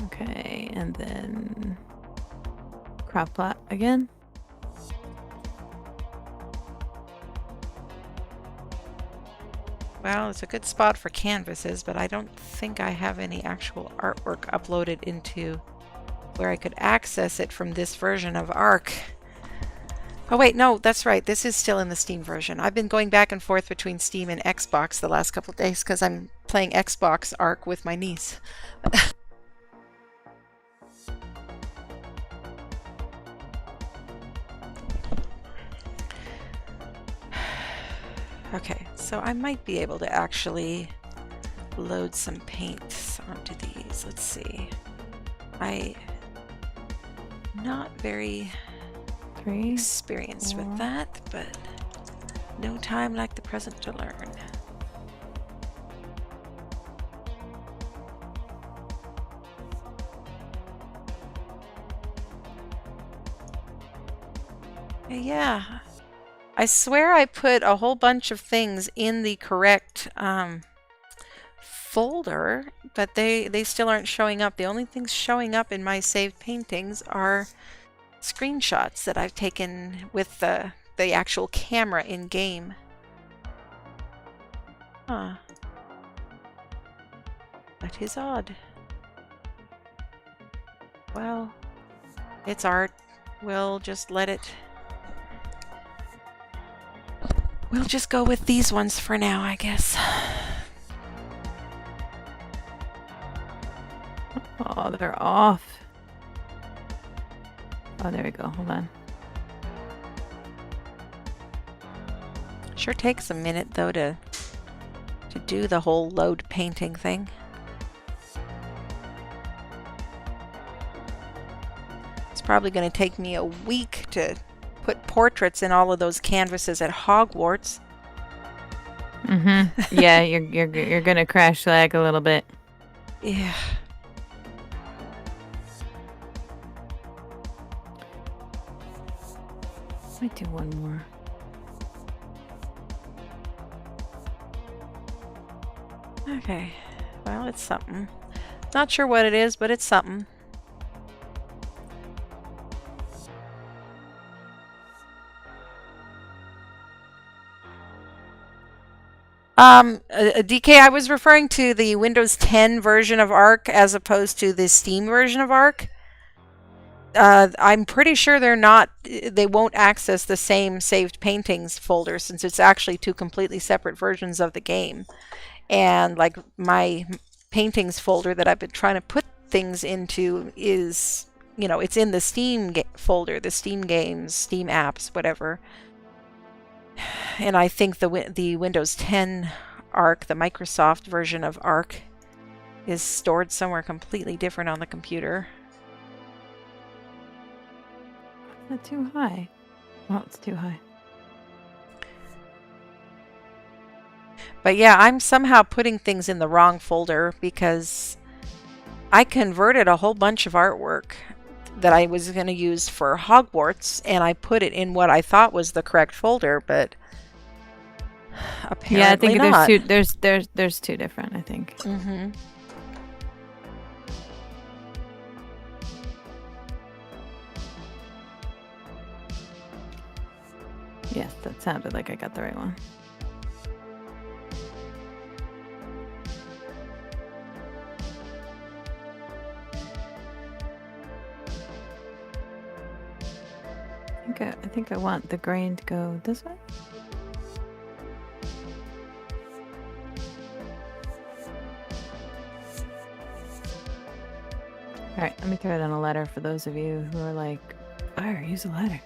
Okay, and then crop plot again. Well, it's a good spot for canvases, but I don't think I have any actual artwork uploaded into where I could access it from this version of Ark. Oh wait, no, that's right. This is still in the Steam version. I've been going back and forth between Steam and Xbox the last couple of days because I'm playing Xbox Ark with my niece. Okay, so I might be able to actually load some paints onto these. Let's see. I'm not very experienced with that, but no time like the present to learn. Yeah. I swear I put a whole bunch of things in the correct folder, but they still aren't showing up. The only things showing up in my saved paintings are screenshots that I've taken with the actual camera in game. Huh. That is odd. Well, it's art. We'll just let it... We'll just go with these ones for now, I guess. Oh, they're off. Oh, there we go. Hold on. Sure takes a minute, though, to do the whole load painting thing. It's probably going to take me a week to put portraits in all of those canvases at Hogwarts. Yeah, you're gonna crash lag a little bit. Yeah. Might do one more. Okay. Well, it's something. Not sure what it is, but it's something. DK, I was referring to the Windows 10 version of Ark as opposed to the Steam version of Ark. I'm pretty sure they won't access the same saved paintings folder since it's actually two completely separate versions of the game. And like my paintings folder that I've been trying to put things into is you know, it's in the Steam folder, the Steam games, Steam apps, whatever. And I think the Windows 10 Ark, the Microsoft version of Ark, is stored somewhere completely different on the computer. Not too high. Well, it's too high. But yeah, I'm somehow putting things in the wrong folder because I converted a whole bunch of artwork that I was going to use for Hogwarts, and I put it in what I thought was the correct folder, but apparently yeah, I think not. there's two different, I think. Mm-hmm. Yes, that sounded like I got the right one. I think I want the grain to go this way. All right, let me throw down a letter for those of you who are like, fire, use a ladder.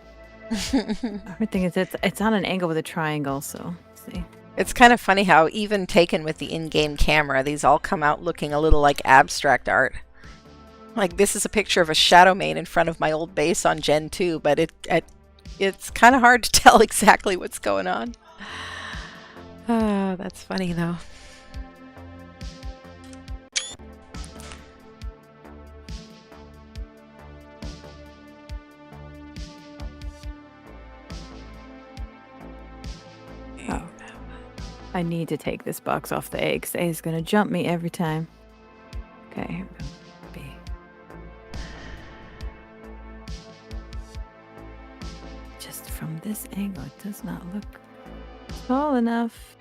Everything is it's on an angle with a triangle, so let's see. It's kind of funny how even taken with the in-game camera, these all come out looking a little like abstract art. Like this is a picture of a shadow main in front of my old base on Gen 2, but it's kind of hard to tell exactly what's going on. Oh, that's funny though. Oh. I need to take this box off the A because A is going to jump me every time. Okay, here we go. B. Just from this angle, it does not look tall enough.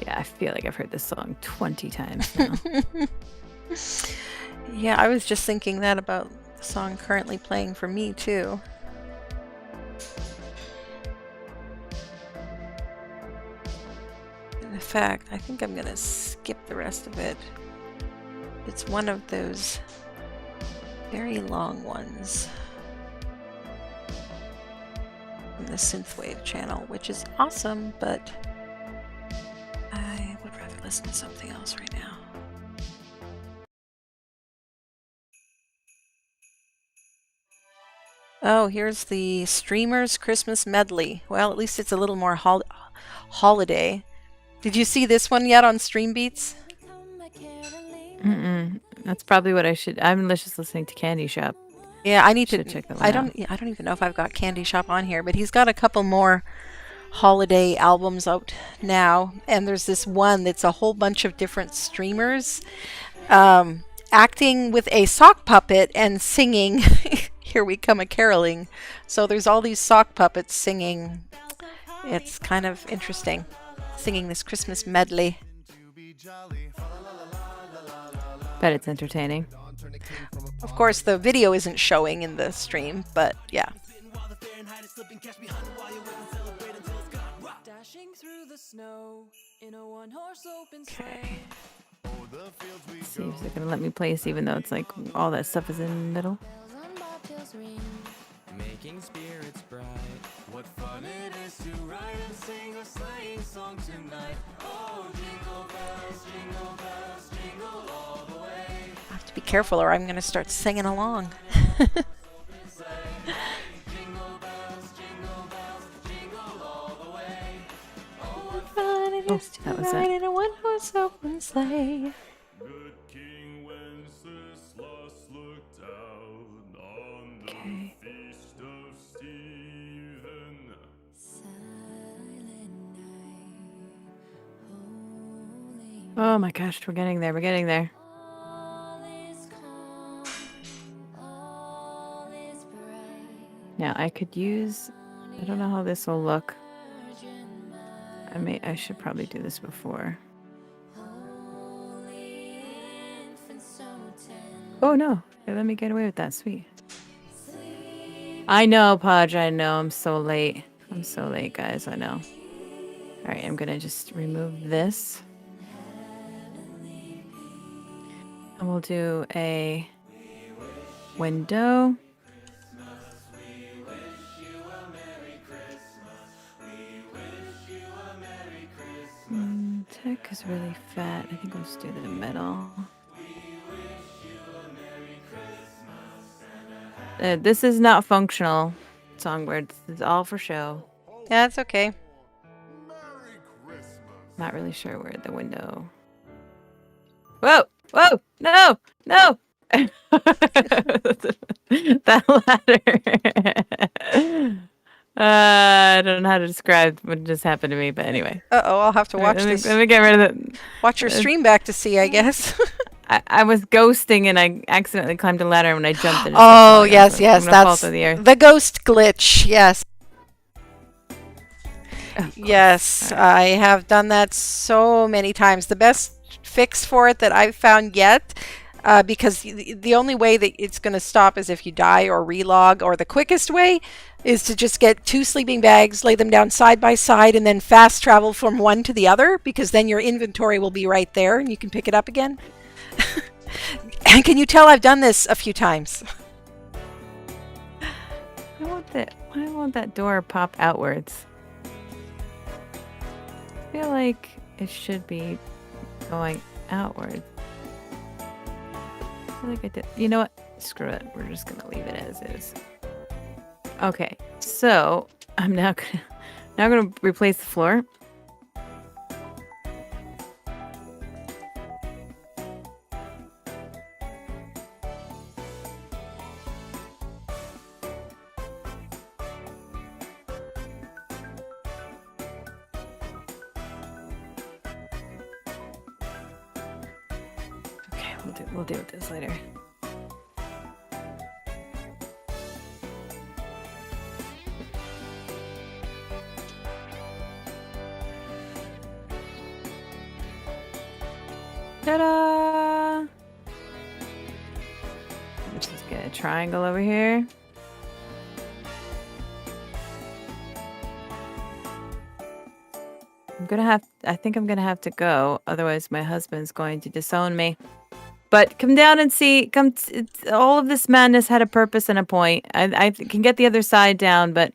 Yeah, I feel like I've heard this song 20 times now. Yeah, I was just thinking that about the song currently playing for me too. In fact, I think I'm gonna skip the rest of it. It's one of those very long ones from the Synthwave channel, which is awesome, but I would rather listen to something else right now. Oh, here's the Streamers Christmas Medley. Well, at least it's a little more holiday. Did you see this one yet on Stream Beats? That's probably what I should. I'm just listening to Candy Shop. Yeah, I need to check that one out. I don't even know if I've got Candy Shop on here, but he's got a couple more holiday albums out now, and there's this one that's a whole bunch of different streamers acting with a sock puppet and singing Here We Come a Caroling. So there's all these sock puppets singing. It's kind of interesting, singing this Christmas medley. Bet it's entertaining. Of course, the video isn't showing in the stream, but yeah. Okay. Let's see if they're gonna let me place, even though it's like all that stuff is in the middle. Making spirits bright. What fun it is to ride and sing a sleighing song tonight. Oh, jingle bells, jingle all the way. I have to be careful or I'm going to start singing along. Oh, that was it. In a one-horse open sleigh. Okay. Oh my gosh, we're getting there. We're getting there. Now I could use. I don't know how this will look. I should probably do this before. Oh no! Okay, let me get away with that. Sweet. I know, Podge. I know. I'm so late. I'm so late, guys. I know. All right, I'm gonna just remove this. And we'll do a window. Tech is really fat. I think we'll just do the middle. This is not functional, Songbird. This is all for show. Yeah, it's okay. Not really sure where the window. Whoa! Whoa! No! No! That ladder. I don't know how to describe what just happened to me, but anyway. Uh-oh, I'll have to watch this. Let me get rid of it. Watch your stream back to see, I guess. I was ghosting and I accidentally climbed a ladder when I jumped in. Oh, yes, yes. That's the ghost glitch. Yes. Yes, I have done that so many times. The best fix for it that I've found yet, because the only way that it's going to stop is if you die or relog, or the quickest way is to just get 2 sleeping bags, lay them down side by side, and then fast travel from one to the other, because then your inventory will be right there and you can pick it up again. And can you tell I've done this a few times? Why won't that door pop outwards? I feel like it should be going outward. I feel like I did. You know what? Screw it. We're just gonna leave it as is. Okay, so I'm now gonna replace the floor. We'll deal with this later. Ta-da! Let's just get a triangle over here. I think I'm gonna have to go, otherwise my husband's going to disown me. But come down and see. All of this madness had a purpose and a point. I can get the other side down, but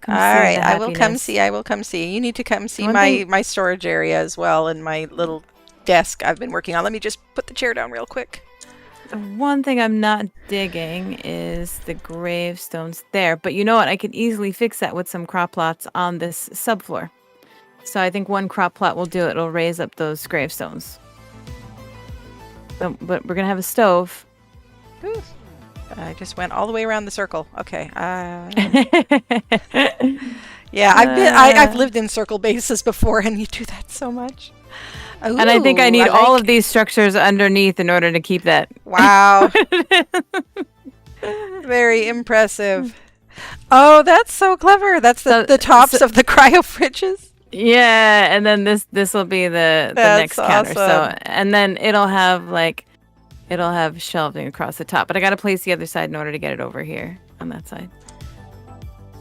all right, I will come see. I will come see. You need to come see my storage area as well, and my little desk I've been working on. Let me just put the chair down real quick. The one thing I'm not digging is the gravestones there. But you know what? I could easily fix that with some crop plots on this subfloor. So I think one crop plot will do it. It'll raise up those gravestones. But we're gonna have a stove. Ooh. I just went all the way around the circle. Okay. Yeah, I've lived in circle bases before, and you do that so much. Ooh, and I think I need all of these structures underneath in order to keep that. Wow. Very impressive. Oh, that's so clever. That's the tops of the cryo fridges. Yeah, and then this will be the next counter. So, and then it'll have shelving across the top. But I got to place the other side in order to get it over here on that side.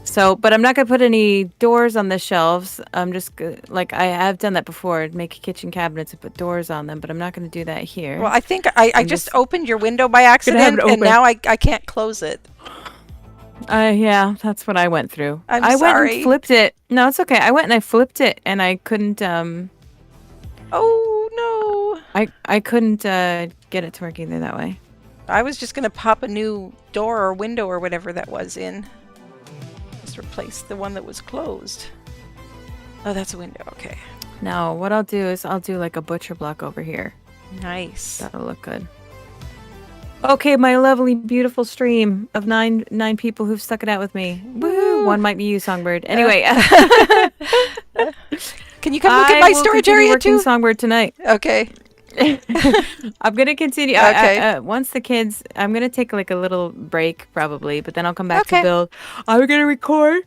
So, but I'm not going to put any doors on the shelves. I'm just like I have done that before, make kitchen cabinets and put doors on them, but I'm not going to do that here. Well, I think I just opened your window by accident, and now I can't close it. Yeah, that's what I went through. I went and flipped it. No, it's okay. I went and I flipped it, and I couldn't. Oh no! I couldn't get it to work either that way. I was just gonna pop a new door or window or whatever that was in. Just replace the one that was closed. Oh, that's a window. Okay. Now, what I'll do is I'll do like a butcher block over here. Nice. That'll look good. Okay, my lovely, beautiful stream of nine people who've stuck it out with me. Woo! One might be you, Songbird. Anyway. Can you come look at my storage area too? Songbird tonight. Okay. I'm going to continue. Okay. Once the kids, I'm going to take like a little break probably, but then I'll come back to build. I'm going to record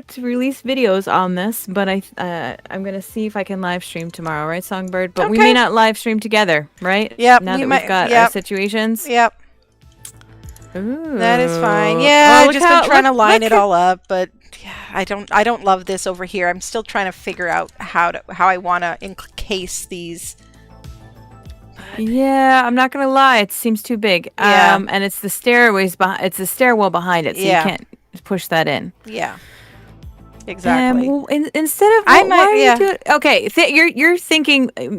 to release videos on this, but I'm going to see if I can live stream tomorrow, right, Songbird? But we may not live stream together, right? Yep. Now that we've got our situations. Yep. Ooh. That is fine. Yeah, I've just been trying to line it all up, but yeah, I don't love this over here. I'm still trying to figure out how I want to encase these Yeah, I'm not gonna lie. It seems too big. Yeah. And it's the stairways behind. It's the stairwell behind it, so Yeah. you can't push that in. Yeah. Exactly. Well, instead of I why might- are yeah. you doing? Okay,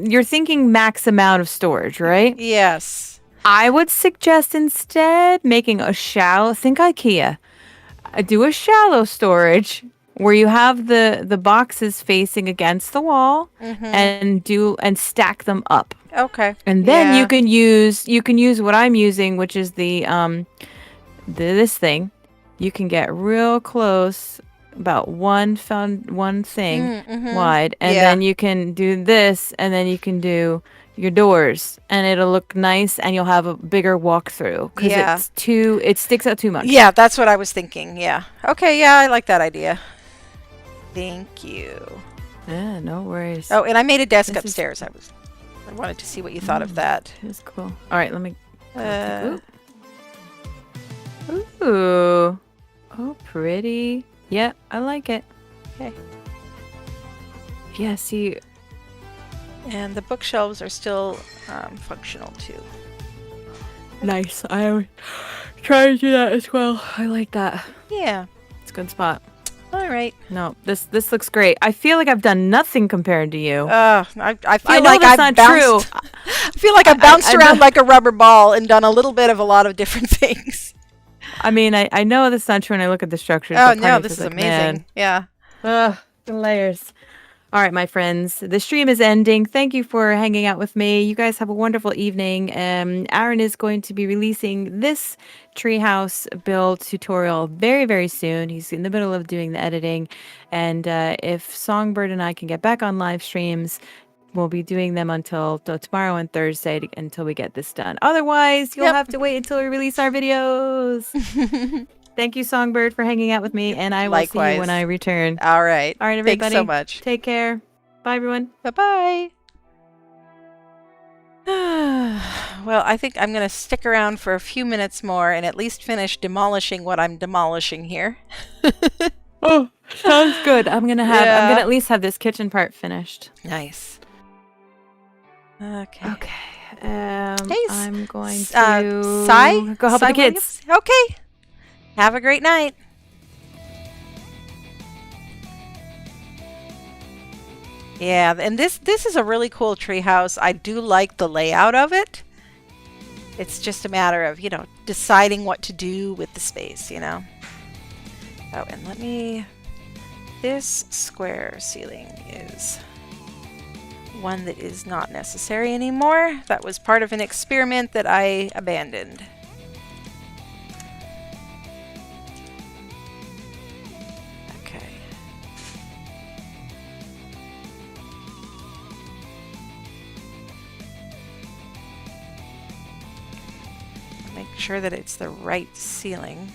you're thinking max amount of storage, right? Yes. I would suggest instead making a shallow. Think IKEA. Do a shallow storage where you have the boxes facing against the wall and stack them up. Okay. And then Yeah. you can use what I'm using, which is this thing. You can get real close, about one thing wide, and Yeah. then you can do this, and then you can do your doors, and it'll look nice, and you'll have a bigger walkthrough because Yeah. it sticks out too much. Yeah, that's what I was thinking. Yeah. Okay, yeah, I like that idea. Thank you. Yeah, no worries. Oh, and I made a desk This is- upstairs. I wanted to see what you thought of that. It's cool. All right, let me. Uh, Ooh. Oh, pretty. Yeah, I like it. Okay. Yeah, see. And the bookshelves are still functional too. Nice. I try to do that as well. I like that. Yeah. It's a good spot. All right. No, this looks great. I feel like I've done nothing compared to you. I feel I know like that's I've not bounced. true. I feel like I've bounced I around know- like a rubber ball and done a little bit of a lot of different things. I mean, I know that's not true when I look at the structures. Oh but part no, of me this feels is like, amazing. man, Yeah. ugh, the layers. All right, my friends, the stream is ending. Thank you for hanging out with me. You guys have a wonderful evening. Aaron is going to be releasing this treehouse build tutorial very, very soon. He's in the middle of doing the editing. And if Songbird and I can get back on live streams, we'll be doing them until tomorrow and Thursday until we get this done. Otherwise, you'll Yep. have to wait until we release our videos. Thank you, Songbird, for hanging out with me, and I will see Likewise. you when I return. All right. All right, everybody. Thanks so much. Take care. Bye, everyone. Bye-bye. Well, I think I'm going to stick around for a few minutes more and at least finish demolishing what I'm demolishing here. Oh, sounds good. I'm gonna Yeah. at least have this kitchen part finished. Nice. Okay. Okay. Hey, I'm going to Sai? go help Sai the kids. Williams? Okay. Have a great night. Yeah, and this is a really cool treehouse. I do like the layout of it. It's just a matter of, deciding what to do with the space, Oh, and this square ceiling is one that is not necessary anymore. That was part of an experiment that I abandoned. Okay. Make sure that it's the right ceiling.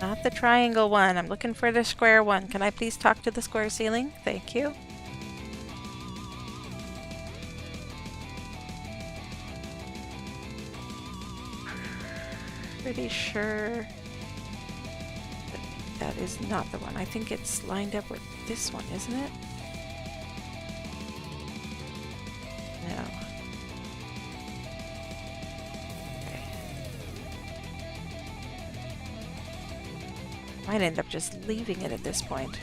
Not the triangle one. I'm looking for the square one. Can I please talk to the square ceiling? Thank you. Pretty sure that is not the one. I think it's lined up with this one, isn't it? No. Might end up just leaving it at this point.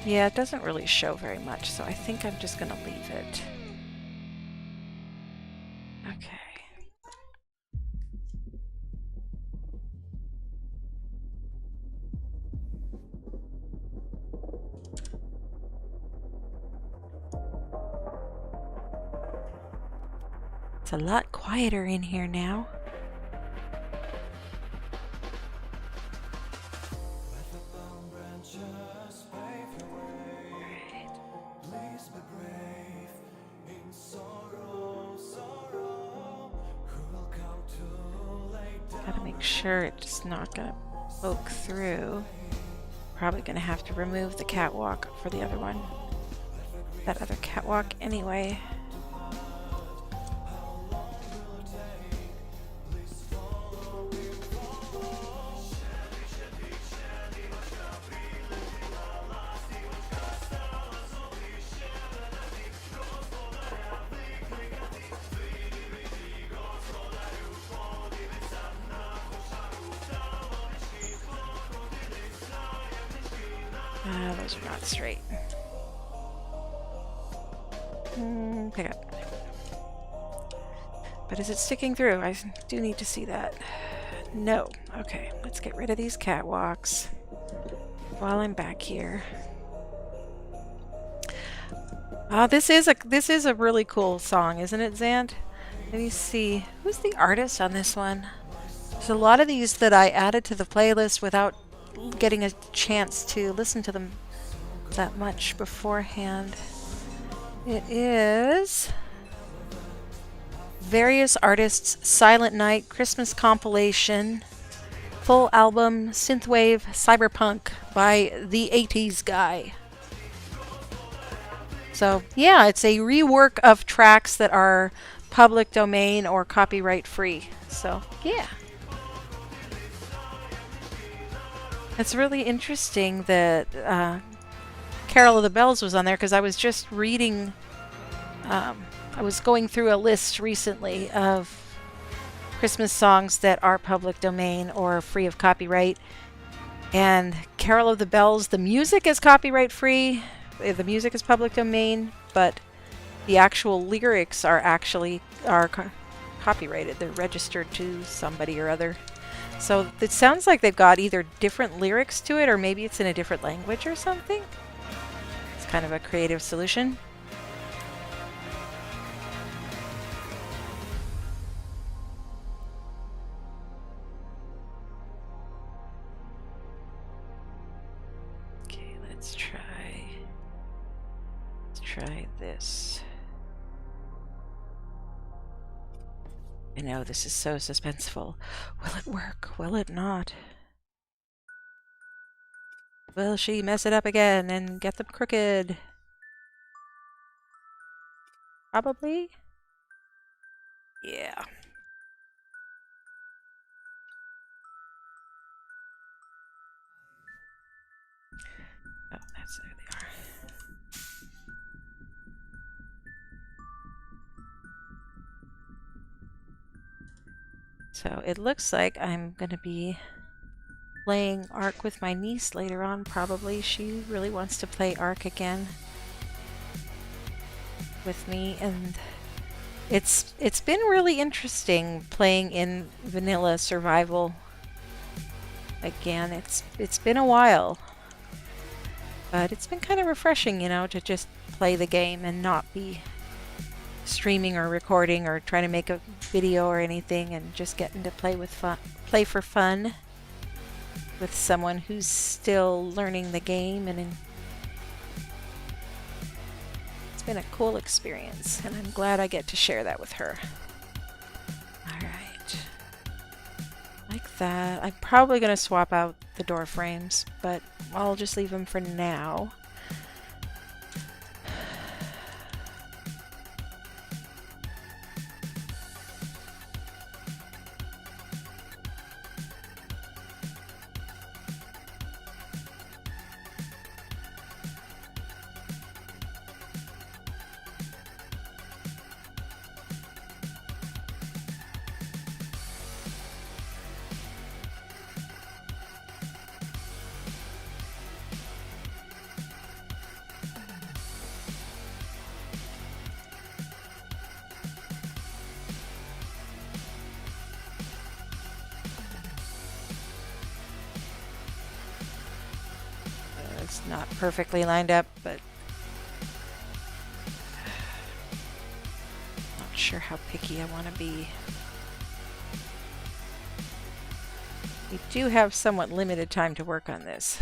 Yeah, it doesn't really show very much, so I think I'm just gonna leave it. Okay. It's a lot quieter in here now. Gotta make sure it's not gonna poke through. Probably gonna have to remove the catwalk for the other one. That other catwalk anyway. Those are not straight. Pick up. But is it sticking through? I do need to see that. No. Okay, let's get rid of these catwalks while I'm back here. This is a really cool song, isn't it, Zant? Let me see. Who's the artist on this one? There's a lot of these that I added to the playlist without getting a chance to listen to them that much beforehand. It is various artists, Silent Night, Christmas compilation, full album, Synthwave, Cyberpunk by the 80s guy. So yeah, it's a rework of tracks that are public domain or copyright free. So yeah. It's really interesting that Carol of the Bells was on there, because I was just reading, I was going through a list recently of Christmas songs that are public domain or free of copyright. And Carol of the Bells, the music is copyright free, the music is public domain, but the actual lyrics are actually copyrighted. They're registered to somebody or other. So it sounds like they've got either different lyrics to it, or maybe it's in a different language or something. It's kind of a creative solution. Okay, let's try this. I know this is so suspenseful. Will it work? Will it not? Will she mess it up again and get them crooked? Probably. Yeah. Oh, that's there they are. So it looks like I'm going to be playing Ark with my niece later on, probably. She really wants to play Ark again with me, and it's been really interesting playing in vanilla survival again. It's been a while, but it's been kind of refreshing, you know, to just play the game and not be streaming or recording or trying to make a video or anything, and just getting to play for fun with someone who's still learning the game. And it's been a cool experience, and I'm glad I get to share that with her. Alright, like that. I'm probably going to swap out the door frames, but I'll just leave them for now. It's not perfectly lined up, but not sure how picky I want to be. We do have somewhat limited time to work on this.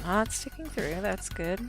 Not sticking through. That's good.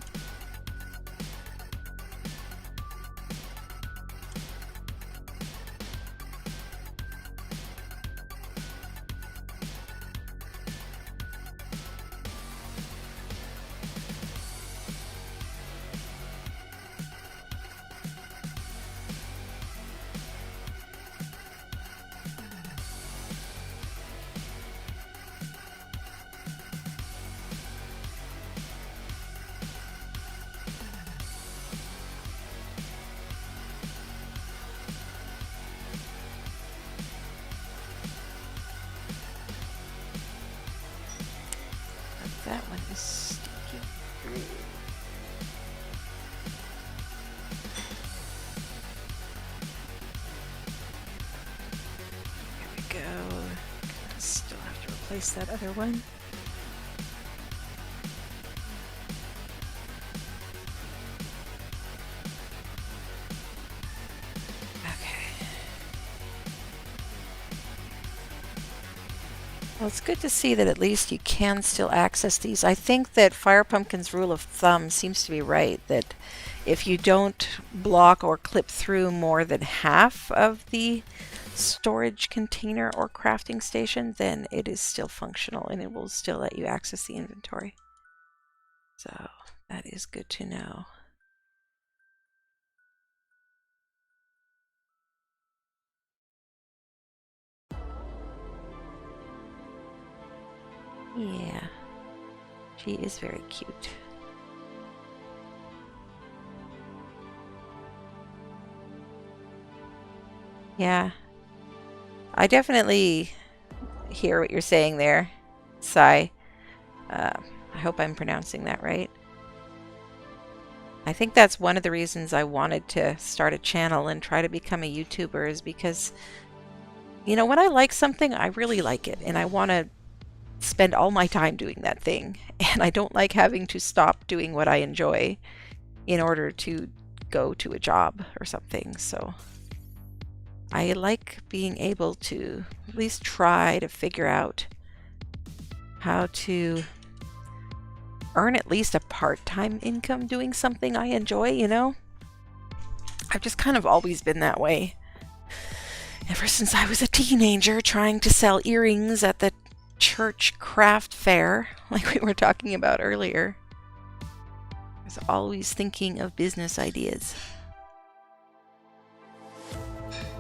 That one is sticking through. There we go. Still have to replace that other one. Well, it's good to see that at least you can still access these. I think that FirePumpkin's rule of thumb seems to be right, that if you don't block or clip through more than half of the storage container or crafting station, then it is still functional and it will still let you access the inventory. So that is good to know. Yeah, she is very cute. Yeah, I definitely hear what you're saying there, Sai. I hope I'm pronouncing that right. I think that's one of the reasons I wanted to start a channel and try to become a YouTuber, is because, you know, when I like something, I really like it, and I want to spend all my time doing that thing, and I don't like having to stop doing what I enjoy in order to go to a job or something. So I like being able to at least try to figure out how to earn at least a part-time income doing something I enjoy, you know? I've just kind of always been that way. Ever since I was a teenager trying to sell earrings at the church craft fair, like we were talking about earlier. I was always thinking of business ideas.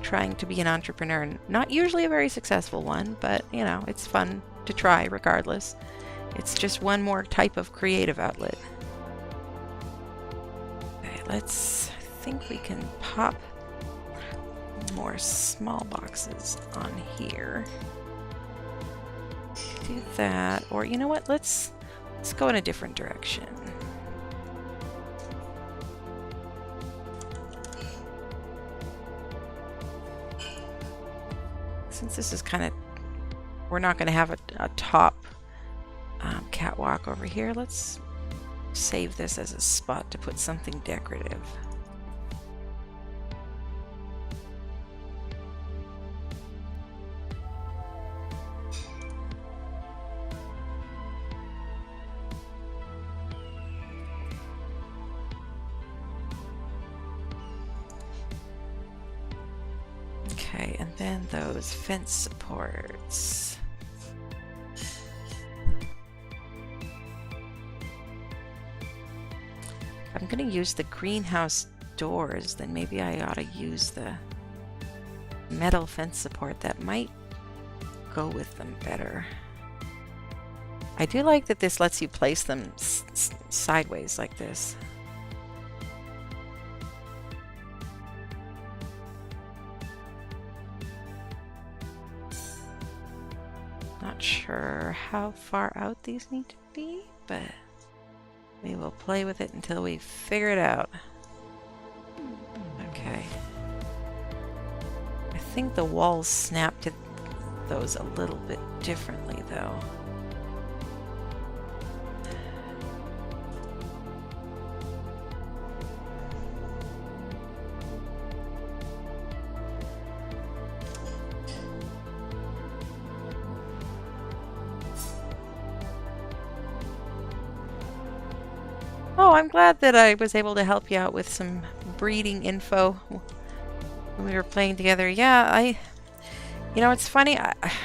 Trying to be an entrepreneur. Not usually a very successful one, but you know, it's fun to try regardless. It's just one more type of creative outlet. Okay, I think we can pop more small boxes on here. Do that, or you know what, let's go in a different direction. Since this is kind of, we're not going to have a top catwalk over here, let's save this as a spot to put something decorative. Okay, and then those fence supports. I'm going to use the greenhouse doors, then maybe I ought to use the metal fence support. That might go with them better. I do like that this lets you place them sideways like this. Not sure how far out these need to be, but we will play with it until we figure it out. Okay. I think the walls snap to those a little bit differently, though. Oh, I'm glad that I was able to help you out with some breeding info when we were playing together. Yeah, you know, it's funny.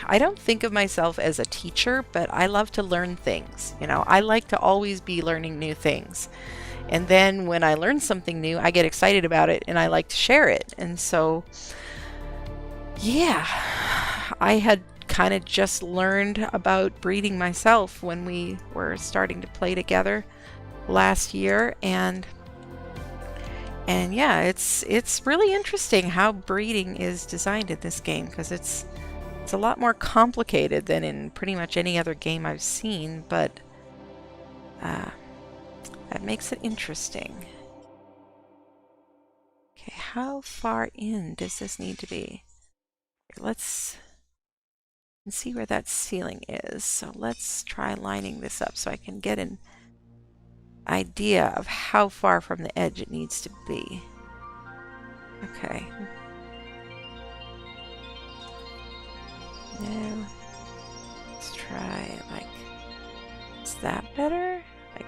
I don't think of myself as a teacher, but I love to learn things. You know, I like to always be learning new things. And then when I learn something new, I get excited about it and I like to share it. And so, yeah, I had kind of just learned about breeding myself when we were starting to play together last year. And yeah, it's really interesting how breeding is designed in this game, because it's a lot more complicated than in pretty much any other game I've seen, but that makes it interesting. Okay, how far in does this need to be? Let's see where that ceiling is. So let's try lining this up so I can get an idea of how far from the edge it needs to be. Okay. Now, let's try, like, is that better? Like,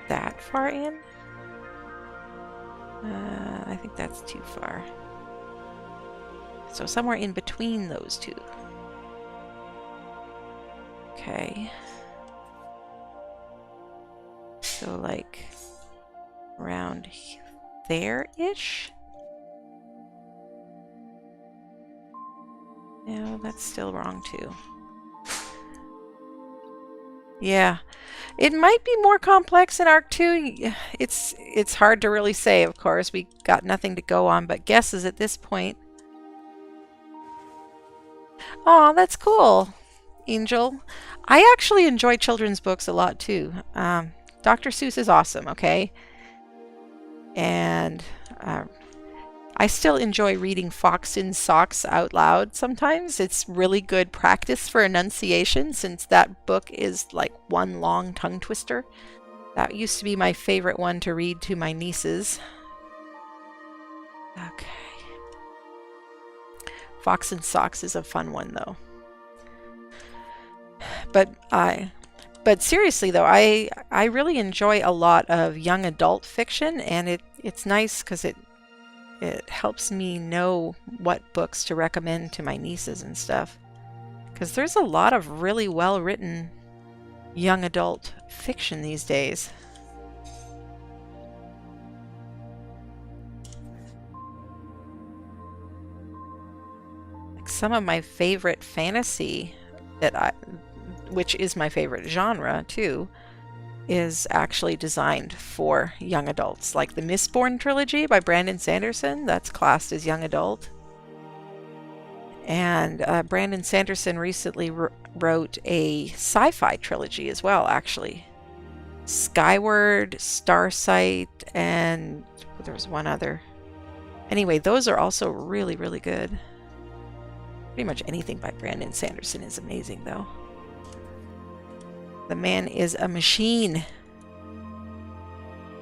that far in? I think that's too far. So somewhere in between those two. Okay. So like around there-ish? No, that's still wrong too. Yeah. It might be more complex in Ark 2. It's hard to really say, of course. We got nothing to go on but guesses at this point. Oh, that's cool, Angel. I actually enjoy children's books a lot too. Dr. Seuss is awesome, okay? And I still enjoy reading Fox in Socks out loud sometimes. It's really good practice for enunciation, since that book is like one long tongue twister. That used to be my favorite one to read to my nieces. Okay. Fox in Socks is a fun one though. But seriously though, I really enjoy a lot of young adult fiction, and it's nice because it helps me know what books to recommend to my nieces and stuff. Because there's a lot of really well written young adult fiction these days. Like some of my favorite fantasy which is my favorite genre too, is actually designed for young adults. Like the Mistborn trilogy by Brandon Sanderson, that's classed as young adult. And Brandon Sanderson recently wrote a sci-fi trilogy as well, actually. Skyward, Starsight, and there's one other. Anyway, those are also really, really good. Pretty much anything by Brandon Sanderson is amazing though. The man is a machine.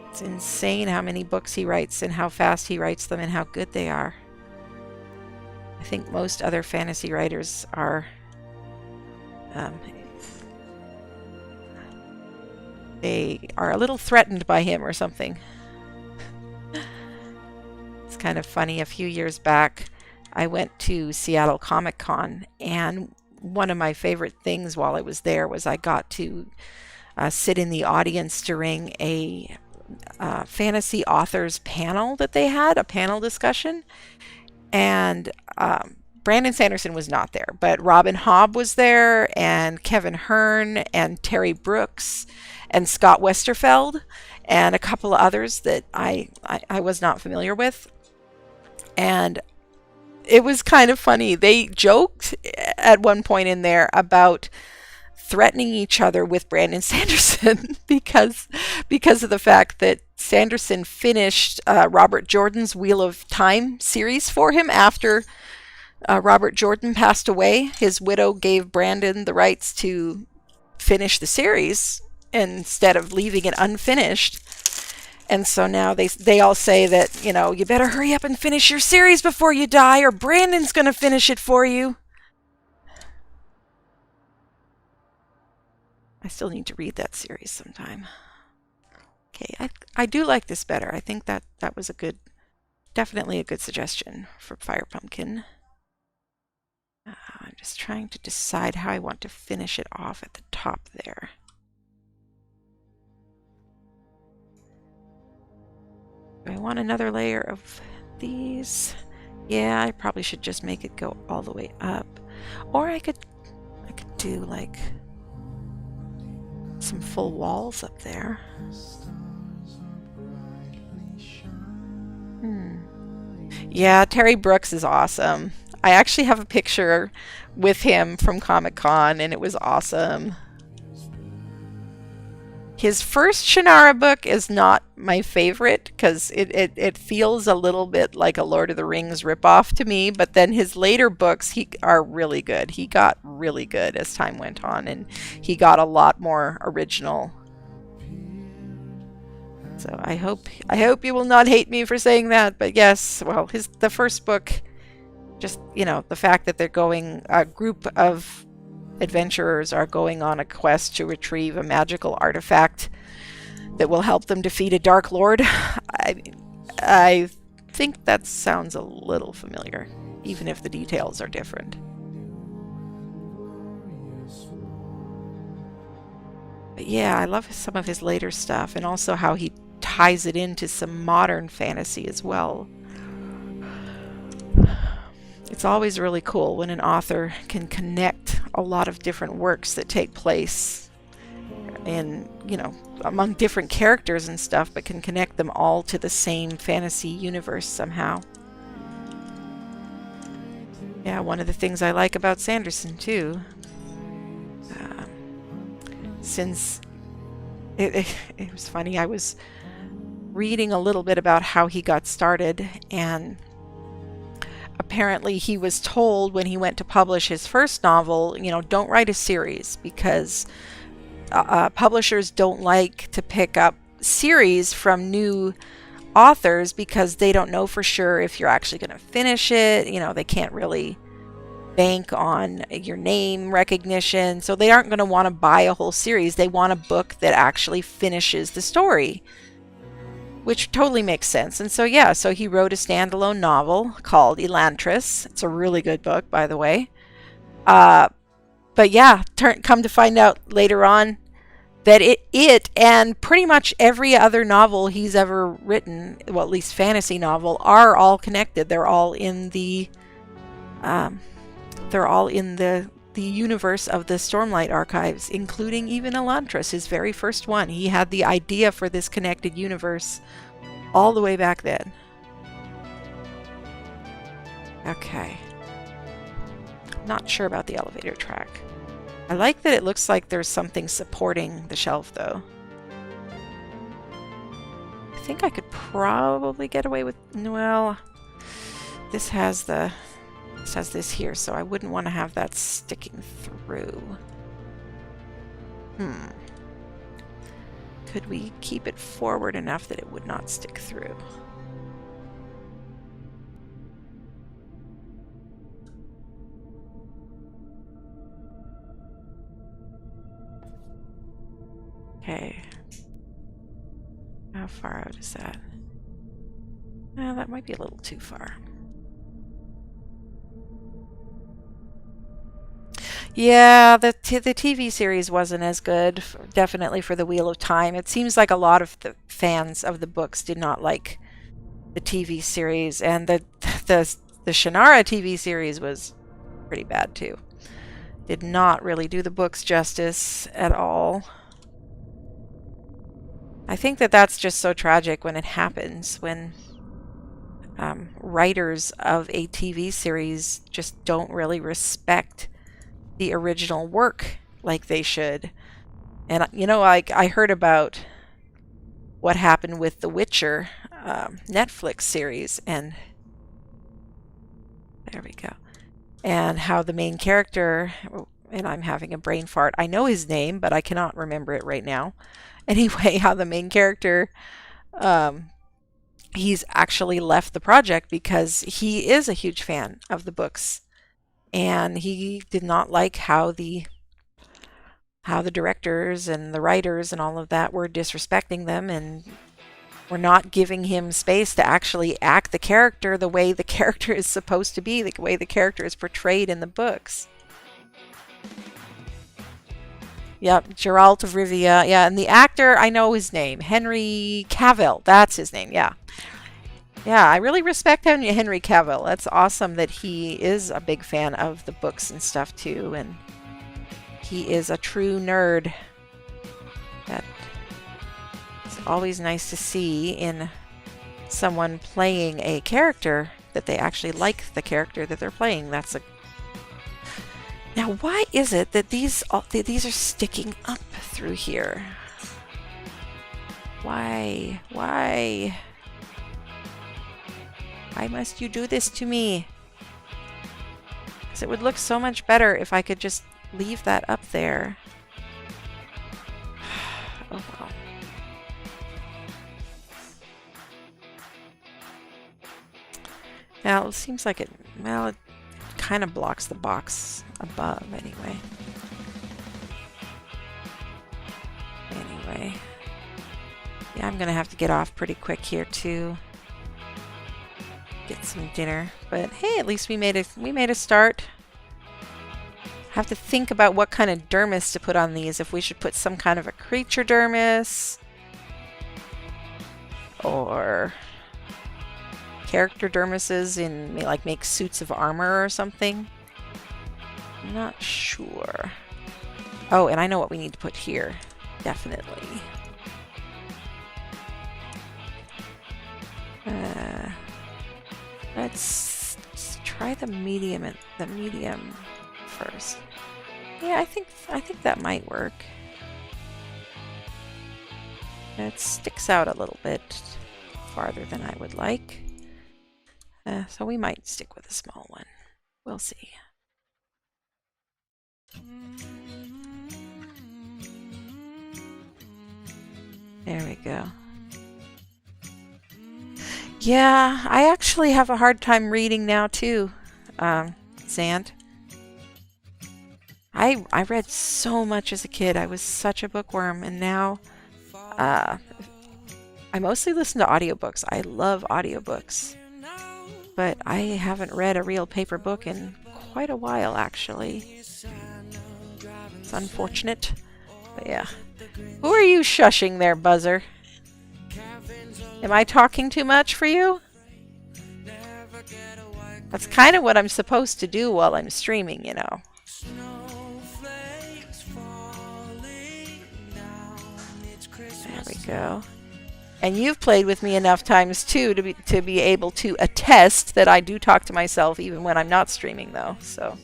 It's insane how many books he writes and how fast he writes them and how good they are. I think most other fantasy writers are they are a little threatened by him or something. It's kind of funny. A few years back, I went to Seattle Comic Con, and one of my favorite things while I was there was I got to sit in the audience during a fantasy authors panel that they had, a panel discussion. And Brandon Sanderson was not there, but Robin Hobb was there, and Kevin Hearn, and Terry Brooks, and Scott Westerfeld, and a couple of others that I was not familiar with. And it was kind of funny. They joked at one point in there about threatening each other with Brandon Sanderson because of the fact that Sanderson finished Robert Jordan's Wheel of Time series for him after Robert Jordan passed away. His widow gave Brandon the rights to finish the series instead of leaving it unfinished. And so now they all say that, you know, you better hurry up and finish your series before you die, or Brandon's going to finish it for you. I still need to read that series sometime. Okay, I do like this better. I think that was definitely a good suggestion for FirePumpkin. I'm just trying to decide how I want to finish it off at the top there. Do I want another layer of these? Yeah, I probably should just make it go all the way up. Or I could do like some full walls up there. Yeah, Terry Brooks is awesome. I actually have a picture with him from Comic-Con, and it was awesome. His first Shannara book is not my favorite because it feels a little bit like a Lord of the Rings ripoff to me, but then his later books are really good. He got really good as time went on, and he got a lot more original. So I hope you will not hate me for saying that, but yes, well, the first book, just, you know, the fact that they're going, a group of adventurers are going on a quest to retrieve a magical artifact that will help them defeat a Dark Lord. I think that sounds a little familiar, even if the details are different. But yeah, I love some of his later stuff, and also how he ties it into some modern fantasy as well. It's always really cool when an author can connect a lot of different works that take place in, you know, among different characters and stuff, but can connect them all to the same fantasy universe somehow. Yeah, one of the things I like about Sanderson too, since it was funny, I was reading a little bit about how he got started, and apparently he was told when he went to publish his first novel, you know, don't write a series because publishers don't like to pick up series from new authors because they don't know for sure if you're actually going to finish it. You know, they can't really bank on your name recognition, so they aren't going to want to buy a whole series. They want a book that actually finishes the story, which totally makes sense. And so yeah, so he wrote a standalone novel called Elantris. It's a really good book, by the way. But yeah, come to find out later on that it and pretty much every other novel he's ever written, well, at least fantasy novel, are all connected. They're all in the universe of the Stormlight Archives, including even Elantris, his very first one. He had the idea for this connected universe all the way back then. Okay. Not sure about the elevator track. I like that it looks like there's something supporting the shelf, though. I think I could probably get away with... Well, this has this here, so I wouldn't want to have that sticking through. Could we keep it forward enough that it would not stick through? Okay. How far out is that? That might be a little too far. Yeah, the TV series wasn't as good, definitely for the Wheel of Time. It seems like a lot of the fans of the books did not like the TV series, and the Shannara TV series was pretty bad too. Did not really do the books justice at all. I think that that's just so tragic when it happens, when writers of a TV series just don't really respect the original work like they should. And you know, I heard about what happened with the Witcher Netflix series, and there we go, and how the main character, and I'm having a brain fart, I know his name but I cannot remember it right now. Anyway, how the main character, he's actually left the project because he is a huge fan of the books, and he did not like how the how the directors and the writers and all of that were disrespecting them and were not giving him space to actually act the character the way the character is supposed to be, the way the character is portrayed in the books. Yep, Geralt of Rivia. Yeah, and the actor, I know his name. Henry Cavill. That's his name, yeah. Yeah, I really respect Henry Cavill. That's awesome that he is a big fan of the books and stuff too, and he is a true nerd. That is always nice to see in someone playing a character that they actually like the character that they're playing. That's a Now, why is it that these are sticking up through here? Why? Why? Why must you do this to me? Because it would look so much better if I could just leave that up there. Oh well. Now, it seems like it kind of blocks the box above anyway. Yeah, I'm gonna have to get off pretty quick here too. Get some dinner, but hey, at least we made a start. Have to think about what kind of dermis to put on these. If we should put some kind of a creature dermis or character dermises in, like, make suits of armor or something. I'm not sure. Oh, and I know what we need to put here. Definitely. Let's try the medium first. Yeah, I think that might work. It sticks out a little bit farther than I would like. So we might stick with a small one. We'll see. There we go. Yeah, I actually have a hard time reading now too, Sand. I read so much as a kid. I was such a bookworm, and now I mostly listen to audiobooks. I love audiobooks. But I haven't read a real paper book in quite a while, actually. It's unfortunate. But yeah. Who are you shushing there, Buzzer? Am I talking too much for you? That's kind of what I'm supposed to do while I'm streaming, you know. There we go. And you've played with me enough times too to be able to attest that I do talk to myself even when I'm not streaming, though. So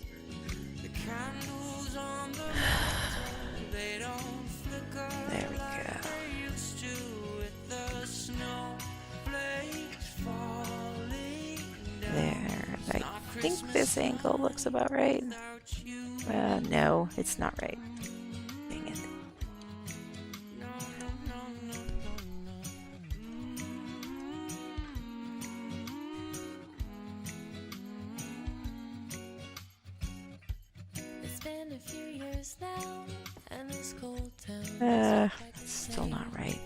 there we go. There. I think this angle looks about right. No, it's not right. Dang it. It's still not right.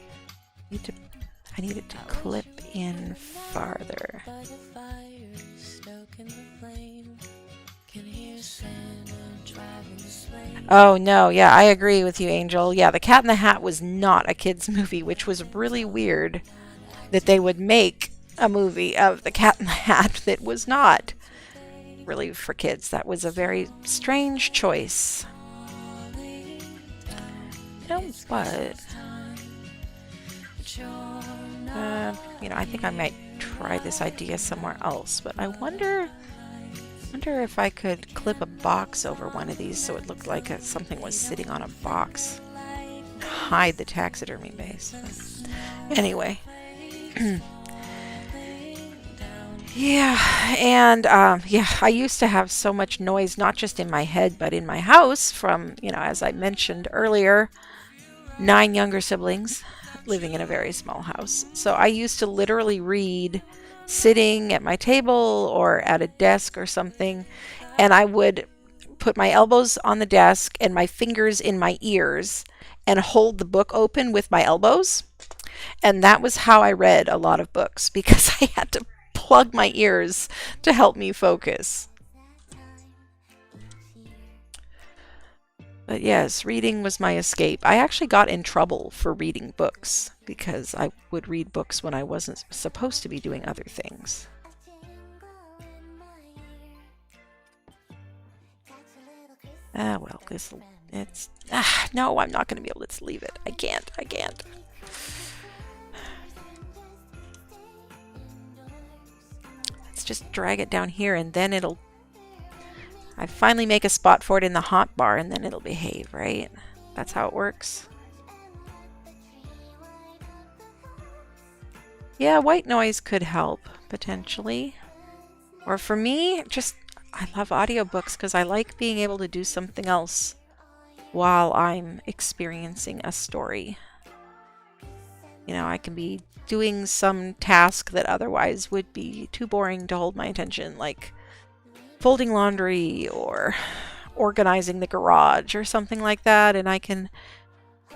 I need it to clip in farther. Oh no, yeah, I agree with you, Angel. Yeah, The Cat in the Hat was not a kids' movie, which was really weird that they would make a movie of The Cat in the Hat that was not really for kids. That was a very strange choice. You know what? I think I might try this idea somewhere else, but I wonder if I could clip a box over one of these so it looked like something was sitting on a box. Hide the taxidermy base. Anyway. Yeah, and I used to have so much noise, not just in my head, but in my house from, as I mentioned earlier, 9 younger siblings living in a very small house. So I used to literally read sitting at my table or at a desk or something, and I would put my elbows on the desk and my fingers in my ears and hold the book open with my elbows. And that was how I read a lot of books, because I had to plug my ears to help me focus. But yes, reading was my escape. I actually got in trouble for reading books because I would read books when I wasn't supposed to be doing other things. Well, no, I'm not going to be able to leave it. I can't. Let's just drag it down here, and then I finally make a spot for it in the hotbar, and then it'll behave, right? That's how it works. Yeah, white noise could help, potentially. Or for me, I love audiobooks because I like being able to do something else while I'm experiencing a story. You know, I can be doing some task that otherwise would be too boring to hold my attention, like folding laundry or organizing the garage or something like that, and I can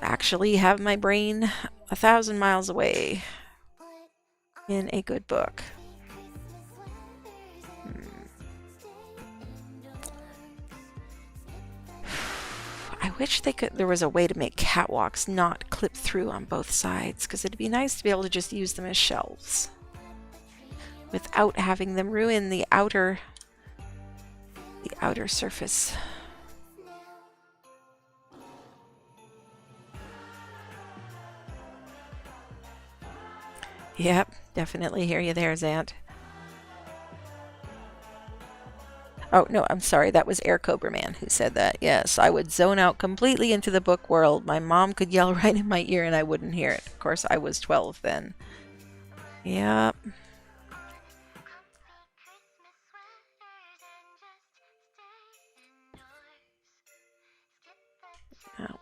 actually have my brain 1,000 miles away in a good book. I wish there was a way to make catwalks not clip through on both sides, because it'd be nice to be able to just use them as shelves without having them ruin the outer surface. Yep, definitely hear you there, Zant. Oh, no, I'm sorry. That was Air Cobra Man who said that. Yes, I would zone out completely into the book world. My mom could yell right in my ear and I wouldn't hear it. Of course, I was 12 then. Yep. Oh.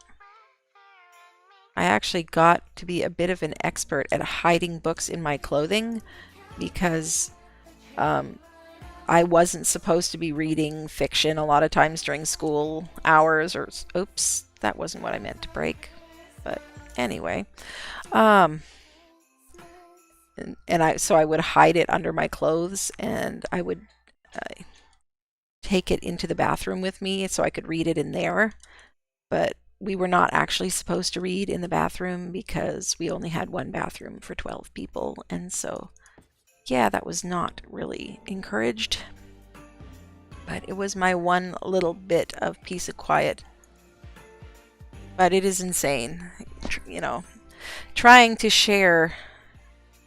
I actually got to be a bit of an expert at hiding books in my clothing because I wasn't supposed to be reading fiction a lot of times during school hours, or oops, that wasn't what I meant to break. But anyway, so I would hide it under my clothes, and I would take it into the bathroom with me so I could read it in there. But we were not actually supposed to read in the bathroom because we only had one bathroom for 12 people, and so yeah, that was not really encouraged, but it was my one little bit of peace and quiet. But it is insane, you know, trying to share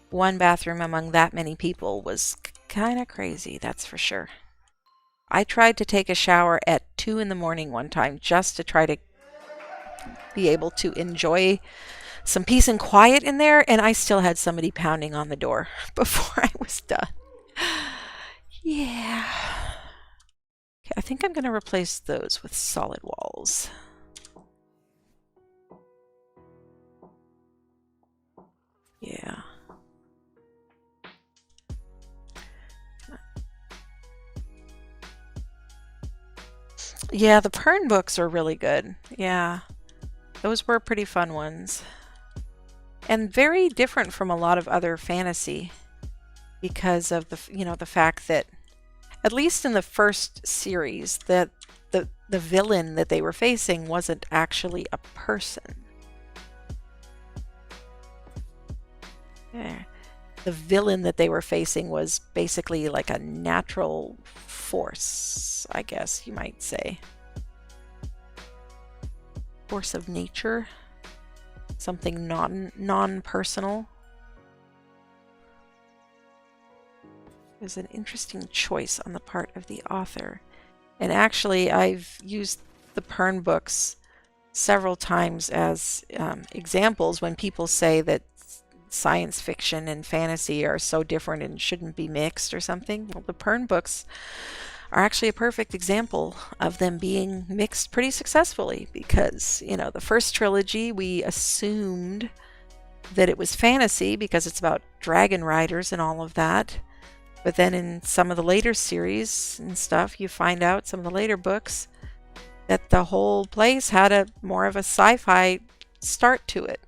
one bathroom among that many people was kind of crazy, that's for sure. I tried to take a shower at 2 in the morning one time just to try to be able to enjoy some peace and quiet in there, and I still had somebody pounding on the door before I was done. Yeah. Okay, I think I'm going to replace those with solid walls. Yeah. Yeah, the Pern books are really good. Yeah. Those were pretty fun ones. And very different from a lot of other fantasy because of the fact that, at least in the first series, that the villain that they were facing wasn't actually a person. Yeah. The villain that they were facing was basically like a natural force, I guess you might say. Force of nature. Something non-personal. It was an interesting choice on the part of the author. And actually, I've used the Pern books several times as examples when people say that science fiction and fantasy are so different and shouldn't be mixed or something. Well, the Pern books are actually a perfect example of them being mixed pretty successfully because, the first trilogy, we assumed that it was fantasy because it's about dragon riders and all of that. But then in some of the later series and stuff, you find out, some of the later books, that the whole place had a more of a sci-fi start to it.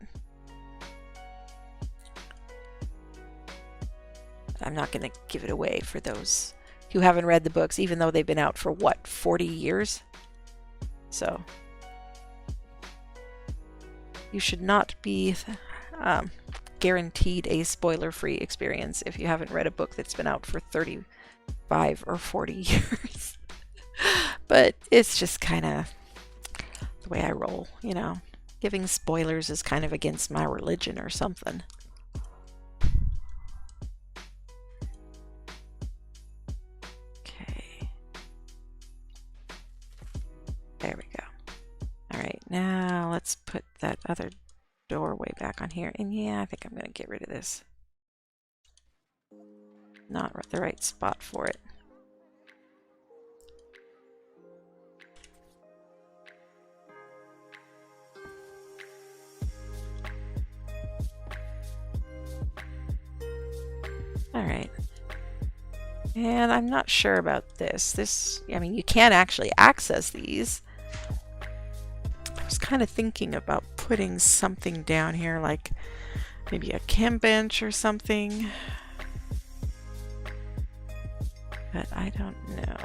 I'm not going to give it away for those who haven't read the books, even though they've been out for what, 40 years? So you should not be guaranteed a spoiler-free experience if you haven't read a book that's been out for 35 or 40 years. But it's just kind of the way I roll, you know. Giving spoilers is kind of against my religion or something. Okay. There we go. All right, now let's put that other doorway back on here. And yeah, I think I'm going to get rid of this. Not the right spot for it. All right. And I'm not sure about this. I mean, you can actually access these. I was kind of thinking about putting something down here, like maybe a chem bench or something. But I don't know.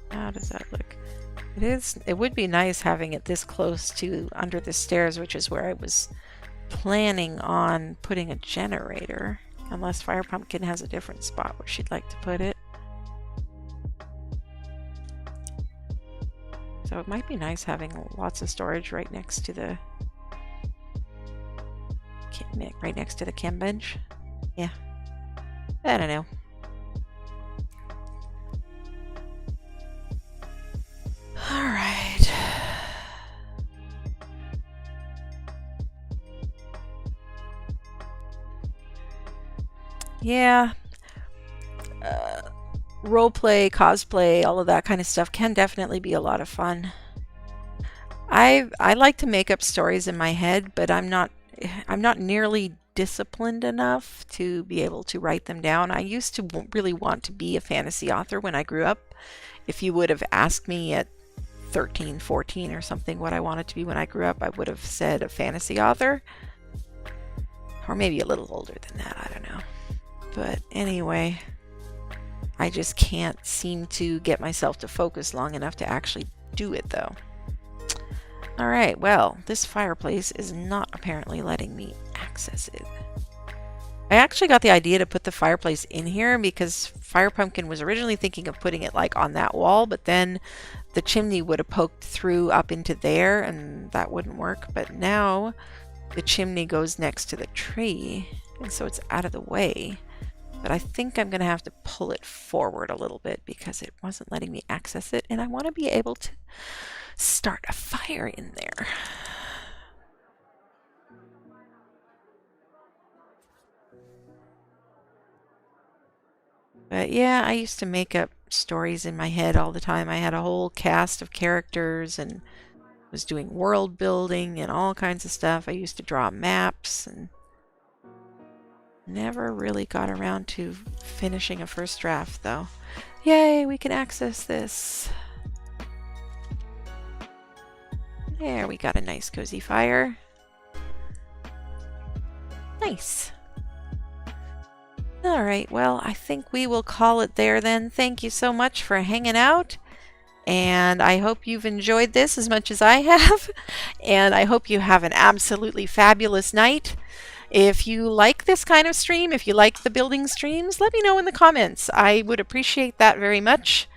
How does that look? It would be nice having it this close to under the stairs, which is where I was planning on putting a generator, unless FirePumpkin has a different spot where she'd like to put it. So it might be nice having lots of storage right next to the chem bench. Yeah, I don't know. All right. Yeah. Roleplay, cosplay, all of that kind of stuff can definitely be a lot of fun. I like to make up stories in my head, but I'm not nearly disciplined enough to be able to write them down. I used to really want to be a fantasy author when I grew up. If you would have asked me at 13, 14 or something what I wanted to be when I grew up, I would have said a fantasy author. Or maybe a little older than that, I don't know. But anyway, I just can't seem to get myself to focus long enough to actually do it though. Alright, well, this fireplace is not apparently letting me access it. I actually got the idea to put the fireplace in here because FirePumpkin was originally thinking of putting it like on that wall, but then the chimney would have poked through up into there and that wouldn't work. But now the chimney goes next to the tree and so it's out of the way. But I think I'm going to have to pull it forward a little bit because it wasn't letting me access it, and I want to be able to start a fire in there. But yeah, I used to make up stories in my head all the time. I had a whole cast of characters and was doing world building and all kinds of stuff. I used to draw maps and never really got around to finishing a first draft though. Yay, we can access this. There, we got a nice cozy fire. Nice. Alright, well, I think we will call it there then. Thank you so much for hanging out. And I hope you've enjoyed this as much as I have. And I hope you have an absolutely fabulous night. If you like this kind of stream, if you like the building streams, let me know in the comments. I would appreciate that very much.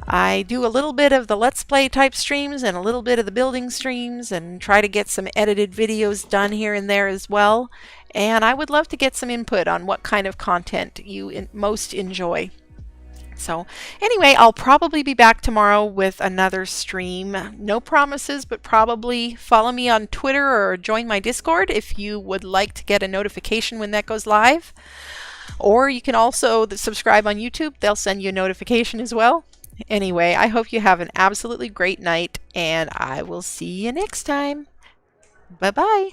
I do a little bit of the Let's Play type streams and a little bit of the building streams and try to get some edited videos done here and there as well. And I would love to get some input on what kind of content you most enjoy. So anyway, I'll probably be back tomorrow with another stream. No promises, but probably follow me on Twitter or join my Discord if you would like to get a notification when that goes live. Or you can also subscribe on YouTube. They'll send you a notification as well. Anyway, I hope you have an absolutely great night, and I will see you next time. Bye-bye.